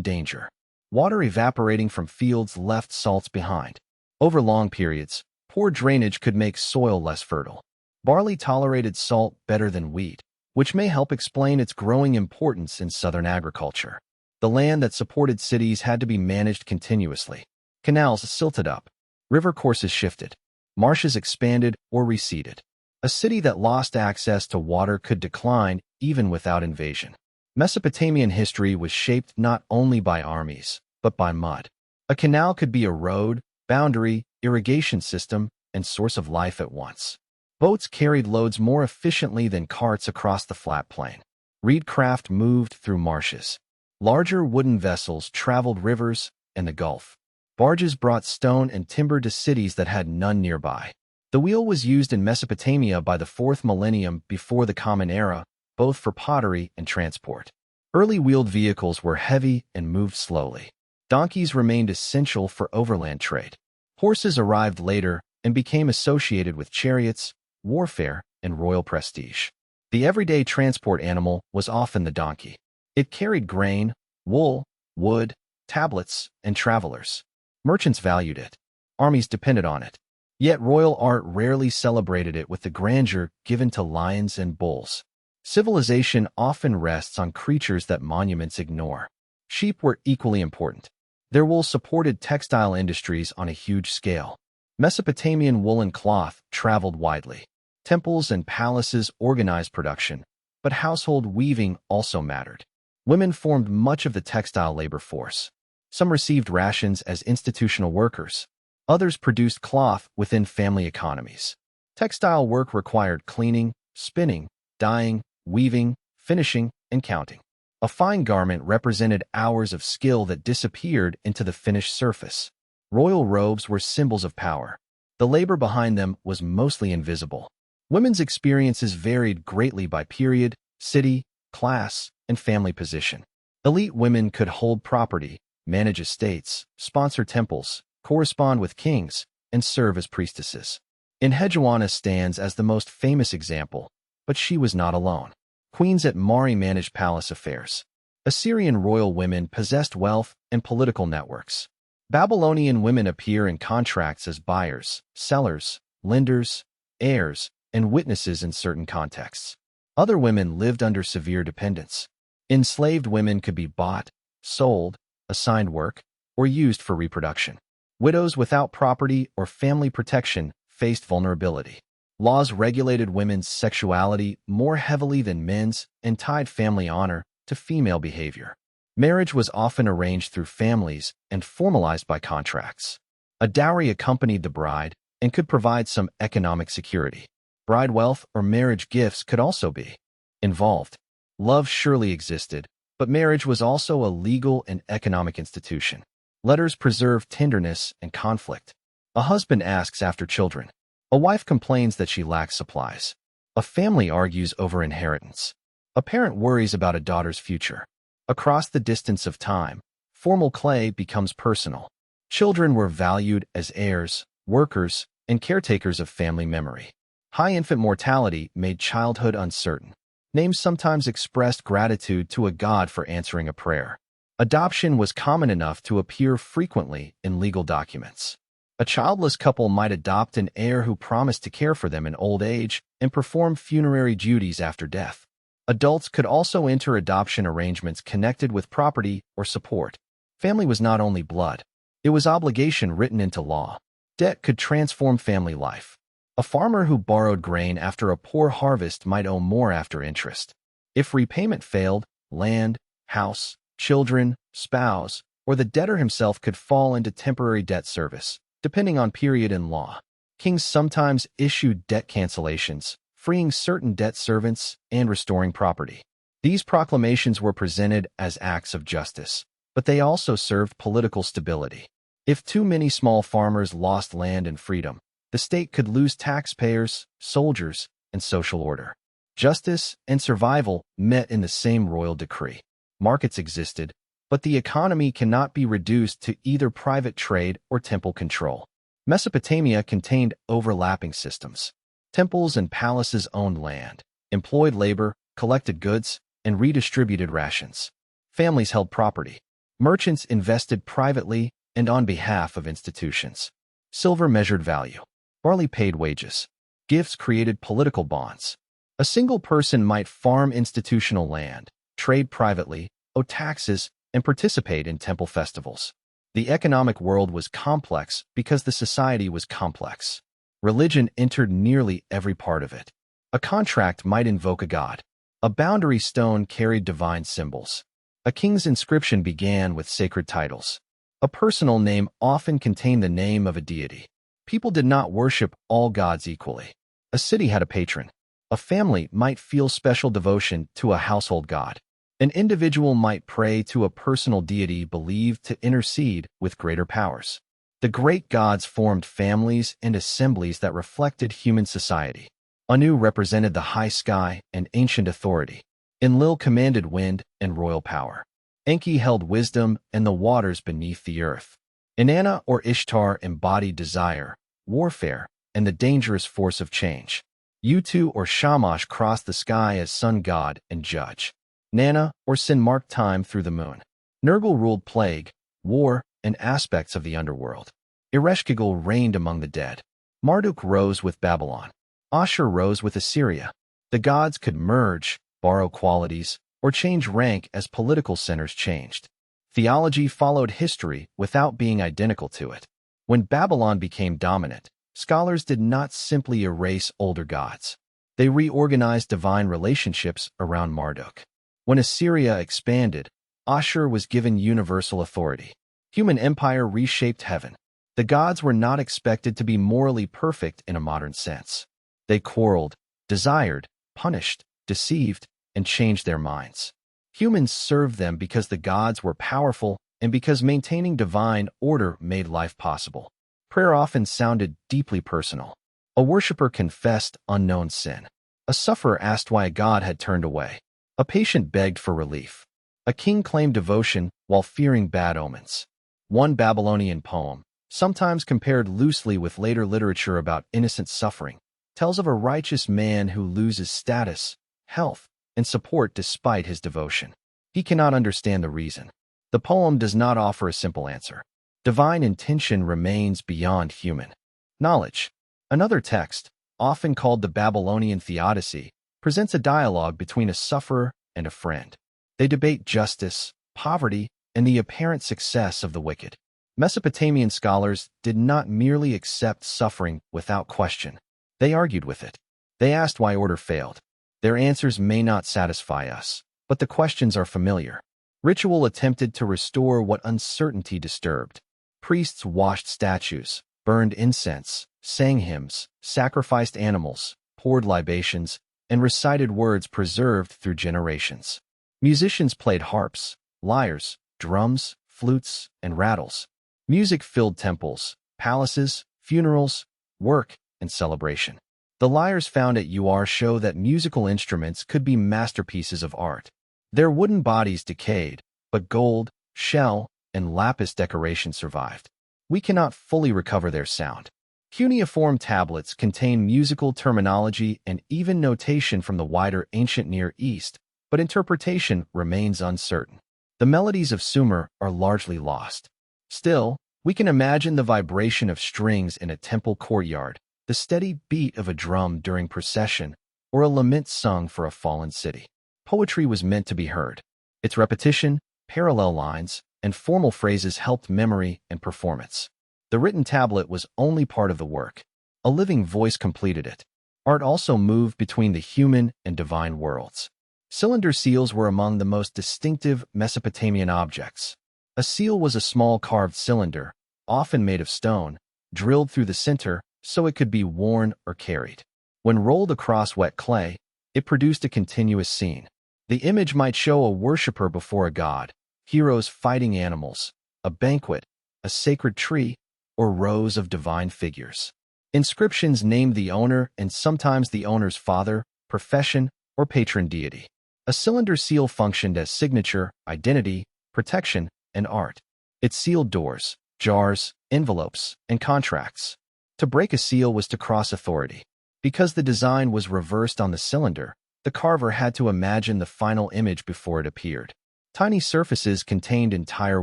danger. Water evaporating from fields left salts behind. Over long periods, poor drainage could make soil less fertile. Barley tolerated salt better than wheat, which may help explain its growing importance in southern agriculture. The land that supported cities had to be managed continuously. Canals silted up. River courses shifted. Marshes expanded or receded. A city that lost access to water could decline even without invasion. Mesopotamian history was shaped not only by armies, but by mud. A canal could be a road, boundary, irrigation system, and source of life at once. Boats carried loads more efficiently than carts across the flat plain. Reed craft moved through marshes. Larger wooden vessels traveled rivers and the Gulf. Barges brought stone and timber to cities that had none nearby. The wheel was used in Mesopotamia by the 4th millennium before the Common Era, both for pottery and transport. Early wheeled vehicles were heavy and moved slowly. Donkeys remained essential for overland trade. Horses arrived later and became associated with chariots, warfare, and royal prestige. The everyday transport animal was often the donkey. It carried grain, wool, wood, tablets, and travelers. Merchants valued it. Armies depended on it. Yet royal art rarely celebrated it with the grandeur given to lions and bulls. Civilization often rests on creatures that monuments ignore. Sheep were equally important. Their wool supported textile industries on a huge scale. Mesopotamian woolen cloth traveled widely. Temples and palaces organized production, but household weaving also mattered. Women formed much of the textile labor force. Some received rations as institutional workers. Others produced cloth within family economies. Textile work required cleaning, spinning, dyeing, weaving, finishing, and counting. A fine garment represented hours of skill that disappeared into the finished surface. Royal robes were symbols of power. The labor behind them was mostly invisible. Women's experiences varied greatly by period, city, class, and family position. Elite women could hold property, manage estates, sponsor temples, correspond with kings, and serve as priestesses. Enheduanna stands as the most famous example, but she was not alone. Queens at Mari managed palace affairs. Assyrian royal women possessed wealth and political networks. Babylonian women appear in contracts as buyers, sellers, lenders, heirs, and witnesses in certain contexts. Other women lived under severe dependence. Enslaved women could be bought, sold, assigned work, or used for reproduction. Widows without property or family protection faced vulnerability. Laws regulated women's sexuality more heavily than men's and tied family honor to female behavior. Marriage was often arranged through families and formalized by contracts. A dowry accompanied the bride and could provide some economic security. Bride wealth or marriage gifts could also be involved. Love surely existed, but marriage was also a legal and economic institution. Letters preserved tenderness and conflict. A husband asks after children. A wife complains that she lacks supplies. A family argues over inheritance. A parent worries about a daughter's future. Across the distance of time, formal clay becomes personal. Children were valued as heirs, workers, and caretakers of family memory. High infant mortality made childhood uncertain. Names sometimes expressed gratitude to a god for answering a prayer. Adoption was common enough to appear frequently in legal documents. A childless couple might adopt an heir who promised to care for them in old age and perform funerary duties after death. Adults could also enter adoption arrangements connected with property or support. Family was not only blood, it was obligation written into law. Debt could transform family life. A farmer who borrowed grain after a poor harvest might owe more after interest. If repayment failed, land, house, children, spouse, or the debtor himself could fall into temporary debt service, depending on period and law. Kings sometimes issued debt cancellations, freeing certain debt servants and restoring property. These proclamations were presented as acts of justice, but they also served political stability. If too many small farmers lost land and freedom, the state could lose taxpayers, soldiers, and social order. Justice and survival met in the same royal decree. Markets existed, but the economy cannot be reduced to either private trade or temple control. Mesopotamia contained overlapping systems. Temples and palaces owned land, employed labor, collected goods, and redistributed rations. Families held property. Merchants invested privately and on behalf of institutions. Silver measured value. Barley paid wages. Gifts created political bonds. A single person might farm institutional land, trade privately, owe taxes, and participate in temple festivals. The economic world was complex because the society was complex. Religion entered nearly every part of it. A contract might invoke a god. A boundary stone carried divine symbols. A king's inscription began with sacred titles. A personal name often contained the name of a deity. People did not worship all gods equally. A city had a patron. A family might feel special devotion to a household god. An individual might pray to a personal deity believed to intercede with greater powers. The great gods formed families and assemblies that reflected human society. Anu represented the high sky and ancient authority. Enlil commanded wind and royal power. Enki held wisdom and the waters beneath the earth. Inanna or Ishtar embodied desire, warfare, and the dangerous force of change. Utu or Shamash crossed the sky as sun god and judge. Nana or Sin marked time through the moon. Nergal ruled plague, war, and aspects of the underworld. Ereshkigal reigned among the dead. Marduk rose with Babylon. Ashur rose with Assyria. The gods could merge, borrow qualities, or change rank as political centers changed. Theology followed history without being identical to it. When Babylon became dominant, scholars did not simply erase older gods. They reorganized divine relationships around Marduk. When Assyria expanded, Ashur was given universal authority. Human empire reshaped heaven. The gods were not expected to be morally perfect in a modern sense. They quarreled, desired, punished, deceived, and changed their minds. Humans served them because the gods were powerful and because maintaining divine order made life possible. Prayer often sounded deeply personal. A worshiper confessed unknown sin. A sufferer asked why a god had turned away. A patient begged for relief. A king claimed devotion while fearing bad omens. One Babylonian poem, sometimes compared loosely with later literature about innocent suffering, tells of a righteous man who loses status, health, and support despite his devotion. He cannot understand the reason. The poem does not offer a simple answer. Divine intention remains beyond human knowledge. Another text, often called the Babylonian Theodicy, presents a dialogue between a sufferer and a friend. They debate justice, poverty, and the apparent success of the wicked. Mesopotamian scholars did not merely accept suffering without question. They argued with it. They asked why order failed. Their answers may not satisfy us, but the questions are familiar. Ritual attempted to restore what uncertainty disturbed. Priests washed statues, burned incense, sang hymns, sacrificed animals, poured libations, and recited words preserved through generations. Musicians played harps, lyres, drums, flutes, and rattles. Music filled temples, palaces, funerals, work, and celebration. The lyres found at Ur show that musical instruments could be masterpieces of art. Their wooden bodies decayed, but gold, shell, and lapis decoration survived. We cannot fully recover their sound. Cuneiform tablets contain musical terminology and even notation from the wider ancient Near East, but interpretation remains uncertain. The melodies of Sumer are largely lost. Still, we can imagine the vibration of strings in a temple courtyard, the steady beat of a drum during procession, or a lament sung for a fallen city. Poetry was meant to be heard. Its repetition, parallel lines, and formal phrases helped memory and performance. The written tablet was only part of the work. A living voice completed it. Art also moved between the human and divine worlds. Cylinder seals were among the most distinctive Mesopotamian objects. A seal was a small carved cylinder, often made of stone, drilled through the center so it could be worn or carried. When rolled across wet clay, it produced a continuous scene. The image might show a worshiper before a god, heroes fighting animals, a banquet, a sacred tree, or rows of divine figures. Inscriptions named the owner and sometimes the owner's father, profession, or patron deity. A cylinder seal functioned as signature, identity, protection, and art. It sealed doors, jars, envelopes, and contracts. To break a seal was to cross authority. Because the design was reversed on the cylinder, the carver had to imagine the final image before it appeared. Tiny surfaces contained entire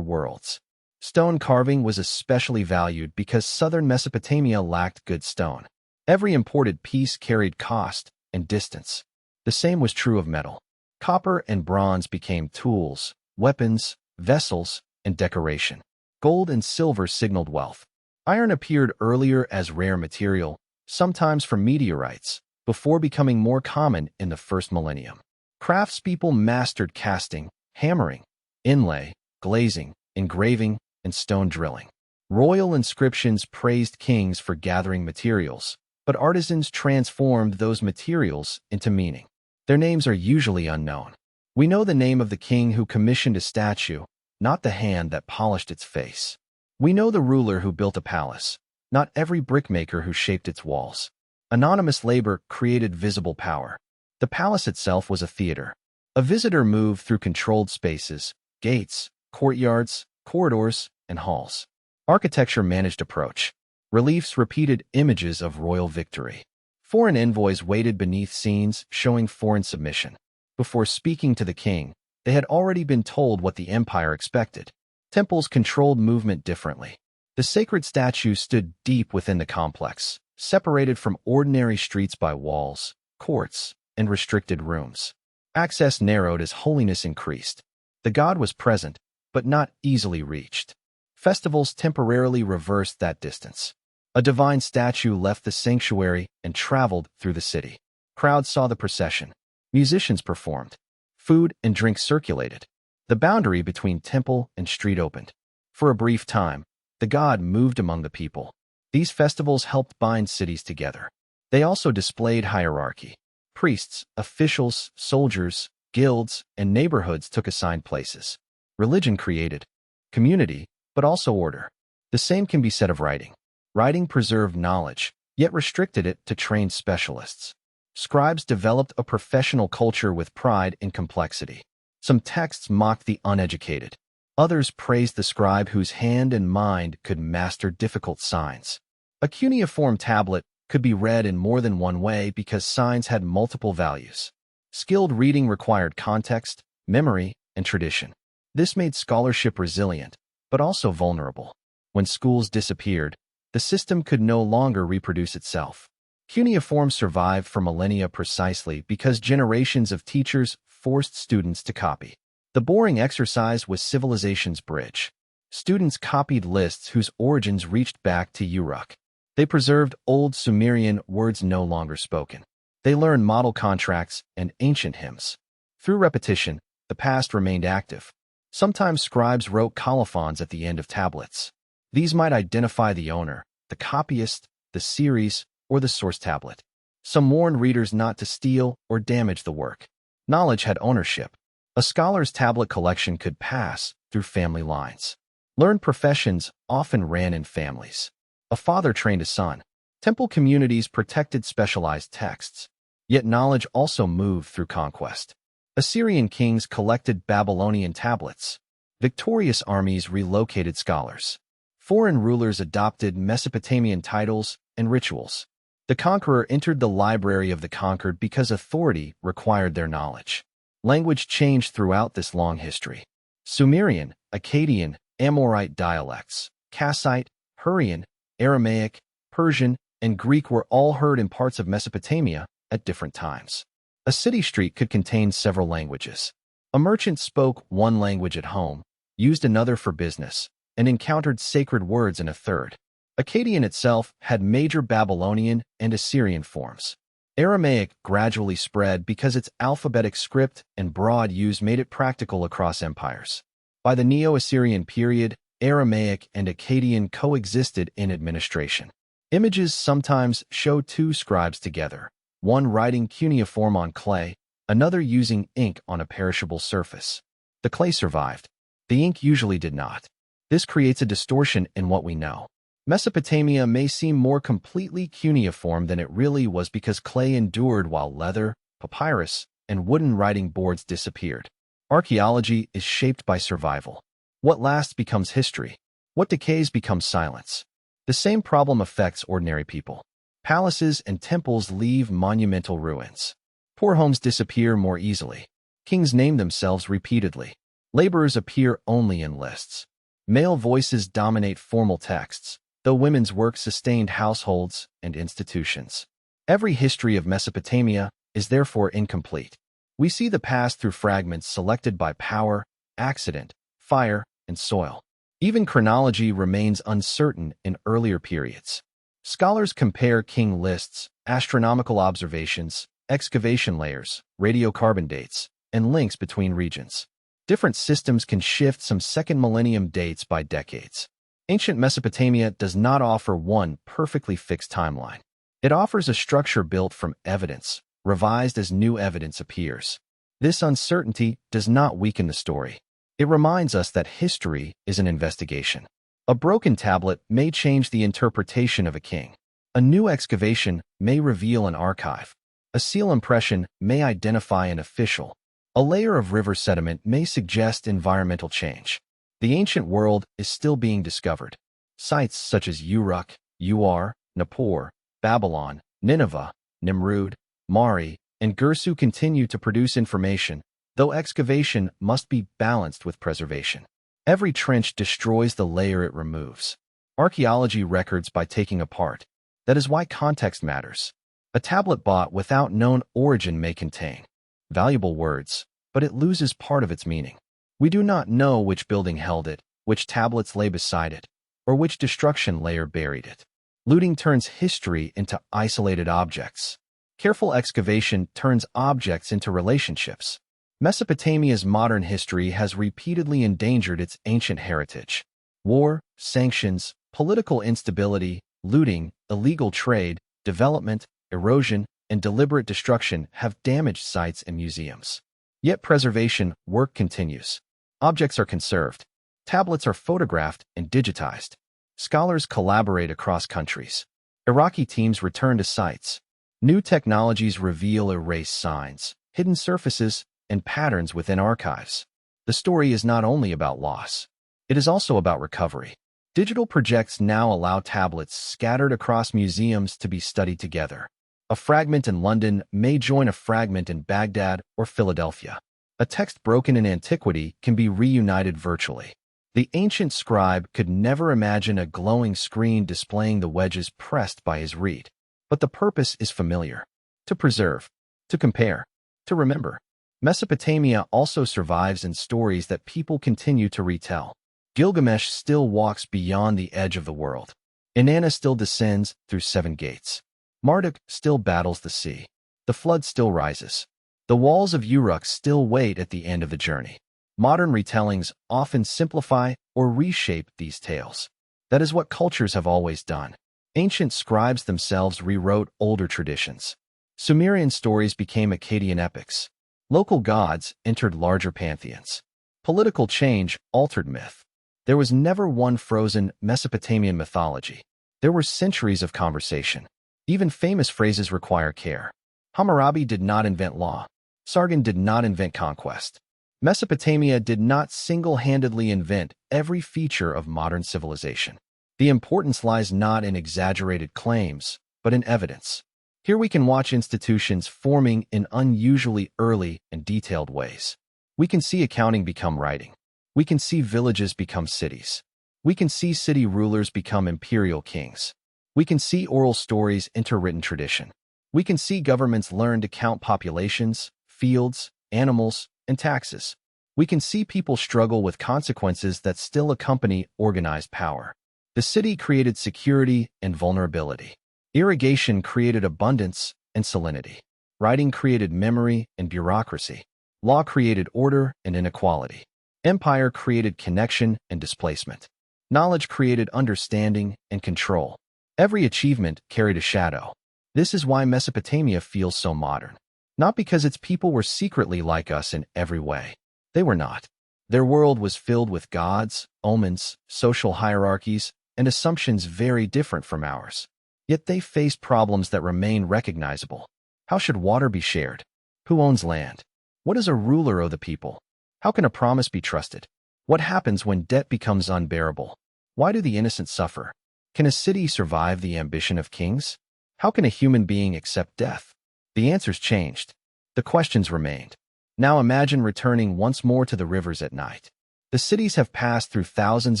worlds. Stone carving was especially valued because southern Mesopotamia lacked good stone. Every imported piece carried cost and distance. The same was true of metal. Copper and bronze became tools, weapons, vessels, and decoration. Gold and silver signaled wealth. Iron appeared earlier as rare material, sometimes from meteorites, before becoming more common in the first millennium. Craftspeople mastered casting, hammering, inlay, glazing, engraving, and stone drilling. Royal inscriptions praised kings for gathering materials, but artisans transformed those materials into meaning. Their names are usually unknown. We know the name of the king who commissioned a statue, not the hand that polished its face. We know the ruler who built a palace, not every brickmaker who shaped its walls. Anonymous labor created visible power. The palace itself was a theater. A visitor moved through controlled spaces, gates, courtyards, corridors, and halls. Architecture managed approach. Reliefs repeated images of royal victory. Foreign envoys waited beneath scenes showing foreign submission. Before speaking to the king, they had already been told what the empire expected. Temples controlled movement differently. The sacred statues stood deep within the complex, separated from ordinary streets by walls, courts, and restricted rooms. Access narrowed as holiness increased. The god was present, but not easily reached. Festivals temporarily reversed that distance. A divine statue left the sanctuary and traveled through the city. Crowds saw the procession. Musicians performed. Food and drink circulated. The boundary between temple and street opened. For a brief time, the god moved among the people. These festivals helped bind cities together. They also displayed hierarchy. Priests, officials, soldiers, guilds, and neighborhoods took assigned places. Religion created community, but also order. The same can be said of writing. Writing preserved knowledge, yet restricted it to trained specialists. Scribes developed a professional culture with pride in complexity. Some texts mocked the uneducated. Others praised the scribe whose hand and mind could master difficult signs. A cuneiform tablet could be read in more than one way because signs had multiple values. Skilled reading required context, memory, and tradition. This made scholarship resilient, but also vulnerable. When schools disappeared, the system could no longer reproduce itself. Cuneiform survived for millennia precisely because generations of teachers forced students to copy. The boring exercise was civilization's bridge. Students copied lists whose origins reached back to Uruk. They preserved old Sumerian words no longer spoken. They learned model contracts and ancient hymns. Through repetition, the past remained active. Sometimes scribes wrote colophons at the end of tablets. These might identify the owner, the copyist, the series, or the source tablet. Some warned readers not to steal or damage the work. Knowledge had ownership. A scholar's tablet collection could pass through family lines. Learned professions often ran in families. A father trained a son. Temple communities protected specialized texts. Yet knowledge also moved through conquest. Assyrian kings collected Babylonian tablets. Victorious armies relocated scholars. Foreign rulers adopted Mesopotamian titles and rituals. The conqueror entered the library of the conquered because authority required their knowledge. Language changed throughout this long history. Sumerian, Akkadian, Amorite dialects, Kassite, Hurrian, Aramaic, Persian, and Greek were all heard in parts of Mesopotamia at different times. A city street could contain several languages. A merchant spoke one language at home, used another for business, and encountered sacred words in a third. Akkadian itself had major Babylonian and Assyrian forms. Aramaic gradually spread because its alphabetic script and broad use made it practical across empires. By the Neo-Assyrian period, Aramaic and Akkadian coexisted in administration. Images sometimes show two scribes together, one writing cuneiform on clay, another using ink on a perishable surface. The clay survived. The ink usually did not. This creates a distortion in what we know. Mesopotamia may seem more completely cuneiform than it really was because clay endured while leather, papyrus, and wooden writing boards disappeared. Archaeology is shaped by survival. What lasts becomes history. What decays becomes silence. The same problem affects ordinary people. Palaces and temples leave monumental ruins. Poor homes disappear more easily. Kings name themselves repeatedly. Laborers appear only in lists. Male voices dominate formal texts, though women's work sustained households and institutions. Every history of Mesopotamia is therefore incomplete. We see the past through fragments selected by power, accident, fire, and soil. Even chronology remains uncertain in earlier periods. Scholars compare king lists, astronomical observations, excavation layers, radiocarbon dates, and links between regions. Different systems can shift some second millennium dates by decades. Ancient Mesopotamia does not offer one perfectly fixed timeline. It offers a structure built from evidence, revised as new evidence appears. This uncertainty does not weaken the story. It reminds us that history is an investigation. A broken tablet may change the interpretation of a king. A new excavation may reveal an archive. A seal impression may identify an official. A layer of river sediment may suggest environmental change. The ancient world is still being discovered. Sites such as Uruk, Nippur, Babylon, Nineveh, Nimrud, Mari, and Girsu continue to produce information, though excavation must be balanced with preservation. Every trench destroys the layer it removes. Archaeology records by taking apart. That is why context matters. A tablet bought without known origin may contain valuable words, but it loses part of its meaning. We do not know which building held it, which tablets lay beside it, or which destruction layer buried it. Looting turns history into isolated objects. Careful excavation turns objects into relationships. Mesopotamia's modern history has repeatedly endangered its ancient heritage. War, sanctions, political instability, looting, illegal trade, development, erosion, and deliberate destruction have damaged sites and museums. Yet preservation work continues. Objects are conserved. Tablets are photographed and digitized. Scholars collaborate across countries. Iraqi teams return to sites. New technologies reveal erased signs, hidden surfaces, and patterns within archives. The story is not only about loss. It is also about recovery. Digital projects now allow tablets scattered across museums to be studied together. A fragment in London may join a fragment in Baghdad or Philadelphia. A text broken in antiquity can be reunited virtually. The ancient scribe could never imagine a glowing screen displaying the wedges pressed by his reed. But the purpose is familiar: to preserve, to compare, to remember. Mesopotamia also survives in stories that people continue to retell. Gilgamesh still walks beyond the edge of the world. Inanna still descends through 7 gates. Marduk still battles the sea. The flood still rises. The walls of Uruk still wait at the end of the journey. Modern retellings often simplify or reshape these tales. That is what cultures have always done. Ancient scribes themselves rewrote older traditions. Sumerian stories became Akkadian epics. Local gods entered larger pantheons. Political change altered myth. There was never one frozen Mesopotamian mythology. There were centuries of conversation. Even famous phrases require care. Hammurabi did not invent law. Sargon did not invent conquest. Mesopotamia did not single-handedly invent every feature of modern civilization. The importance lies not in exaggerated claims, but in evidence. Here we can watch institutions forming in unusually early and detailed ways. We can see accounting become writing. We can see villages become cities. We can see city rulers become imperial kings. We can see oral stories enter written tradition. We can see governments learn to count populations, fields, animals, and taxes. We can see people struggle with consequences that still accompany organized power. The city created security and vulnerability. Irrigation created abundance and salinity. Writing created memory and bureaucracy. Law created order and inequality. Empire created connection and displacement. Knowledge created understanding and control. Every achievement carried a shadow. This is why Mesopotamia feels so modern. Not because its people were secretly like us in every way. They were not. Their world was filled with gods, omens, social hierarchies, and assumptions very different from ours. Yet they faced problems that remain recognizable. How should water be shared? Who owns land? What does a ruler owe the people? How can a promise be trusted? What happens when debt becomes unbearable? Why do the innocent suffer? Can a city survive the ambition of kings? How can a human being accept death? The answers changed. The questions remained. Now imagine returning once more to the rivers at night. The cities have passed through thousands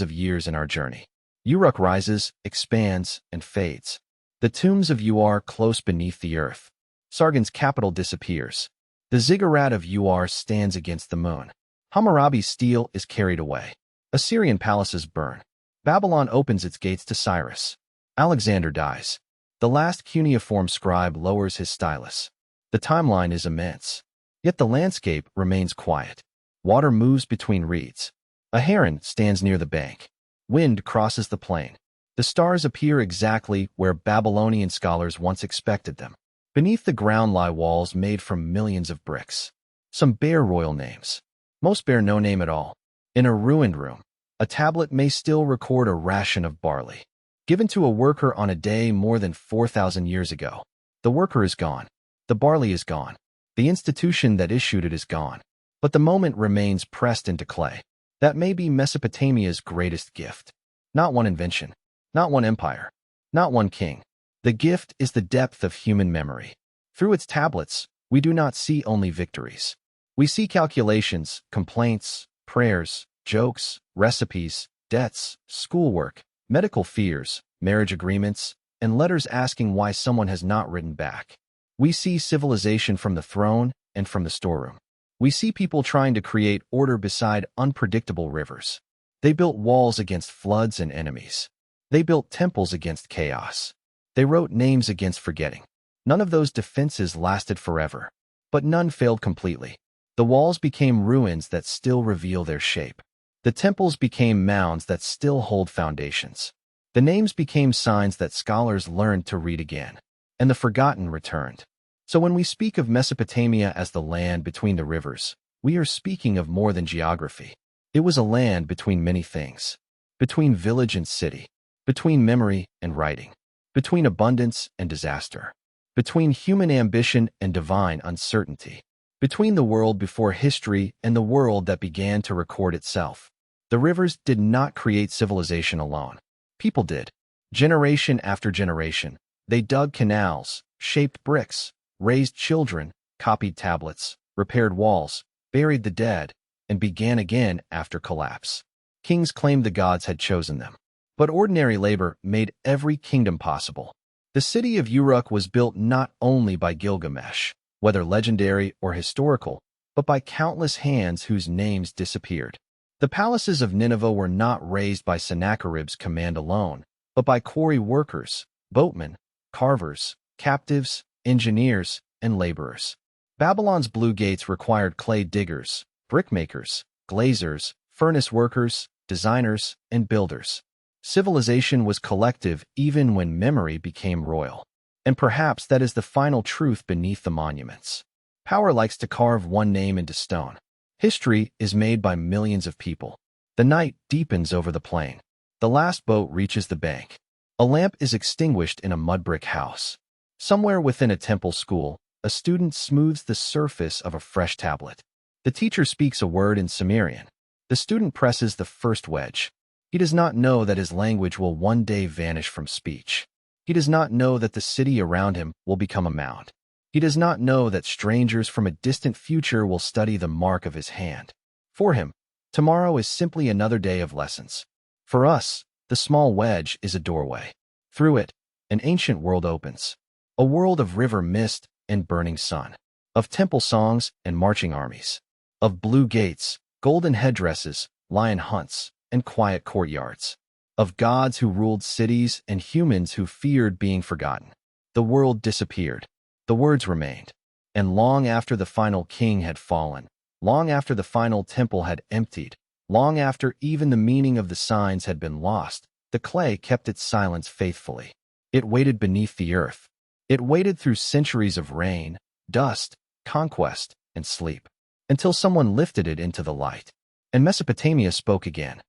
of years in our journey. Uruk rises, expands, and fades. The tombs of Ur close beneath the earth. Sargon's capital disappears. The ziggurat of Ur stands against the moon. Hammurabi's steel is carried away. Assyrian palaces burn. Babylon opens its gates to Cyrus. Alexander dies. The last cuneiform scribe lowers his stylus. The timeline is immense. Yet the landscape remains quiet. Water moves between reeds. A heron stands near the bank. Wind crosses the plain. The stars appear exactly where Babylonian scholars once expected them. Beneath the ground lie walls made from millions of bricks. Some bear royal names. Most bear no name at all. In a ruined room, a tablet may still record a ration of barley, given to a worker on a day more than 4,000 years ago. The worker is gone. The barley is gone. The institution that issued it is gone. But the moment remains pressed into clay. That may be Mesopotamia's greatest gift. Not one invention. Not one empire. Not one king. The gift is the depth of human memory. Through its tablets, we do not see only victories. We see calculations, complaints, prayers, jokes, recipes, debts, schoolwork, medical fears, marriage agreements, and letters asking why someone has not written back. We see civilization from the throne and from the storeroom. We see people trying to create order beside unpredictable rivers. They built walls against floods and enemies. They built temples against chaos. They wrote names against forgetting. None of those defenses lasted forever, but none failed completely. The walls became ruins that still reveal their shape. The temples became mounds that still hold foundations. The names became signs that scholars learned to read again, and the forgotten returned. So when we speak of Mesopotamia as the land between the rivers, we are speaking of more than geography. It was a land between many things. Between village and city. Between memory and writing. Between abundance and disaster. Between human ambition and divine uncertainty. Between the world before history and the world that began to record itself. The rivers did not create civilization alone. People did. Generation after generation, they dug canals, shaped bricks, raised children, copied tablets, repaired walls, buried the dead, and began again after collapse. Kings claimed the gods had chosen them. But ordinary labor made every kingdom possible. The city of Uruk was built not only by Gilgamesh, whether legendary or historical, but by countless hands whose names disappeared. The palaces of Nineveh were not raised by Sennacherib's command alone, but by quarry workers, boatmen, carvers, captives, engineers, and laborers. Babylon's blue gates required clay diggers, brickmakers, glazers, furnace workers, designers, and builders. Civilization was collective even when memory became royal. And perhaps that is the final truth beneath the monuments. Power likes to carve one name into stone. History is made by millions of people. The night deepens over the plain. The last boat reaches the bank. A lamp is extinguished in a mud brick house. Somewhere within a temple school, a student smooths the surface of a fresh tablet. The teacher speaks a word in Sumerian. The student presses the first wedge. He does not know that his language will one day vanish from speech. He does not know that the city around him will become a mound. He does not know that strangers from a distant future will study the mark of his hand. For him, tomorrow is simply another day of lessons. For us, the small wedge is a doorway. Through it, an ancient world opens. A world of river mist and burning sun. Of temple songs and marching armies. Of blue gates, golden headdresses, lion hunts, and quiet courtyards. Of gods who ruled cities and humans who feared being forgotten. The world disappeared. The words remained. And long after the final king had fallen, long after the final temple had emptied, long after even the meaning of the signs had been lost, the clay kept its silence faithfully. It waited beneath the earth. It waited through centuries of rain, dust, conquest, and sleep, until someone lifted it into the light. And Mesopotamia spoke again.